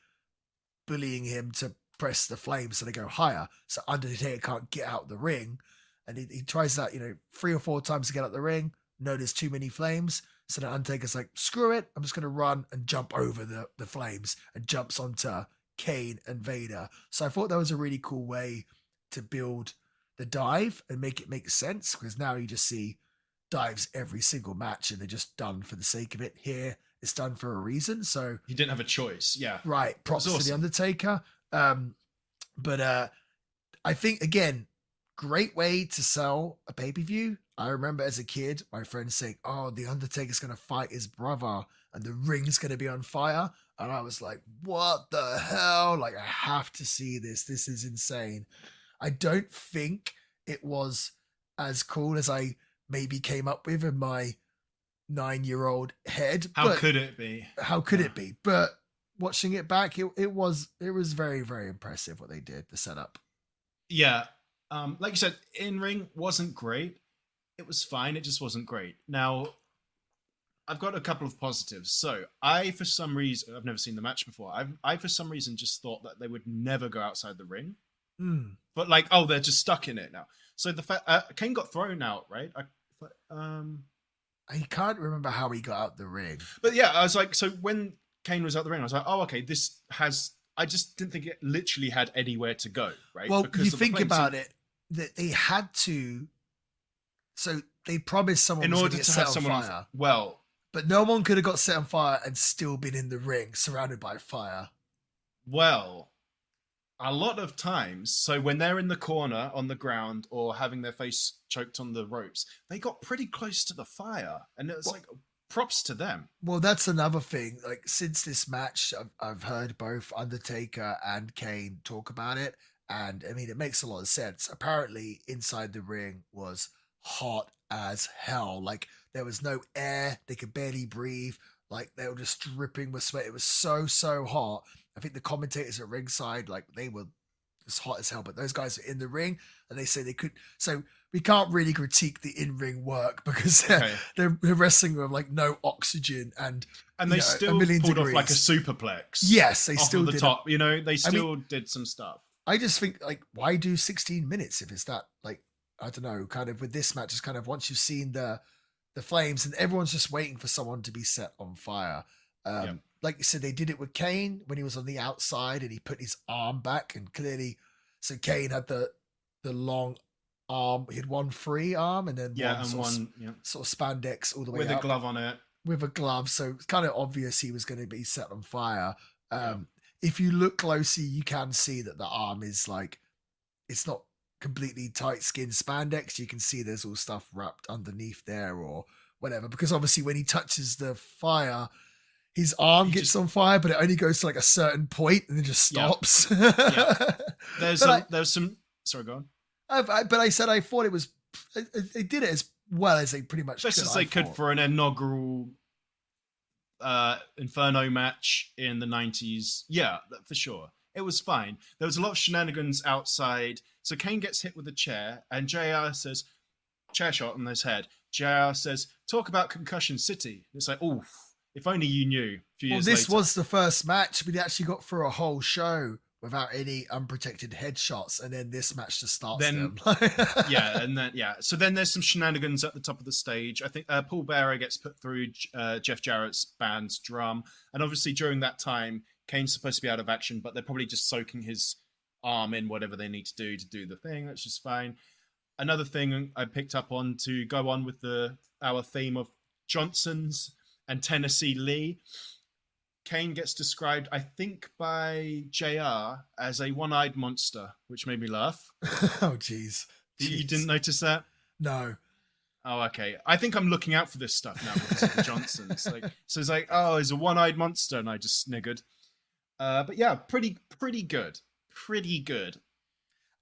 [SPEAKER 1] bullying him to press the flames so they go higher. So Undertaker can't get out the ring. And he tries that, 3 or 4 times to get out the ring. No, there's too many flames. So the Undertaker's like, screw it. I'm just going to run and jump over the flames and jumps onto Kane and Vader. So I thought that was a really cool way to build the dive and make it make sense, because now you just see dives every single match and they're just done for the sake of it. Here, it's done for a reason. So
[SPEAKER 2] he didn't have a choice. Yeah.
[SPEAKER 1] Right. Props to the Undertaker. But I think, again, great way to sell a pay-per-view. I remember as a kid, my friends saying, oh, the Undertaker's going to fight his brother and the ring's going to be on fire. And I was like, what the hell? Like, I have to see this. This is insane. I don't think it was as cool as I maybe came up with in my 9-year-old head.
[SPEAKER 2] How could it be?
[SPEAKER 1] How could it be? But watching it back, it was very, very impressive what they did, the setup.
[SPEAKER 2] Yeah. Like you said, in-ring wasn't great. It was fine. It just wasn't great. Now, I've got a couple of positives. So for some reason, I've never seen the match before. I for some reason just thought that they would never go outside the ring. But like, oh, they're just stuck in it now. So the fact Kane got thrown out, right?
[SPEAKER 1] I can't remember how he got out the ring.
[SPEAKER 2] But yeah, I was like, so when Kane was out the ring, I was like, oh, okay, I just didn't think it literally had anywhere to go, right?
[SPEAKER 1] Well, because you think about it, that they had to. So they promised someone
[SPEAKER 2] in
[SPEAKER 1] was
[SPEAKER 2] order
[SPEAKER 1] going
[SPEAKER 2] to
[SPEAKER 1] get
[SPEAKER 2] have
[SPEAKER 1] set
[SPEAKER 2] someone
[SPEAKER 1] on fire.
[SPEAKER 2] Well,
[SPEAKER 1] but no one could have got set on fire and still been in the ring surrounded by fire.
[SPEAKER 2] Well, a lot of times, so when they're in the corner on the ground or having their face choked on the ropes, they got pretty close to the fire, and it's like props to them.
[SPEAKER 1] Well, that's another thing. Like, since this match, I've heard both Undertaker and Kane talk about it, and I mean, it makes a lot of sense. Apparently, inside the ring was hot as hell. Like, there was no air; they could barely breathe. Like, they were just dripping with sweat. It was so hot. I think the commentators at ringside, like, they were as hot as hell, but those guys are in the ring and they say they could. So we can't really critique the in-ring work because they're wrestling with like no oxygen and
[SPEAKER 2] they still pulled off like a superplex.
[SPEAKER 1] Yes, they still
[SPEAKER 2] did. The top, they still did some stuff.
[SPEAKER 1] I just think, like, why do 16 minutes if it's that, like, I don't know, kind of with this match, is kind of once you've seen the flames and everyone's just waiting for someone to be set on fire. Like you said, they did it with Kane when he was on the outside and he put his arm back, and clearly, so Kane had the long arm. He had one free arm and then one sort of spandex all the way
[SPEAKER 2] with
[SPEAKER 1] up,
[SPEAKER 2] a glove on it.
[SPEAKER 1] With a glove, so it's kind of obvious he was going to be set on fire. If you look closely, you can see that the arm is like, it's not completely tight skin spandex. You can see there's all stuff wrapped underneath there or whatever, because obviously when he touches the fire, his arm gets on fire, but it only goes to like a certain point and then just stops.
[SPEAKER 2] There's some. Sorry, go on.
[SPEAKER 1] But I said I thought it was. They did it as well as they pretty much
[SPEAKER 2] best as they could for an inaugural Inferno match in the 90s. Yeah, for sure. It was fine. There was a lot of shenanigans outside. So Kane gets hit with a chair, and JR says, chair shot on his head. JR says, talk about Concussion City. It's like, oof. If only you knew. A few years
[SPEAKER 1] this
[SPEAKER 2] later.
[SPEAKER 1] Was the first match, but he actually got through a whole show without any unprotected headshots, and then this match just starts.
[SPEAKER 2] So then there's some shenanigans at the top of the stage. I think Paul Bearer gets put through Jeff Jarrett's band's drum, and obviously during that time, Kane's supposed to be out of action, but they're probably just soaking his arm in whatever they need to do the thing. That's just fine. Another thing I picked up on to go on with our theme of Johnson's and Tennessee Lee. Kane gets described, I think, by JR as a one-eyed monster, which made me laugh.
[SPEAKER 1] Oh, jeez.
[SPEAKER 2] You didn't notice that?
[SPEAKER 1] No.
[SPEAKER 2] Oh, okay. I think I'm looking out for this stuff now because of the Johnsons. Like, so it's like, oh, he's a one-eyed monster, and I just sniggered. But yeah, pretty good, pretty good.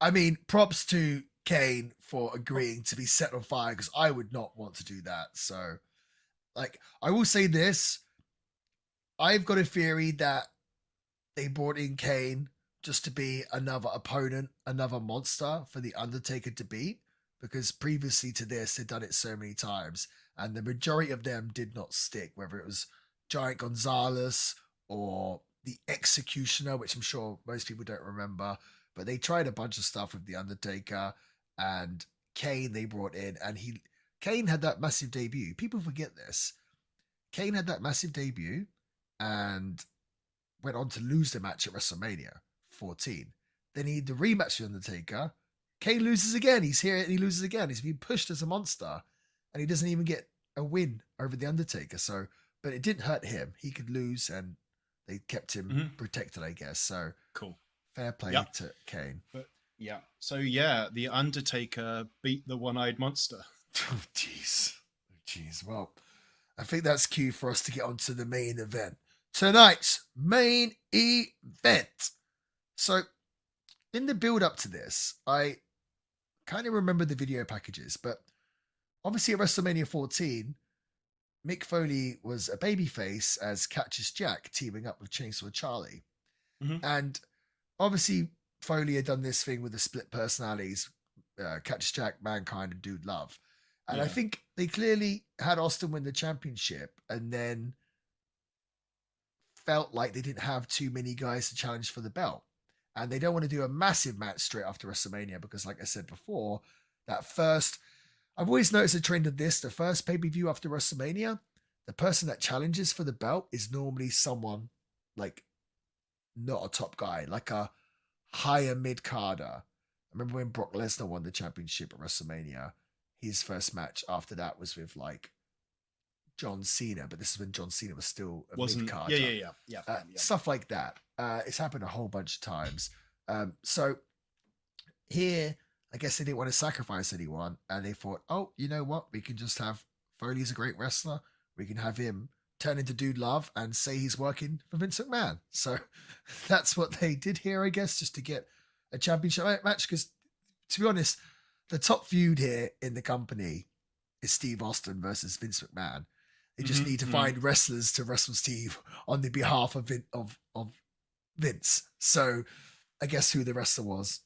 [SPEAKER 1] I mean, props to Kane for agreeing to be set on fire because I would not want to do that. So, like, I will say this: I've got a theory that they brought in Kane just to be another opponent, another monster for the Undertaker to beat. Because previously to this, they'd done it so many times, and the majority of them did not stick. Whether it was Giant Gonzalez or the Executioner, which I'm sure most people don't remember, but they tried a bunch of stuff with the Undertaker and Kane. They brought in, and Kane had that massive debut. People forget this. Kane had that massive debut, and went on to lose the match at WrestleMania 14. Then he had the rematch with Undertaker. Kane loses again. He's here and he loses again. He's being pushed as a monster, and he doesn't even get a win over the Undertaker. So, but it didn't hurt him. He could lose, and they kept him protected, I guess. So
[SPEAKER 2] Cool.
[SPEAKER 1] Fair play to Kane.
[SPEAKER 2] But yeah, so yeah, the Undertaker beat the one-eyed monster.
[SPEAKER 1] Oh, jeez. Well, I think that's cue for us to get on to the main event. Tonight's main event. So, in the build up to this, I kind of remember the video packages, but obviously at WrestleMania 14, Mick Foley was a babyface as Cactus Jack teaming up with Chainsaw Charlie. And obviously, Foley had done this thing with the split personalities, Cactus Jack, Mankind, and Dude Love. And I think they clearly had Austin win the championship and then felt like they didn't have too many guys to challenge for the belt. And they don't want to do a massive match straight after WrestleMania because, like I said before, I've always noticed a trend of this. The first pay-per-view after WrestleMania, the person that challenges for the belt is normally someone like not a top guy, like a higher mid-carder. I remember when Brock Lesnar won the championship at WrestleMania, his first match after that was with like John Cena, but this is when John Cena was still a mid-carder.
[SPEAKER 2] Yeah.
[SPEAKER 1] Stuff like that. It's happened a whole bunch of times. So here, I guess they didn't want to sacrifice anyone, and they thought, oh, you know what? We can just have Foley's a great wrestler. We can have him turn into Dude Love and say he's working for Vince McMahon. So that's what they did here, I guess, just to get a championship match. Because to be honest, the top feud here in the company is Steve Austin versus Vince McMahon. They just need to find wrestlers to wrestle Steve on the behalf of Vince. So I guess who the wrestler was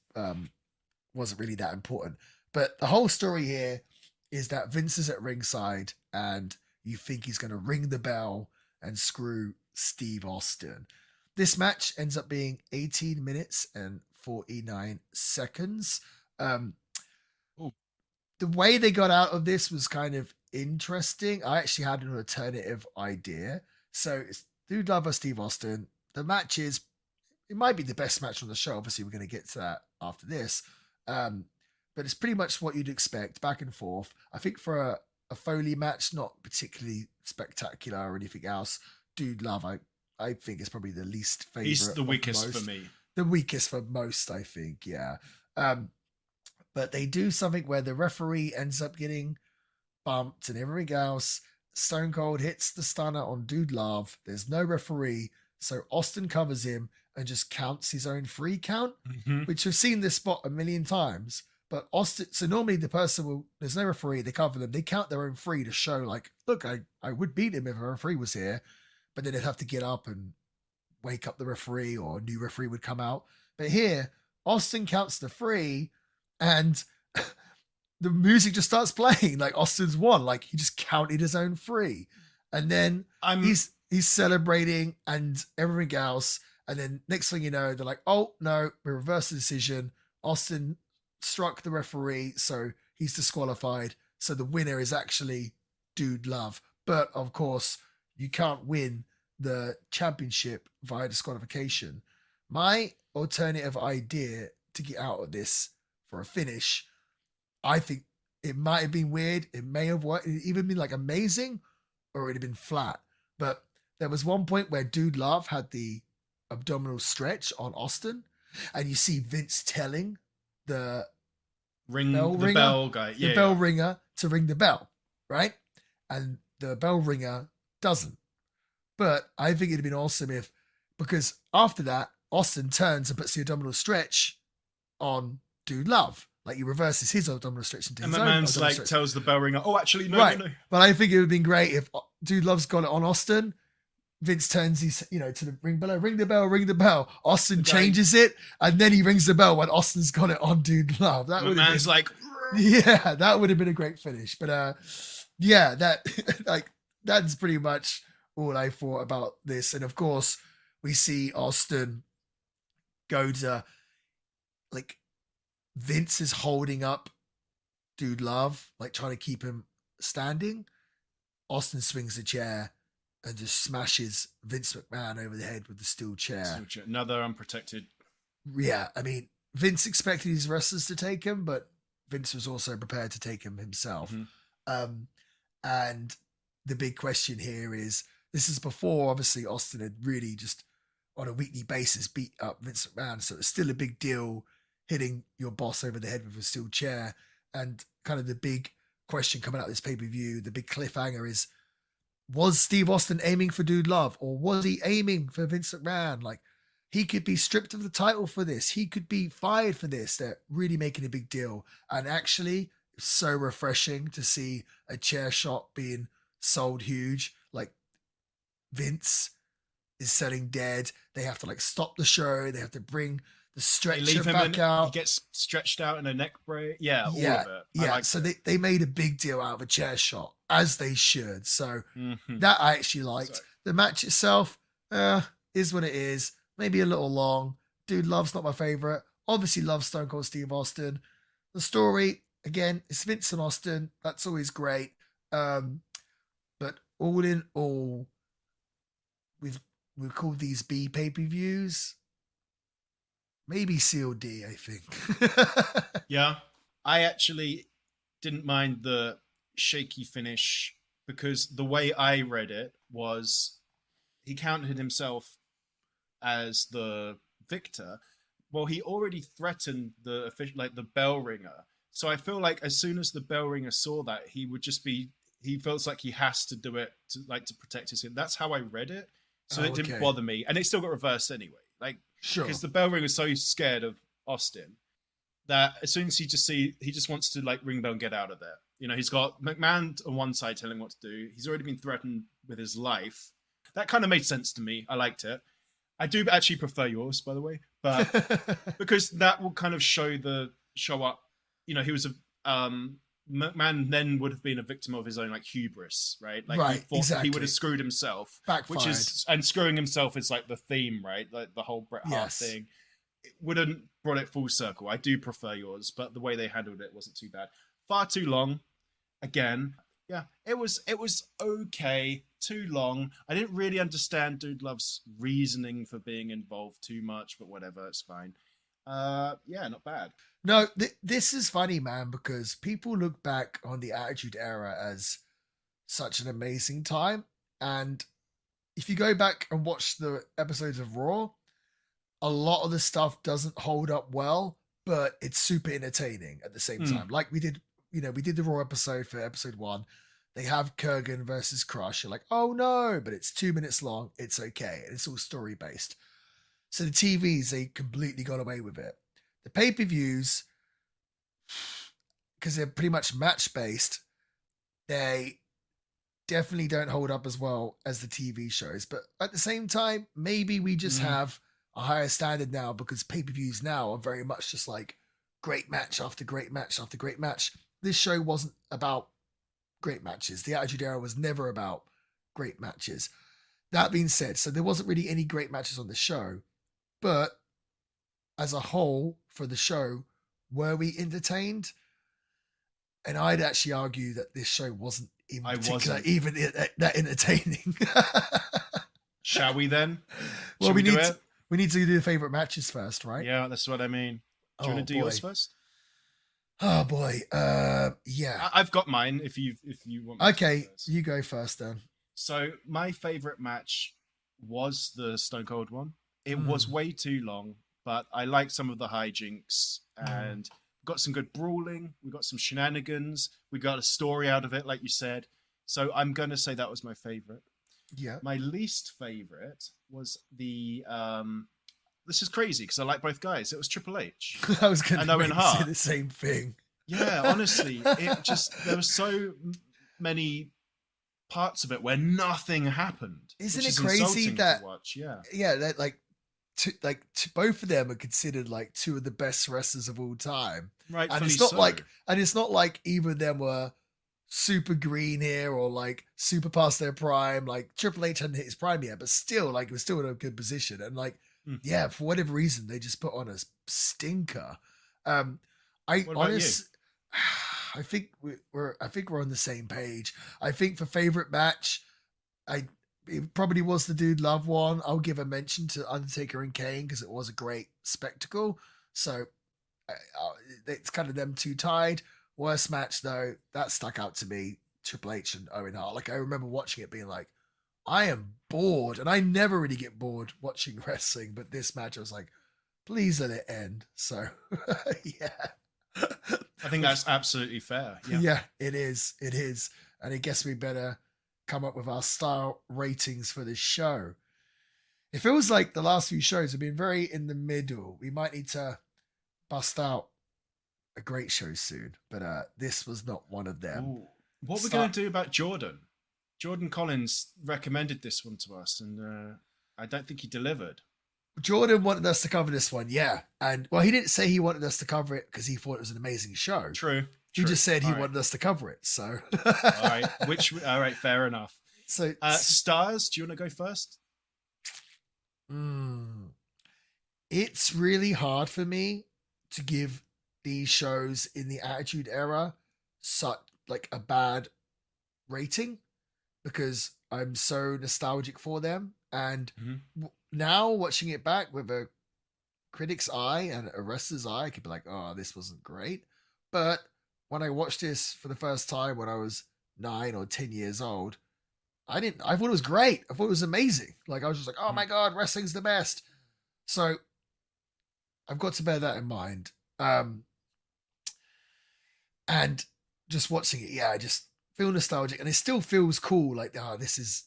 [SPEAKER 1] wasn't really that important. But the whole story here is that Vince is at ringside and you think he's going to ring the bell and screw Steve Austin. This match ends up being 18 minutes and 49 seconds. The way they got out of this was kind of interesting. I actually had an alternative idea. So it's Dude Love versus Steve Austin. The match it might be the best match on the show. Obviously, we're going to get to that after this. But it's pretty much what you'd expect, back and forth. I think for a Foley match, not particularly spectacular or anything else. Dude Love, I think is probably the least favorite.
[SPEAKER 2] He's the weakest for me.
[SPEAKER 1] The weakest for most, I think, yeah. But they do something where the referee ends up getting bumped and everything else. Stone Cold hits the stunner on Dude Love. There's no referee. So Austin covers him and just counts his own free count, which we've seen this spot a million times. But Austin, so normally the person there's no referee, they cover them, they count their own free to show like, look, I would beat him if a referee was here, but then they'd have to get up and wake up the referee or a new referee would come out. But here, Austin counts the free and the music just starts playing like Austin's won, like he just counted his own free. And then he's celebrating and everything else. And then next thing you know, they're like, oh no, we reversed the decision. Austin struck the referee, so he's disqualified. So the winner is actually Dude Love. But of course, you can't win the championship via disqualification. My alternative idea to get out of this for a finish, I think it might have been weird. It may have worked. It even been like amazing, or it'd have been flat. But there was one point where Dude Love had the abdominal stretch on Austin, and you see Vince telling the
[SPEAKER 2] the bell guy.
[SPEAKER 1] The bell ringer to ring the bell, right? And the bell ringer doesn't. But I think it'd have been awesome because after that, Austin turns and puts the abdominal stretch on Dude Love. Like he reverses his abdominal stretch into his own.
[SPEAKER 2] And the man's like, tells the bell ringer, oh, actually, no.
[SPEAKER 1] But I think it would have been great if Dude Love's got it on Austin. Vince turns to the ring the bell. Austin changes it, and then he rings the bell when Austin's got it on Dude Love. That would have been
[SPEAKER 2] like,
[SPEAKER 1] yeah, that would have been a great finish. But yeah, that that's pretty much all I thought about this. And of course, we see Austin go to like Vince is holding up Dude Love, like trying to keep him standing. Austin swings a chair and just smashes Vince McMahon over the head with the steel chair.
[SPEAKER 2] Another unprotected.
[SPEAKER 1] Yeah, I mean, Vince expected his wrestlers to take him, but Vince was also prepared to take him himself.
[SPEAKER 2] Mm-hmm.
[SPEAKER 1] And the big question here is, this is before, obviously, Austin had really just on a weekly basis beat up Vince McMahon. So it's still a big deal hitting your boss over the head with a steel chair. And kind of the big question coming out of this pay-per-view, the big cliffhanger is, was Steve Austin aiming for Dude Love, or was he aiming for Vince McMahon? Like, he could be stripped of the title for this. He could be fired for this. They're really making a big deal. And actually, it's so refreshing to see a chair shot being sold huge. Like, Vince is selling dead. They have to like stop the show. They have to bring the stretcher back out.
[SPEAKER 2] He gets stretched out in a neck brace. Yeah, all of it.
[SPEAKER 1] Yeah, so they made a big deal out of a chair shot, as they should. So that I actually liked.
[SPEAKER 2] Sorry.
[SPEAKER 1] The match itself is what it is. Maybe a little long. Dude Love's not my favorite. Obviously love Stone Cold Steve Austin. The story, again, it's Vince and Austin. That's always great. But all in all, we've called these B pay-per-views. Maybe COD, I think.
[SPEAKER 2] Yeah. I actually didn't mind the shaky finish because the way I read it was he counted himself as the victor. Well, he already threatened the official, like the bell ringer. So I feel like as soon as the bell ringer saw that, he feels like he has to do it to protect his. That's how I read it. So it didn't bother me. And it still got reversed anyway. Like,
[SPEAKER 1] sure.
[SPEAKER 2] Because the bell ringer was so scared of Austin that as soon as he just wants to like ring the bell and get out of there. You know, he's got McMahon on one side telling him what to do. He's already been threatened with his life. That kind of made sense to me. I liked it. I do actually prefer yours, by the way, but because that will kind of show up. You know, he was McMahon then would have been a victim of his own like hubris, right? Like
[SPEAKER 1] right, exactly.
[SPEAKER 2] He would have screwed himself,
[SPEAKER 1] backfired.
[SPEAKER 2] And screwing himself is like the theme, right? Like the whole Bret Hart thing. It wouldn't brought it full circle. I do prefer yours, but the way they handled it wasn't too bad. Far too long. Again, yeah, it was okay. Too long. I didn't really understand Dude Love's reasoning for being involved too much, but whatever, it's fine. Yeah, not bad.
[SPEAKER 1] No, this is funny, man, because people look back on the Attitude Era as such an amazing time. And if you go back and watch the episodes of Raw, a lot of the stuff doesn't hold up well, but it's super entertaining at the same time. Like we did the Raw episode for episode 1. They have Kurgan versus Crush. You're like, oh no, but it's 2 minutes long. It's okay. And it's all story based. So the TVs, they completely got away with it. The pay-per-views, because they're pretty much match-based, they definitely don't hold up as well as the TV shows. But at the same time, maybe we just have a higher standard now because pay-per-views now are very much just like great match after great match after great match. This show wasn't about great matches. The Attitude Era was never about great matches. That being said, so there wasn't really any great matches on the show, but as a whole for the show, were we entertained? And I'd actually argue that this show wasn't in particular even that entertaining.
[SPEAKER 2] Shall we then?
[SPEAKER 1] Well, we need to do the favorite matches first, right?
[SPEAKER 2] Yeah, that's what I mean. Do you want to do yours first?
[SPEAKER 1] Oh boy, yeah.
[SPEAKER 2] I've got mine. If you want.
[SPEAKER 1] Okay, you go first then.
[SPEAKER 2] So my favorite match was the Stone Cold one. It was way too long, but I liked some of the hijinks, and got some good brawling, we got some shenanigans, we got a story out of it, like you said. So I'm gonna say that was my favorite.
[SPEAKER 1] Yeah.
[SPEAKER 2] My least favorite was the this is crazy because I like both guys. It was Triple H
[SPEAKER 1] I was going
[SPEAKER 2] and
[SPEAKER 1] to
[SPEAKER 2] Owen
[SPEAKER 1] say
[SPEAKER 2] Hart.
[SPEAKER 1] the same thing.
[SPEAKER 2] Yeah, honestly, it just there were so many parts of it where nothing happened.
[SPEAKER 1] Isn't
[SPEAKER 2] which
[SPEAKER 1] it
[SPEAKER 2] is
[SPEAKER 1] crazy
[SPEAKER 2] insulting
[SPEAKER 1] that-
[SPEAKER 2] to watch? Yeah,
[SPEAKER 1] Yeah, that both of them are considered like two of the best wrestlers of all time.
[SPEAKER 2] right.
[SPEAKER 1] And it's not like either of them were super green here or like super past their prime. Like Triple H hadn't hit his prime yet, but still, like, it was still in a good position. And like, yeah, for whatever reason, they just put on a stinker. I
[SPEAKER 2] What about you?
[SPEAKER 1] I think we're on the same page. I think for favorite match, it probably was the Dude Love one. I'll give a mention to Undertaker and Kane because it was a great spectacle. So it's kind of them two tied. Worst match though, that stuck out to me, Triple H and Owen Hart. Like, I remember watching it being like, I am bored, and I never really get bored watching wrestling, but this match I was like, please let it end. So yeah.
[SPEAKER 2] I think that's absolutely fair. Yeah.
[SPEAKER 1] Yeah, it is. It is. And I guess we better come up with our star ratings for this show. It feels like the last few shows have been very in the middle. We might need to bust out a great show soon, but this was not one of them.
[SPEAKER 2] Ooh. What we're going to do about Jordan? Jordan Collins recommended this one to us, and I don't think he delivered.
[SPEAKER 1] Jordan wanted us to cover this one, yeah. And well, he didn't say he wanted us to cover it because he thought it was an amazing show.
[SPEAKER 2] True.
[SPEAKER 1] He just said he
[SPEAKER 2] All
[SPEAKER 1] wanted us to cover it. So
[SPEAKER 2] All right. All right, fair enough.
[SPEAKER 1] So
[SPEAKER 2] stars, do you want to go first?
[SPEAKER 1] It's really hard for me to give these shows in the Attitude Era such like a bad rating because I'm so nostalgic for them. And now watching it back with a critic's eye and a wrestler's eye, I could be like, oh, this wasn't great. But when I watched this for the first time when I was 9 or 10 years old, I thought it was great. I thought it was amazing. Like, I was just like, oh my God, wrestling's the best. So I've got to bear that in mind. And just watching it, yeah, I just feel nostalgic, and it still feels cool. Like, this is,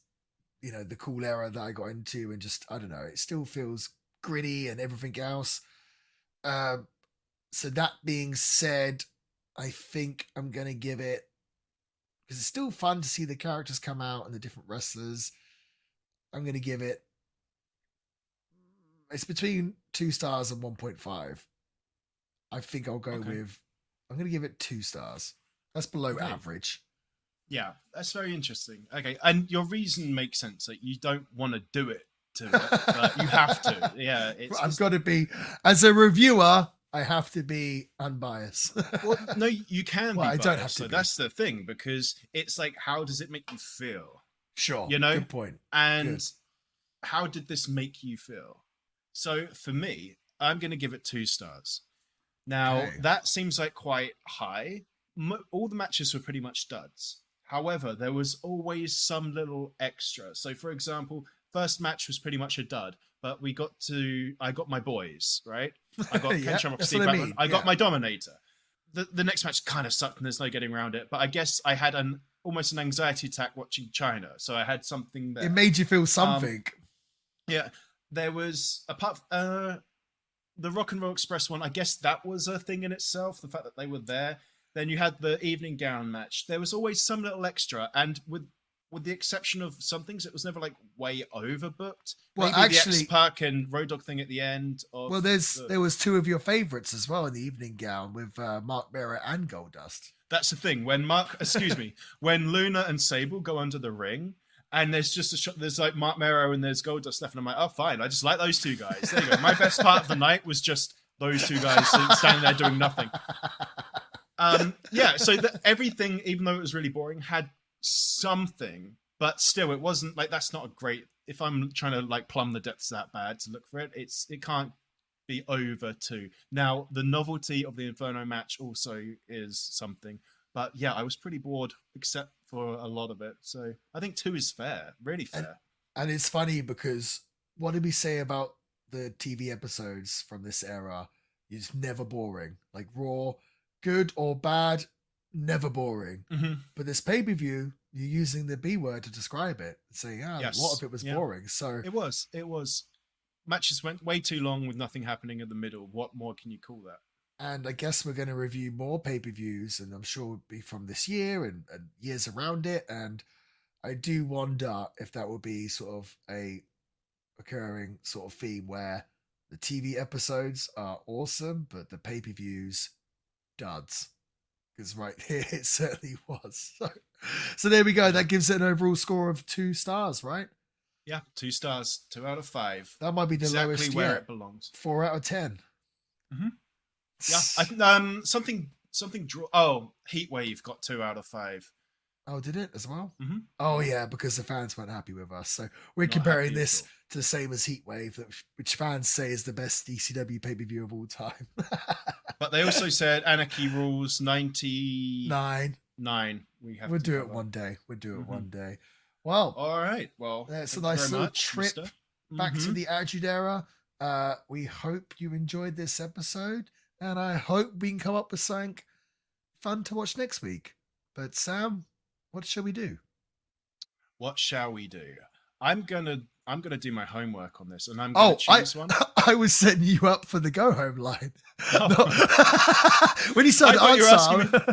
[SPEAKER 1] the cool era that I got into, and just, I don't know, it still feels gritty and everything else. So that being said, I think I'm going to give it, because it's still fun to see the characters come out and the different wrestlers. I'm going to give it, it's between 2 stars and 1.5. I think I'll go with, I'm going to give it 2 stars. That's below average.
[SPEAKER 2] Yeah, that's very interesting. Okay, and your reason makes sense. Like, you don't want to do it to it, but you have to. Yeah,
[SPEAKER 1] I've got to be, as a reviewer, I have to be unbiased.
[SPEAKER 2] Well, no, you can be biased.
[SPEAKER 1] I don't have to
[SPEAKER 2] so
[SPEAKER 1] be.
[SPEAKER 2] That's the thing, because it's like, how does it make you feel?
[SPEAKER 1] Sure.
[SPEAKER 2] Good
[SPEAKER 1] point.
[SPEAKER 2] And how did this make you feel? So for me, I'm going to give it 2 stars. Now, that seems like quite high. All the matches were pretty much duds. However, there was always some little extra. So, for example, first match was pretty much a dud, but I got my boys, right? I got Ken Shamrock, Steve Backlund. I got my Dominator. The next match kind of sucked and there's no getting around it. But I guess I had almost an anxiety attack watching China. So I had something there.
[SPEAKER 1] It made you feel something.
[SPEAKER 2] Yeah. There was, apart the Rock and Roll Express one, I guess that was a thing in itself, the fact that they were there. Then you had the evening gown match. There was always some little extra, and with the exception of some things, it was never like way overbooked.
[SPEAKER 1] Well,
[SPEAKER 2] maybe
[SPEAKER 1] actually,
[SPEAKER 2] the X-Pac and Road Dogg thing at the end.
[SPEAKER 1] There was 2 of your favorites as well in the evening gown with Mark Barrett and Goldust.
[SPEAKER 2] That's the thing. When when Luna and Sable go under the ring, and there's just a shot, there's like Mark Mero and there's Goldust left, and I'm like, oh, fine, I just like those 2 guys. There you go. My best part of the night was just those 2 guys standing there doing nothing. So everything, even though it was really boring, had something, but still, it wasn't like, that's not a great, if I'm trying to like plumb the depths that bad to look for it, it can't be over 2. Now, the novelty of the Inferno match also is something. But yeah, I was pretty bored, except for a lot of it. So I think 2 is fair, really fair.
[SPEAKER 1] And it's funny because what did we say about the TV episodes from this era? is never boring. Like Raw, good or bad, never boring.
[SPEAKER 2] Mm-hmm.
[SPEAKER 1] But this pay-per-view, you're using the B word to describe it, saying,
[SPEAKER 2] Yes.
[SPEAKER 1] a lot of it was boring. So
[SPEAKER 2] It was. Matches went way too long with nothing happening in the middle. What more can you call that?
[SPEAKER 1] and I guess we're going to review more pay-per-views, and I'm sure it'll be from this year and years around it. And I do wonder if that will be sort of a occurring sort of theme where the TV episodes are awesome, but the pay-per-views duds. Because right here it certainly was. So there we go. That gives it an overall score of 2 stars, right?
[SPEAKER 2] Yeah, 2 stars, 2 out of 5.
[SPEAKER 1] That might be the
[SPEAKER 2] Exactly
[SPEAKER 1] lowest
[SPEAKER 2] where
[SPEAKER 1] yet.
[SPEAKER 2] it belongs.
[SPEAKER 1] 4 out of 10.
[SPEAKER 2] Mm-hmm. Yeah, something. Heatwave got 2 out of 5.
[SPEAKER 1] Oh, did it as well?
[SPEAKER 2] Mm-hmm.
[SPEAKER 1] Oh, yeah, because the fans weren't happy with us. So we're
[SPEAKER 2] Not
[SPEAKER 1] comparing
[SPEAKER 2] happy at
[SPEAKER 1] this
[SPEAKER 2] all.
[SPEAKER 1] to the same as Heatwave, which fans say is the best ECW pay-per-view of all time.
[SPEAKER 2] But they also said Anarchy Rules 99.
[SPEAKER 1] 9.
[SPEAKER 2] We'll
[SPEAKER 1] do it one day. One day. Well,
[SPEAKER 2] all right. Well,
[SPEAKER 1] it's a
[SPEAKER 2] thank you
[SPEAKER 1] nice
[SPEAKER 2] very
[SPEAKER 1] little
[SPEAKER 2] much,
[SPEAKER 1] trip
[SPEAKER 2] mister.
[SPEAKER 1] back to
[SPEAKER 2] Mhm.
[SPEAKER 1] the Attitude Era. We hope you enjoyed this episode, and I hope we can come up with something fun to watch next week. But Sam, what shall we do?
[SPEAKER 2] What shall we do? I'm gonna do my homework on this, and I'm gonna choose one.
[SPEAKER 1] I was setting you up for the go home line.
[SPEAKER 2] Oh.
[SPEAKER 1] No. When you started
[SPEAKER 2] I thought you were asking
[SPEAKER 1] answering,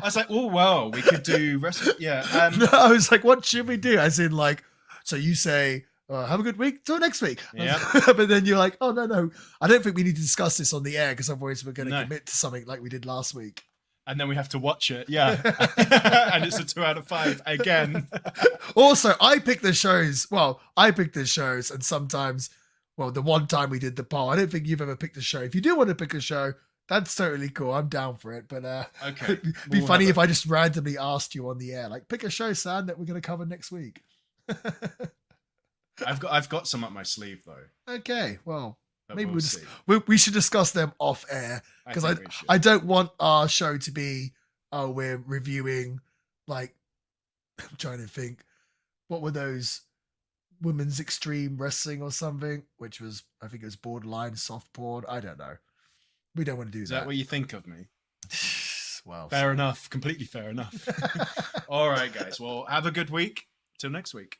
[SPEAKER 2] I was like, oh well, we could do wrestling. Yeah.
[SPEAKER 1] No, I was like, what should we do? As in, like, so you say, have a good week. Till next week.
[SPEAKER 2] Yeah.
[SPEAKER 1] But then you're like, oh no, I don't think we need to discuss this on the air because otherwise we're going to
[SPEAKER 2] No.
[SPEAKER 1] commit to something like we did last week.
[SPEAKER 2] And then we have to watch it. Yeah. And it's a 2 out of 5 again.
[SPEAKER 1] Also, I pick the shows. Well, I pick the shows, and sometimes, well, the one time we did the poll, I don't think you've ever picked a show. If you do want to pick a show, that's totally cool. I'm down for it. But
[SPEAKER 2] Okay.
[SPEAKER 1] it'd be funny if I just randomly asked you on the air, like, pick a show, Sam, that we're going to cover next week.
[SPEAKER 2] I've got some up my sleeve though.
[SPEAKER 1] Okay, well,
[SPEAKER 2] But
[SPEAKER 1] maybe
[SPEAKER 2] we'll
[SPEAKER 1] see.
[SPEAKER 2] see.
[SPEAKER 1] We should discuss them off air because
[SPEAKER 2] think we should.
[SPEAKER 1] I don't want our show to be, oh, we're reviewing, like, I'm trying to think, what were those, women's extreme wrestling or something, which was, I think it was borderline soft porn. I don't know. We don't want to do
[SPEAKER 2] Is that what you think of me?
[SPEAKER 1] Well,
[SPEAKER 2] Fair enough. Completely fair enough. All right, guys. Well, have a good week. Till next week.